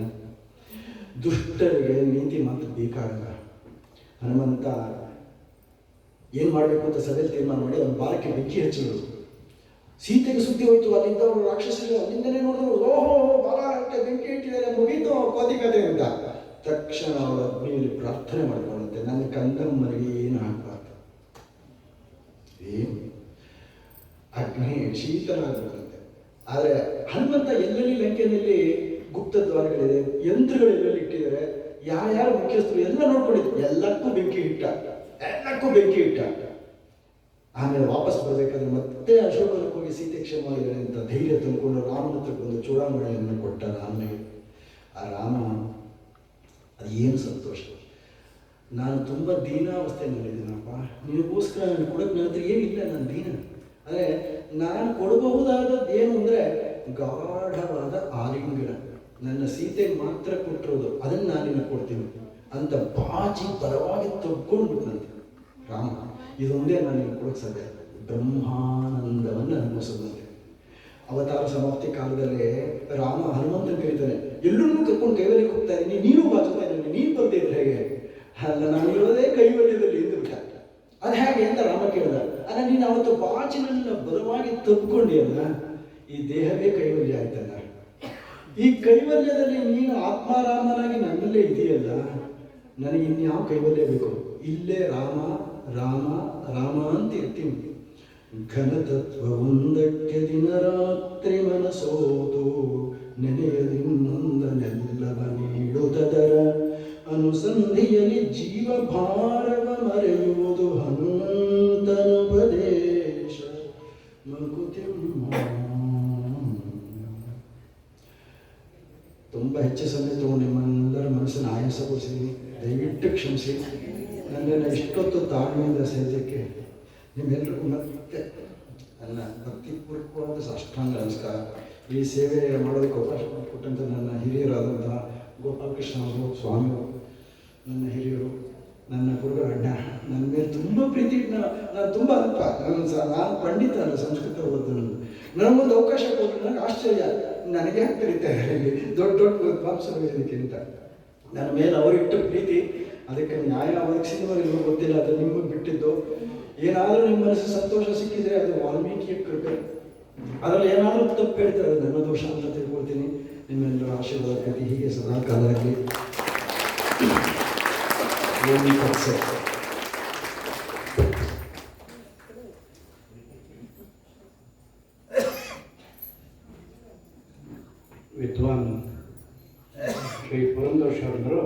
ದುಷ್ಟರಿಗೆ ನೀತಿ ಮಾತು ಬೇಕಾಗಲ್ಲ. ಹನುಮಂತ ಏನ್ ಮಾಡಬೇಕು ಅಂತ ಸಭೆಯಲ್ಲಿ ತೀರ್ಮಾನ ಮಾಡಿ ಒಂದು ಬಾಲಕ್ಕೆ ಬೆಂಕಿ ಹಚ್ಚಿದ್ರು. ಸೀತೆಗೆ ಸುದ್ದಿ ಹೋಯ್ತು, ಅಲ್ಲಿದ್ದವರು ರಾಕ್ಷಸರು ಅಲ್ಲಿಂದನೇ ನೋಡಿದ್ರು, ಓಹೋ ಬಾಲಕ್ಕೆ ಬೆಂಕಿ ಇಟ್ಟಿದ್ದಾರೆ, ಮುಗೀತು ಕೋತಿ ಕತೆ ಅಂತ. ತಕ್ಷಣ ಅವಳ ಅಗ್ನಿಯಲ್ಲಿ ಪ್ರಾರ್ಥನೆ ಮಾಡಿಕೊಂಡಂತೆ, ನನ್ನ ಕಂದಮ್ಮನಿಗೆ ಏನು ಆಗಬಾರ್ದು, ಏನು ಅಗ್ನಿ ಶೀತಲಾಗಬೇಕಂತೆ. ಆದರೆ ಹನುಮಂತ ಎಲ್ಲೆಲ್ಲಿ ಲಂಕೆಯಲ್ಲಿ ಗುಪ್ತ ದ್ವಾರಗಳಿದೆ, ಯಂತ್ರಗಳು ಎಲ್ಲೆಲ್ಲಿ ಇಟ್ಟಿದ್ದಾರೆ, ಯಾರ್ಯಾರು ಮುಖ್ಯಸ್ಥರು ಎಲ್ಲ ನೋಡ್ಕೊಂಡಿದ್ರು. ಎಲ್ಲಕ್ಕೂ ಬೆಂಕಿ ಇಟ್ಟ. ಆಮೇಲೆ ವಾಪಸ್ ಬರಬೇಕಾದ್ರೆ ಮತ್ತೆ ಅಶೋಕನಕ್ಕೆ ಹೋಗಿ ಸೀತೆ ಕ್ಷೇಮವಾಗಿದ್ದಾನೆ ಅಂತ ಧೈರ್ಯ ತಂದುಕೊಂಡು ರಾಮನ ಹತ್ರ ಬಂದು ಚೂಡಾಮಣಿಯನ್ನು ಕೊಟ್ಟ ರಾಮನಿಗೆ. ಆ ರಾಮ ಅದೇನು ಸಂತೋಷ. ನಾನು ತುಂಬ ದೀನಾವಸ್ಥೆಯಲ್ಲಿದ್ದೀನಪ್ಪ, ನಿನಗೋಸ್ಕರ ನಾನು ಕೊಡೋಕೆ ನನ್ನ ಹತ್ರ ಏನಿಲ್ಲ, ನಾನು ದೀನ. ಆದರೆ ನಾನು ಕೊಡಬಹುದಾದದ್ದು ಏನು ಅಂದರೆ ಗಾಢವಾದ ಆಲಿಂಗನ. ನನ್ನ ಸೀತೆಗೆ ಮಾತ್ರ ಕೊಟ್ಟಿರೋದು, ಅದನ್ನು ನಾನು ನಿನಗೆ ಕೊಡ್ತೀನಿ ಅಂತ ಬಾಚಿ ಬಲವಾಗಿ ತಗೊಂಡು ನಂತೆ ರಾಮ. ಇದೊಂದೇ ನಾನು ನಿನಗೆ ಕೊಡೋಕ್ಕೆ ಸಾಧ್ಯ. ಬ್ರಹ್ಮಾನಂದವನ್ನು ಅನುಭವಿಸೋದು. ಅವತಾರ ಸಮಾಪ್ತಿ ಕಾಲದಲ್ಲಿ ರಾಮ ಹನುಮಂತನ ಕರೀತಾನೆ, ಎಲ್ಲರನ್ನೂ ಕರ್ಕೊಂಡು ಕೈವಲ್ಯಕ್ಕೆ ಹೋಗ್ತಾ ಇದ್ದೀನಿ, ನೀನು ಬಾಜುತ್ತಾ ಇದ್ದೀನಿ, ನೀನು ಬರ್ದೇ ಇದ್ರೆ ಹೇಗೆ? ಅಲ್ಲ, ನಾನು ಇರೋದೇ ಕೈವಲ್ಯದಲ್ಲಿ ಹಿಂದುಬಿಟ್ಟ. ಅದು ಹೇಗೆ ಅಂತ ರಾಮ ಕೇಳಿದ. ಅಲ್ಲ, ನೀನು ಅವತ್ತು ಬಾಚಿನೆಲ್ಲ ಬಲವಾಗಿ ತಪ್ಪಿಕೊಂಡಿಯಲ್ಲ, ಈ ದೇಹವೇ ಕೈವಲ್ಯ ಆಯ್ತಲ್ಲ. ಈ ಕೈವಲ್ಯದಲ್ಲಿ ನೀನು ಆತ್ಮಾರಾಮನಾಗಿ ನನ್ನಲ್ಲೇ ಇದೆಯಲ್ಲ, ನನಗೆ ಇನ್ಯಾವ ಕೈವಲ್ಯ ಬೇಕು? ಇಲ್ಲೇ ರಾಮ ರಾಮ ರಾಮ ಅಂತ ಇರ್ತೀನಿ. ಘನತತ್ವವೊಂದಕ್ಕೆ ದಿನ ರಾತ್ರಿ ಮನಸೋತು ನೆನೆಯದಿಂದನೆಲ್ಲವ ನೀಡುವುದರ ಅನುಸಂಧಿಯಲ್ಲಿ ಜೀವ ಭಾರವ ಮರೆಯುವುದು ಹನುಮಂತನುಪದೇಶ ಮಂಕುತಿಮ್ಮ. ತುಂಬ ಹೆಚ್ಚು ಸಮಯ ತಗೊಂಡು ನಿಮ್ಮೆಲ್ಲರ ಮನಸ್ಸನ್ನು ಆಯಾಸಗೊಳಿಸಿದ್ದೀನಿ, ದಯವಿಟ್ಟು ಕ್ಷಮಿಸಿ. ನನ್ನನ್ನು ಇಷ್ಟೊತ್ತು ತಾಳ್ಮೆಯಿಂದ ಸೇರಿದ್ದಕ್ಕೆ ನಿಮ್ಮೆಲ್ಲರಿಗೂ ಮತ್ತೆ ನನ್ನ ಭಕ್ತಿಪೂರ್ವಕವಾದ ಸಾಷ್ಟಾಂಗ ನಮಸ್ಕಾರ. ಈ ಸೇವೆ ಮಾಡೋದಕ್ಕೆ ಅವಕಾಶ ಮಾಡಿಕೊಟ್ಟಂಥ ನನ್ನ ಹಿರಿಯರಾದಂಥ ಗೋಪಾಲಕೃಷ್ಣ ಅವರು, ಸ್ವಾಮಿಯವರು, ನನ್ನ ಹಿರಿಯರು, ನನ್ನ ಗುರುಗಳಣ್ಣ, ನನ್ನ ಮೇಲೆ ತುಂಬ ಪ್ರೀತಿ. ನಾನು ತುಂಬ ಅಲ್ಪ, ನಾನು ಪಂಡಿತ ಅಲ್ಲ, ಸಂಸ್ಕೃತ ಓದಿದ್ದು. ನನಗೊಂದು ಅವಕಾಶ ಕೊಟ್ಟರು, ನನಗೆ ಆಶ್ಚರ್ಯ, ನನಗೆ ಯಾಕೆ ಕರೀತಾರೆ ಇಲ್ಲಿ ದೊಡ್ಡ ದೊಡ್ಡ ವಿದ್ವಾಂಸರು ಇದಕ್ಕಿಂತ. ನನ್ನ ಮೇಲೆ ಅವರಿಟ್ಟು ಪ್ರೀತಿ, ಅದಕ್ಕೆ ನ್ಯಾಯ ಒದಗಿಸಿದವರು ನಿಮಗೆ ಗೊತ್ತಿಲ್ಲ, ಅದು ನಿಮಗೆ ಬಿಟ್ಟಿದ್ದು. ಏನಾದರೂ ನಿಮ್ಮ ಮನಸ್ಸು ಸಂತೋಷ ಸಿಕ್ಕಿದರೆ ಅದು ವಾಲ್ಮೀಕಿಯ ಕೃಪೆ. ಅದರಲ್ಲಿ ಏನಾದರೂ ತಪ್ಪು ಹೇಳ್ತಾರೆ, ಅದು ನನ್ನ ದೋಷ ಅಂತ ತಿಳ್ಕೊಳ್ತೀನಿ. ನಿಮ್ಮೆಲ್ಲರ ಆಶೀರ್ವಾದ ಪ್ರೀತಿ ಹೀಗೆ ಸದಾ ಕಾಲ ಆಗಲಿ. ವಿದ್ವಾನ್ ಶ್ರೀ ಪುರಂದರ ಶರಣರು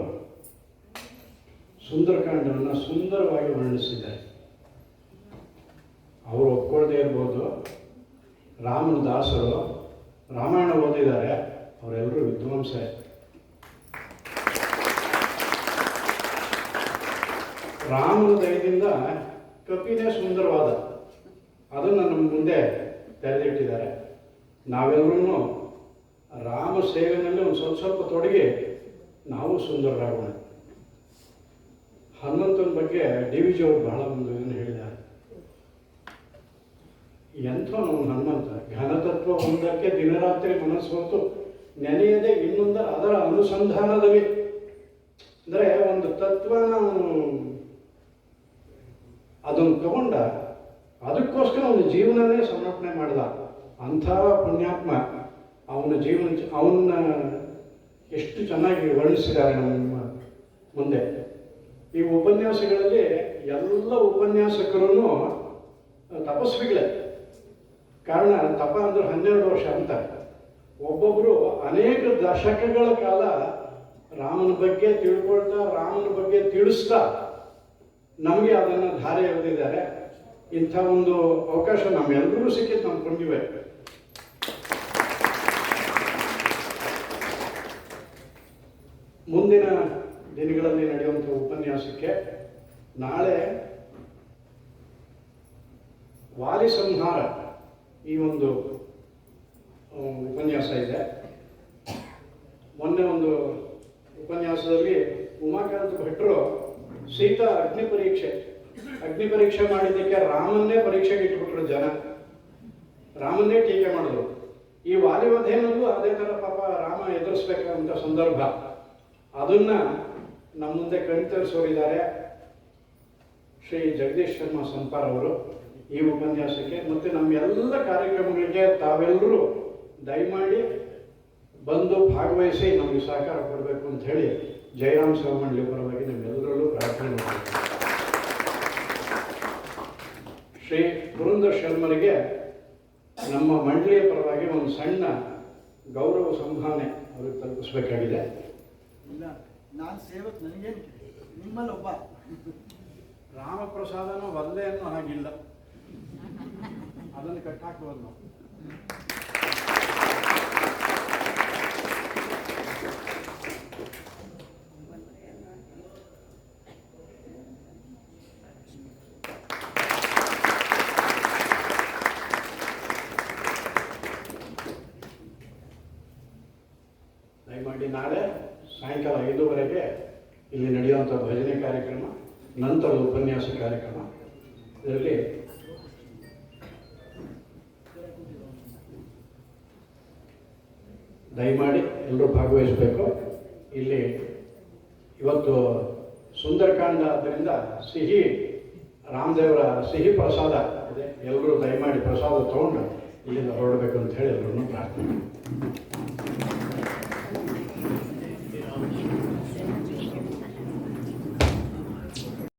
ಸುಂದರಕಾಂಡವನ್ನು ಸುಂದರವಾಗಿ ವರ್ಣಿಸಿದ್ದಾರೆ. ಅವರು ಒಪ್ಕೊಳ್ಳದೆ ಇರ್ಬೋದು, ರಾಮನ ದಾಸರು, ರಾಮಾಯಣ ಓದಿದ್ದಾರೆ, ಅವರೆಲ್ಲರೂ ವಿದ್ವಾಂಸರೇ. ರಾಮನ ದಯದಿಂದ ಕಪಿನೇ ಸುಂದರವಾದ, ಅದನ್ನು ನಮ್ಮ ಮುಂದೆ ತೆರೆದಿಟ್ಟಿದ್ದಾರೆ. ನಾವೆಲ್ಲರೂ ರಾಮ ಸೇವೆಯಲ್ಲಿ ಒಂದು ಸ್ವಲ್ಪ ತೊಡಗಿ ನಾವು ಸುಂದರರಾಗೋಣ. ಹನುಮಂತನ ಬಗ್ಗೆ ಡಿ ವಿ ಜಿ ಅವರು ಬಹಳ ಒಂದು ಇದನ್ನು ಹೇಳಿದ್ದಾರೆ. ಎಂಥ ನಮ್ಮ ಹನುಮಂತ ಘನತತ್ವ ಒಂದಕ್ಕೆ ದಿನರಾತ್ರಿ ಮನಸ್ಸೋತು ನೆನೆಯದೆ ಇನ್ನೊಂದರ ಅದರ ಅನುಸಂಧಾನದಲ್ಲಿ. ಅಂದರೆ ಒಂದು ತತ್ವನ ಅದನ್ನು ತಗೊಂಡ, ಅದಕ್ಕೋಸ್ಕರ ಅವನ ಜೀವನನೇ ಸಮರ್ಪಣೆ ಮಾಡಿದ. ಅಂಥ ಪುಣ್ಯಾತ್ಮ ಅವನ ಜೀವನ, ಅವನ್ನ ಎಷ್ಟು ಚೆನ್ನಾಗಿ ವರ್ಣಿಸಿದ್ದಾರೆ ನಮ್ಮ ಮುಂದೆ. ಈ ಉಪನ್ಯಾಸಗಳಲ್ಲಿ ಎಲ್ಲ ಉಪನ್ಯಾಸಕರೂ ತಪಸ್ವಿಗಳೇ. ಕಾರಣ ತಪ ಅಂದ್ರೆ 12 ವರ್ಷ ಅಂತ. ಒಬ್ಬೊಬ್ಬರು ಅನೇಕ ದಶಕಗಳ ಕಾಲ ರಾಮನ ಬಗ್ಗೆ ತಿಳ್ಕೊಳ್ತಾ, ರಾಮನ ಬಗ್ಗೆ ತಿಳಿಸ್ತಾ ನಮಗೆ ಅದನ್ನು ಧಾರೆ ಎಳೆದಿದ್ದಾರೆ. ಇಂಥ ಒಂದು ಅವಕಾಶ ನಮ್ಮೆಲ್ಲರೂ ಸಿಕ್ಕಿದ್ದು ನಮ್ಮ ಪುಣ್ಯವೇ. ಮುಂದಿನ ದಿನಗಳಲ್ಲಿ ನಡೆಯುವಂಥ ಉಪನ್ಯಾಸಕ್ಕೆ ನಾಳೆ ವಾಲಿ ಸಂಹಾರ ಈ ಒಂದು ಉಪನ್ಯಾಸ ಇದೆ. ಮೊನ್ನೆ ಒಂದು ಉಪನ್ಯಾಸದಲ್ಲಿ ಉಮಾಕಾಂತ ಭಟ್ರು ಸೀತಾ ಅಗ್ನಿ ಪರೀಕ್ಷೆ ಮಾಡಿದ್ದಕ್ಕೆ ರಾಮನ್ನೇ ಪರೀಕ್ಷೆಗೆ ಇಟ್ಬಿಟ್ರು ಜನ, ರಾಮನ್ನೇ ಟೀಕೆ ಮಾಡಿದ್ರು. ಈ ವಾಲಿವಧೇನಲ್ಲೂ ಅದೇ ಥರ ಪಾಪ ರಾಮ ಎದುರಿಸ್ಬೇಕಂತ ಸಂದರ್ಭ, ಅದನ್ನ ನಮ್ಮ ಮುಂದೆ ಕಣ್ತರಿಸೋರಿದ್ದಾರೆ ಶ್ರೀ ಜಗದೀಶ್ ಶರ್ಮಾ ಸಂಪಾರ್ ಅವರು. ಈ ಉಪನ್ಯಾಸಕ್ಕೆ ಮತ್ತು ನಮ್ಮ ಎಲ್ಲ ಕಾರ್ಯಕ್ರಮಗಳಿಗೆ ತಾವೆಲ್ಲರೂ ದಯಮಾಡಿ ಬಂದು ಭಾಗವಹಿಸಿ ನಮಗೆ ಸಹಕಾರ ಕೊಡಬೇಕು ಅಂತ ಹೇಳಿ ಜಯರಾಮ್ ಸೇವಾ ಮಂಡಳಿ ಪರವಾಗಿ ನಮ್ಮೆಲ್ಲರಲ್ಲೂ ಪ್ರಾರ್ಥನೆ ಮಾಡ್ತೀವಿ. ಶ್ರೀ ಪುರಂದರ ಶರ್ಮರಿಗೆ ನಮ್ಮ ಮಂಡಳಿಯ ಪರವಾಗಿ ಒಂದು ಸಣ್ಣ ಗೌರವ ಸಂಭಾವನೆ ಅವ್ರಿಗೆ ತಲುಪಿಸಬೇಕಾಗಿದೆ. ಇಲ್ಲ, ನಾನು ಸೇವಕ್, ನನಗೇನು ನಿಮ್ಮಲ್ಲೊಬ್ಬ. ರಾಮಪ್ರಸಾದನೂ ಒಲ್ಲೆ ಅನ್ನೋ ಹಾಗಿಲ್ಲ, ಅದನ್ನು ಕಟ್ಟಾಕ್ಬೋದು ನಾವು. ದಯಮಾಡಿ ನಾಳೆ ಸಾಯಂಕಾಲ 5:30ಗೆ ಇಲ್ಲಿ ನಡೆಯುವಂಥ ಭಜನೆ ಕಾರ್ಯಕ್ರಮ, ನಂತರದ ಉಪನ್ಯಾಸ ಕಾರ್ಯಕ್ರಮ, ಇದರಲ್ಲಿ ದಯಮಾಡಿ ಎಲ್ಲರೂ ಭಾಗವಹಿಸಬೇಕು. ಇಲ್ಲಿ ಇವತ್ತು ಸುಂದರಕಾಂಡ ಆದ್ದರಿಂದ ಸಿಹಿ ರಾಮದೇವರ ಸಿಹಿ ಪ್ರಸಾದ ಇದೆ. ಎಲ್ಲರೂ ದಯಮಾಡಿ ಪ್ರಸಾದ ತೊಗೊಂಡು ಇಲ್ಲಿಂದ ಹೊರಡಬೇಕು ಅಂತ ಹೇಳಿ ಎಲ್ಲರನ್ನು ಪ್ರಾರ್ಥನೆ.